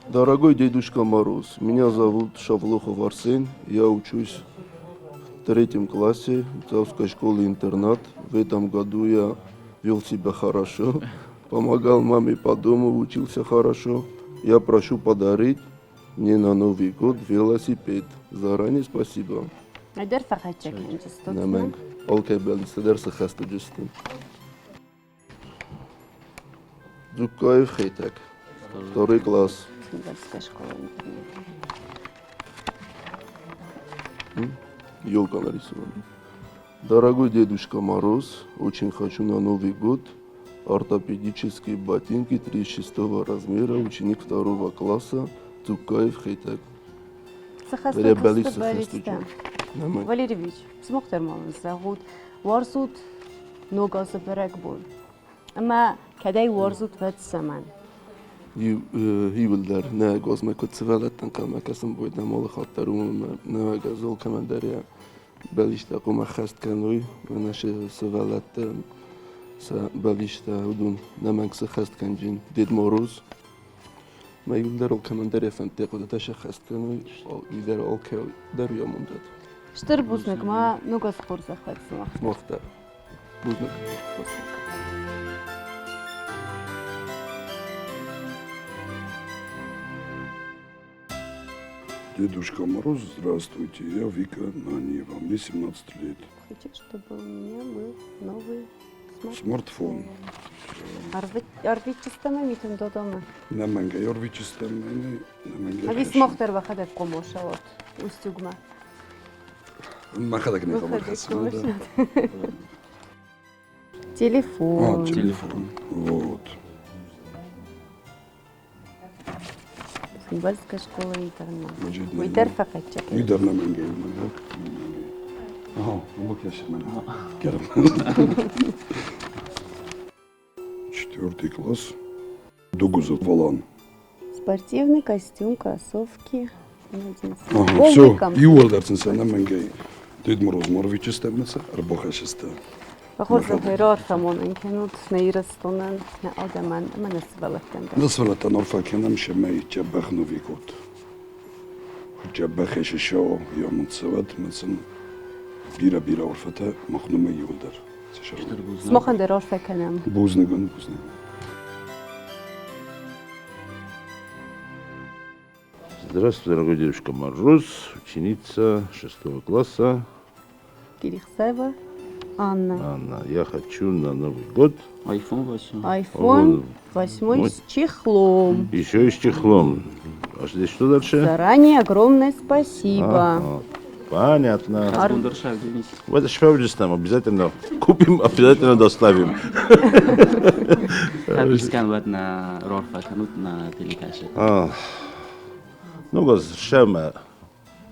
Дорогой Дедушка Мороз, меня зовут Шавлохов Арсен, я учусь в 3 классе Завской школы-интернат. В этом году я вел себя хорошо, помогал маме по дому, учился хорошо. Я прошу подарить мне на Новый год велосипед. Заранее спасибо. Айдар Фахачек Манчестер. Намек. Олкай Белистедер Сахасту Джустин. Зукаев Хейтек. 2 класс. Цхинвальская школа интернета. Ёлка нарисована. Дорогой Дедушка Мороз, очень хочу на Новый год ортопедические ботинки 36 размера, ученик 2 класса, Цукаев Хейтек. Валерьевич, смогтер мамин загуд, варзуд ногазы берек бол. Ama kadai варзуд вет саман. Юлдар, не газме код севелеттен каме касым бойд намал хаттерум не газол камендерия белишта قوم خست کنوی و نشه سوالت س بالشتا ودون نمک س خست کنجین دید مروز ما يقدر الكمندريا فانتق وده تش خست کنوی يقدر الكل در يومندت شتر بوزنك ما نوغا سخور زخت مختار بوزنك Дедушка Мороз, здравствуйте, я Вика Наньева, мне 17 лет. Хочу, чтобы у меня был новый Смартфон. Арвичистама митим додома. Наманга Йорвичистам, наманга. А вис мохтер вахадев комошавот. Устюгма. Махадак не комошавот. Телефон. Телефон. Вот. Символьская школа интернат. Уйдер факатчак. Уйдер наманга. Ага, вот я сейчас. Четвертый класс. Дугузов Валан. Спортивный костюм, кроссовки. Ага, все. И уолдерцинса намангай. Дед Мороз Морвичистамница, Арбохашиста. Похоже, хайрар самон инкенут нейростонен на адаман манасвалатен. Насвалата норфакенам шемей чабахнови год. Чабахеш шоу ямунцеват мацен бира орфата махнуме юлдар. Смохан дерор фекенам. Бузнегон. Здравствуй, дорогой дедушка Мороз, ученица 6 класса. Кирихсева Анна. Анна, я хочу на Новый год iPhone 8. iPhone 8 с чехлом. Еще и с чехлом. А здесь что дальше? Заранее огромное спасибо. Ага, понятно. Wunderschön, Денис. В это шпавджистам обязательно купим, обязательно доставим. Табискан вад на Рорфа канут на деликаше. Ну, газ шама,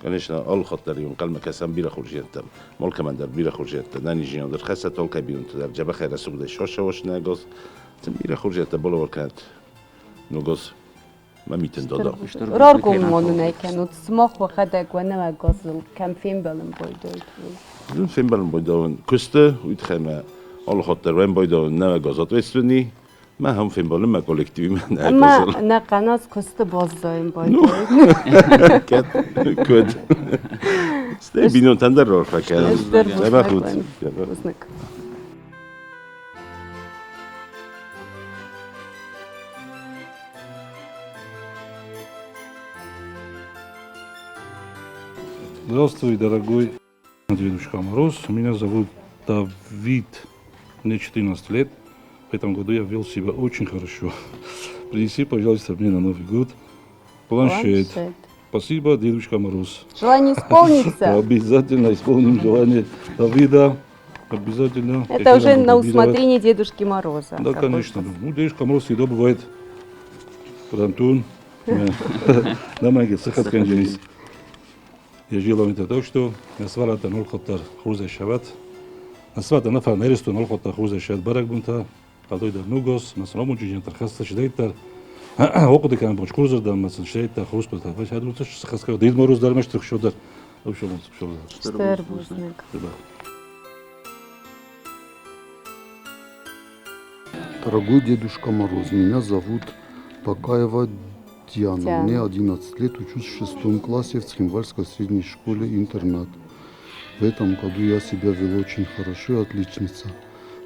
конечно, алхатар юм калма касан бира хуржентам. Мол командир бира хуржентам. Нани жинал در خاصة تولك بيون تدار جبا خير سوق شوشة وشنا газ. تم бира хуржентам боло воркант. Ну, газ ما ميتن دادا. Роргум монунайканут смох вахадак ванава газл камфин балым бойдойт. Ну, фин балым бойдовын күсті, уйтхема алхатар вен бойдовын нава газат вествени. ما هم فين بالهم ما كولكتيف ما ما نقناص كست بازدایم باید. كود. استي بينون تندر رو فكر. ما خود. Здравствуй, дорогой Дедушка Мороз. Меня зовут Давид, мне 14 лет. В этом году я вел себя очень хорошо. Принеси, пожалуйста, мне на Новый год планшет. Спасибо, Дедушка Мороз. Желание исполнится? Обязательно исполним желание Давида. Обязательно. Это уже на усмотрение Дедушки Мороза. Да, конечно. Ну, Дедушка Мороз всегда бывает под Антон. На маге, сахат канджинис. Я желаю это так, что на сварата нолхотар хурза шават. На свата на фанеристу нолхотар хурза шават барак бунта. Кадойда нугос, на самом деле тархаста шдейтар. Оқуды кан боч курзардан масал шдейтар хурспата. Баш хадрут сахаска Дед Мороз дармаш трхшодар. Общем, Штырбузник. Дорогой Дедушка Мороз, меня зовут Бакаева Диана. Мне 11 лет, учусь в 6 классе в Цхинвальской средней школе-интернат. В этом году я себя вел очень хорошо, отличница.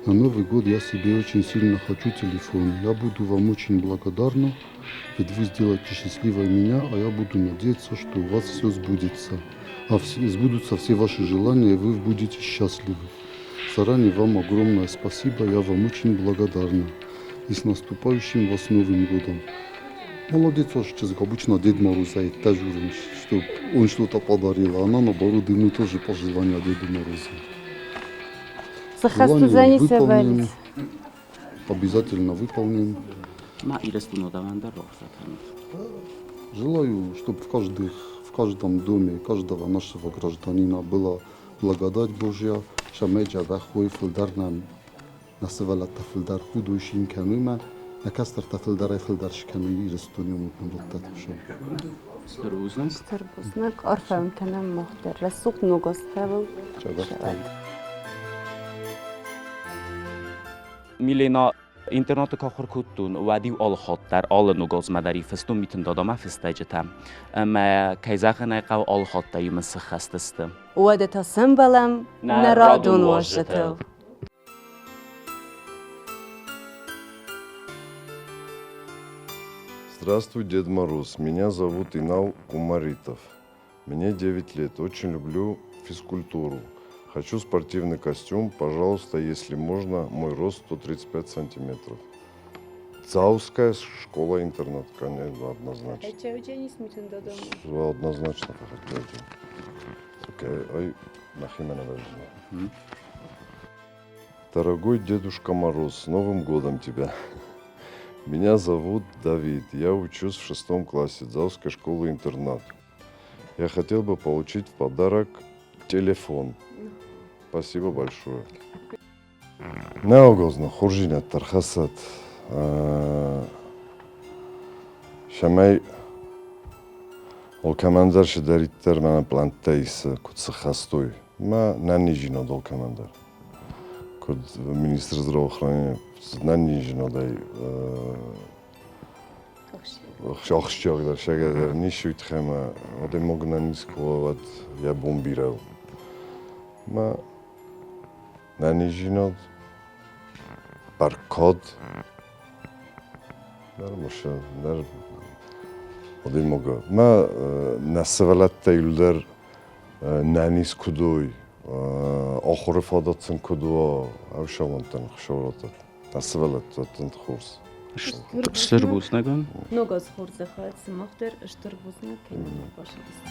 На Новый год я себе очень сильно хочу телефон. Я буду вам очень благодарна, ведь вы сделаете счастливой меня, а я буду надеяться, что у вас все сбудется. Сбудутся все ваши желания, и вы будете счастливы. Заранее вам огромное спасибо, я вам очень благодарна. И с наступающим вас Новым годом. Молодец, как обычно Дед Мороз тажурим, что он что-то подарил, а она наоборот ему тоже пожелания Деду Морозу. Выполним, обязательно выполним. Желаю, чтобы в каждом доме каждого нашего гражданина была благодать Божья, шамеджа дахой филдарнам насывала тафилдар худующим канума, на кастер тафилдар филдар шкану и растунем мутнут Стырбузник. Стырбузник. Арфаун канам мохтер. Расук ногос тавил. Milena internet kachor kuttun wadi al khatar al nugoz madari festun mitin dadama festajetam ama kayzakhna qaw al khatta yums khastastam Уадата символом народу ношител. Здравствуй, Дед Мороз. Меня зовут Инал Кумаритов. Мне 9 лет. Очень люблю физкультуру. Хочу спортивный костюм. Пожалуйста, если можно, мой рост 135 сантиметров. Зауская школа-интернат, конечно, однозначно. Однозначно хочу. Окей, ой, нахимена даже. Дорогой Дедушка Мороз, с Новым годом тебя! Меня зовут Давид, я учусь в 6 классе Заускай школы-интернат. Я хотел бы получить в подарок телефон. Спасибо большое. Неогозно, хуржинат, тархасат. Шамай Олкамандар шидариттер мана плантейс куцехастой. Ма нанижино долкамандар. Код министр здравоохранения нанижино дай Охшчогдар шагадер нишуит хема оде могна нискovat я бомбирал. Ма нанижино паркод Darmoşa, dar oday moga. Ma nasavalat tayullar nanis kudoy, oxiri fadatsin kudo, avşavantan xşavratat. Nasavalat tatın xurs. Штырбузнаган. Много схурзахат, смахтер штырбузна кенен пожалуйста.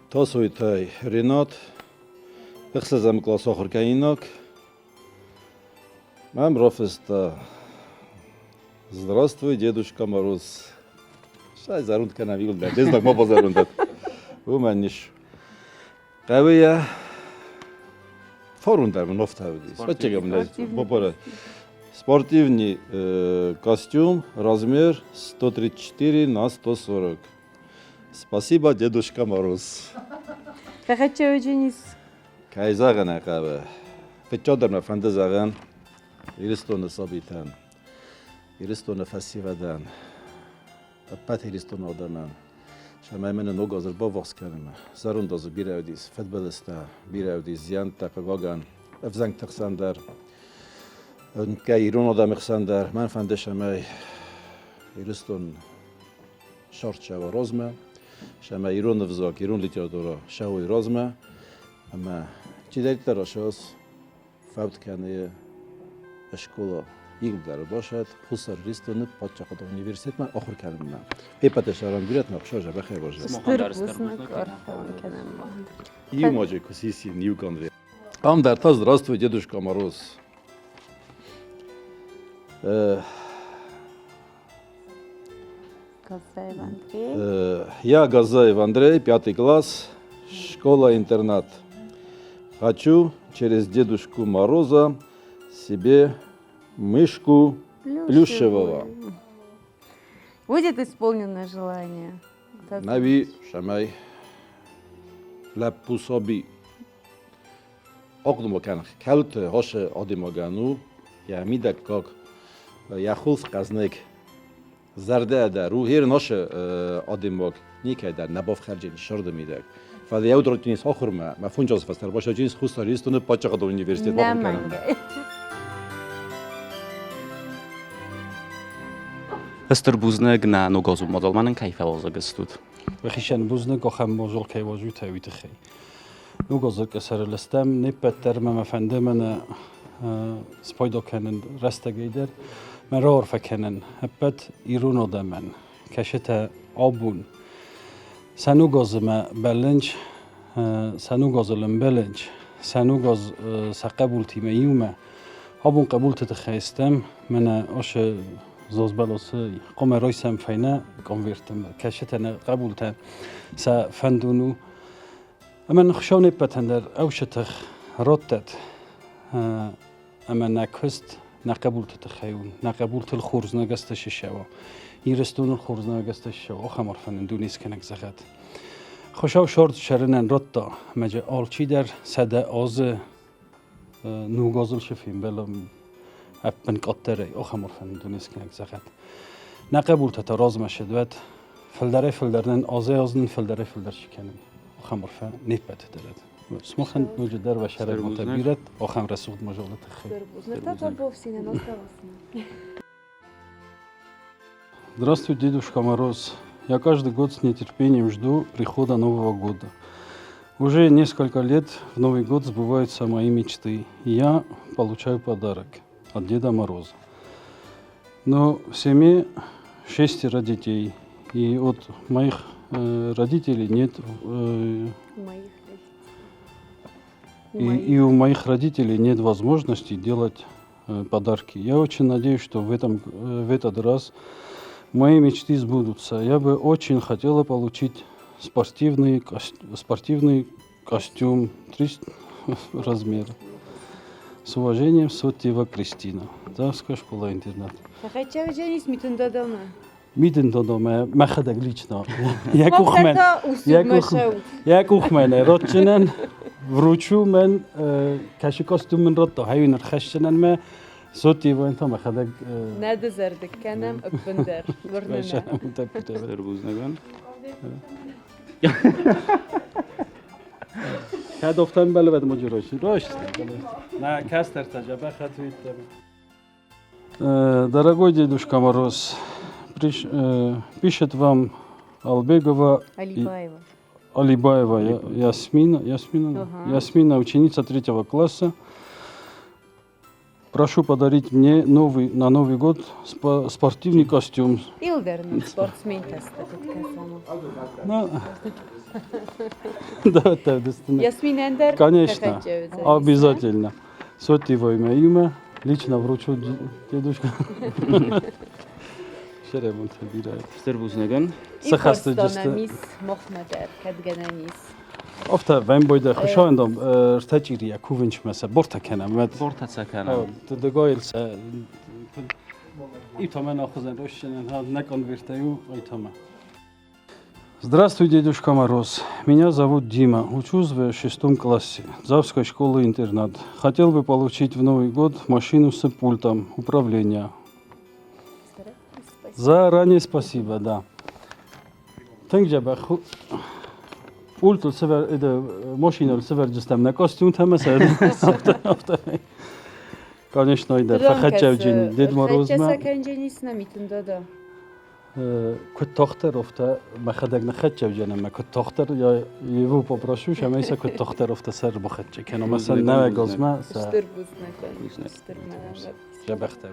Тосуйтай Ренат, ихсазам класс охркаинок. Мам рофеста. Здравствуй, Дедушка Мороз. Шай зарундка на вилда, без знак моба зарундат. Уманиш. Кавия форундар нофтавдис. Почегам лез. Попора. Спортивный костюм, размер 134 на 140. Спасибо, Дедушка Мороз. Хочу учениц. Кайзагана каве. Печодерна фантазаган. Иристона сабитан. Иристона фасивадан. Апат иристона одаман. Шамай мене нога азербавас калима. Зарундаз биравдис, футболиста, биравдис, зянта кагаган. Эвзанг таксандар. Кай ирон адам ихсандар. Ман фанде шамай иристон шорчава розма. Шамай ирон взак, ирон литература, шауи розма. Ама чидайттар ашос фавт кане школа игдар бошад хусар ристоны подчақат университет ма охир калима. Хепатеш арам гират нақшажа бахер бошад. Юмаджи кусиси Ньюкандре. Амдарта, здравствуй, Дедушка Мороз. Я Газаев Андрей, 5 класс, школа-интернат. Хочу через Дедушку Мороза себе мышку плюшевого. Будет исполнено желание. Нави шамай лапусоби. Окнумо кан калт хоше одимогану я мидак как я хулс казнек зарда да рухир ноше одимог никайда набов харжин шорда мидак. فهذا يودر جنس آخر ما فونجاز فستر باشه جنس خصوصی است و پاچه قدر universitet آخر کنم. استر بوزنگ نه نگازو مدل منن کیف آزاگ استود. وخیشن بوزنگ آخر موزل کی واجو تاویت خی. نگازو کسر لستم نپتر ما فنده من سپایدا کنن رستگیدر من رار فکنن هپت ایرون آدمن کشت آبون سنوگاز ما بلنج سنوگاز لنبلنج سنوگاز سقبول تیمیومه هابون قبول تتخیستم من آش زاز بلاسی قم رایسم فینه کنورتم کشتن قبول تن سفندونو اما نخشانه بتندر اوشتخ راتت اما نکست نقبول تتخیون نقبول تلخورز نگستش شوا ایرستون الخورز نگستش شوا آخمار فنن دونیس کنک زخد خوشاو شورد شرنن رتا مجه آلچی در صده آز نوگازل شفیم بلام اپن قطره آخمار فنن دونیس کنک زخد نقبول تتراز مشدوت فلدره فلدرنن آزه آزن فلدره فلدر شکنن آخمار فن نیپت درد Смахен нуджи дар ва шарай мотабират охам расуд мажолат хей. Здравствуй, Дедушка Мороз. Я каждый год с нетерпением жду прихода Нового года. Уже несколько лет в Новый год сбываются мои мечты, и я получаю подарок от Деда Мороза. Но в семье 6 детей, и от моих родителей нет... И у моих родителей нет возможности делать подарки. Я очень надеюсь, что в этот раз мои мечты сбудутся. Я бы очень хотела получить спортивный костюм 30 размера. С уважением, Сотьева Кристина. Завская школа-интернат. Митин додоме, махадак лично. Як ухмен, ротченен, вручу мен, каши костюмен ротто, хайвин рхащенен ме, Сотьева инта махадак... Недезердик, кенем, öpünder, vurnene. Sterbuznegan. Kadoftan belved mujroshi. Rosh. На кастер таджаба хатвит. Дорогой Дедушка Мороз, пишет вам Албегова Алибаева Ясмина, ученица 3 класса. Прошу подарить мне на Новый год спортивный костюм. Илдерный спортсмен тесты. Да, Ясмин Эндер. конечно, обязательно. Сотьево имя, лично вручу дедушка. Шеремонт собирает. Sterbuznegan. Իխոստոնամիս մոխմադեր, կդգենանիս։ Ofta vem boyda خوشایندم ارتجیری کوونچ مثلا برتا کنم Bortaca kanam. دگایل ایتامن آخوزن روشنن ها نکن вертаю ایتама. Здравствуй, Дедушка Мороз. Меня зовут Дима. Учусь в 6 классе Завской школы-интернат. Хотел бы получить в Новый год машину с пультом управления. Заранее спасибо, да. Тенджаба пульт север это машина север жестам на костюм там Конечно, иде. Фахачевджин Дед Мороз ма. Фахачевджин намитндада. Кот тохтер офта махадаг нахачевджин ма кот тохтер я его попрошу, шамайса кот тохтер офта сер бахаче. Кено масал наве газма. Штырбуз након. Штырмана. Жабахта.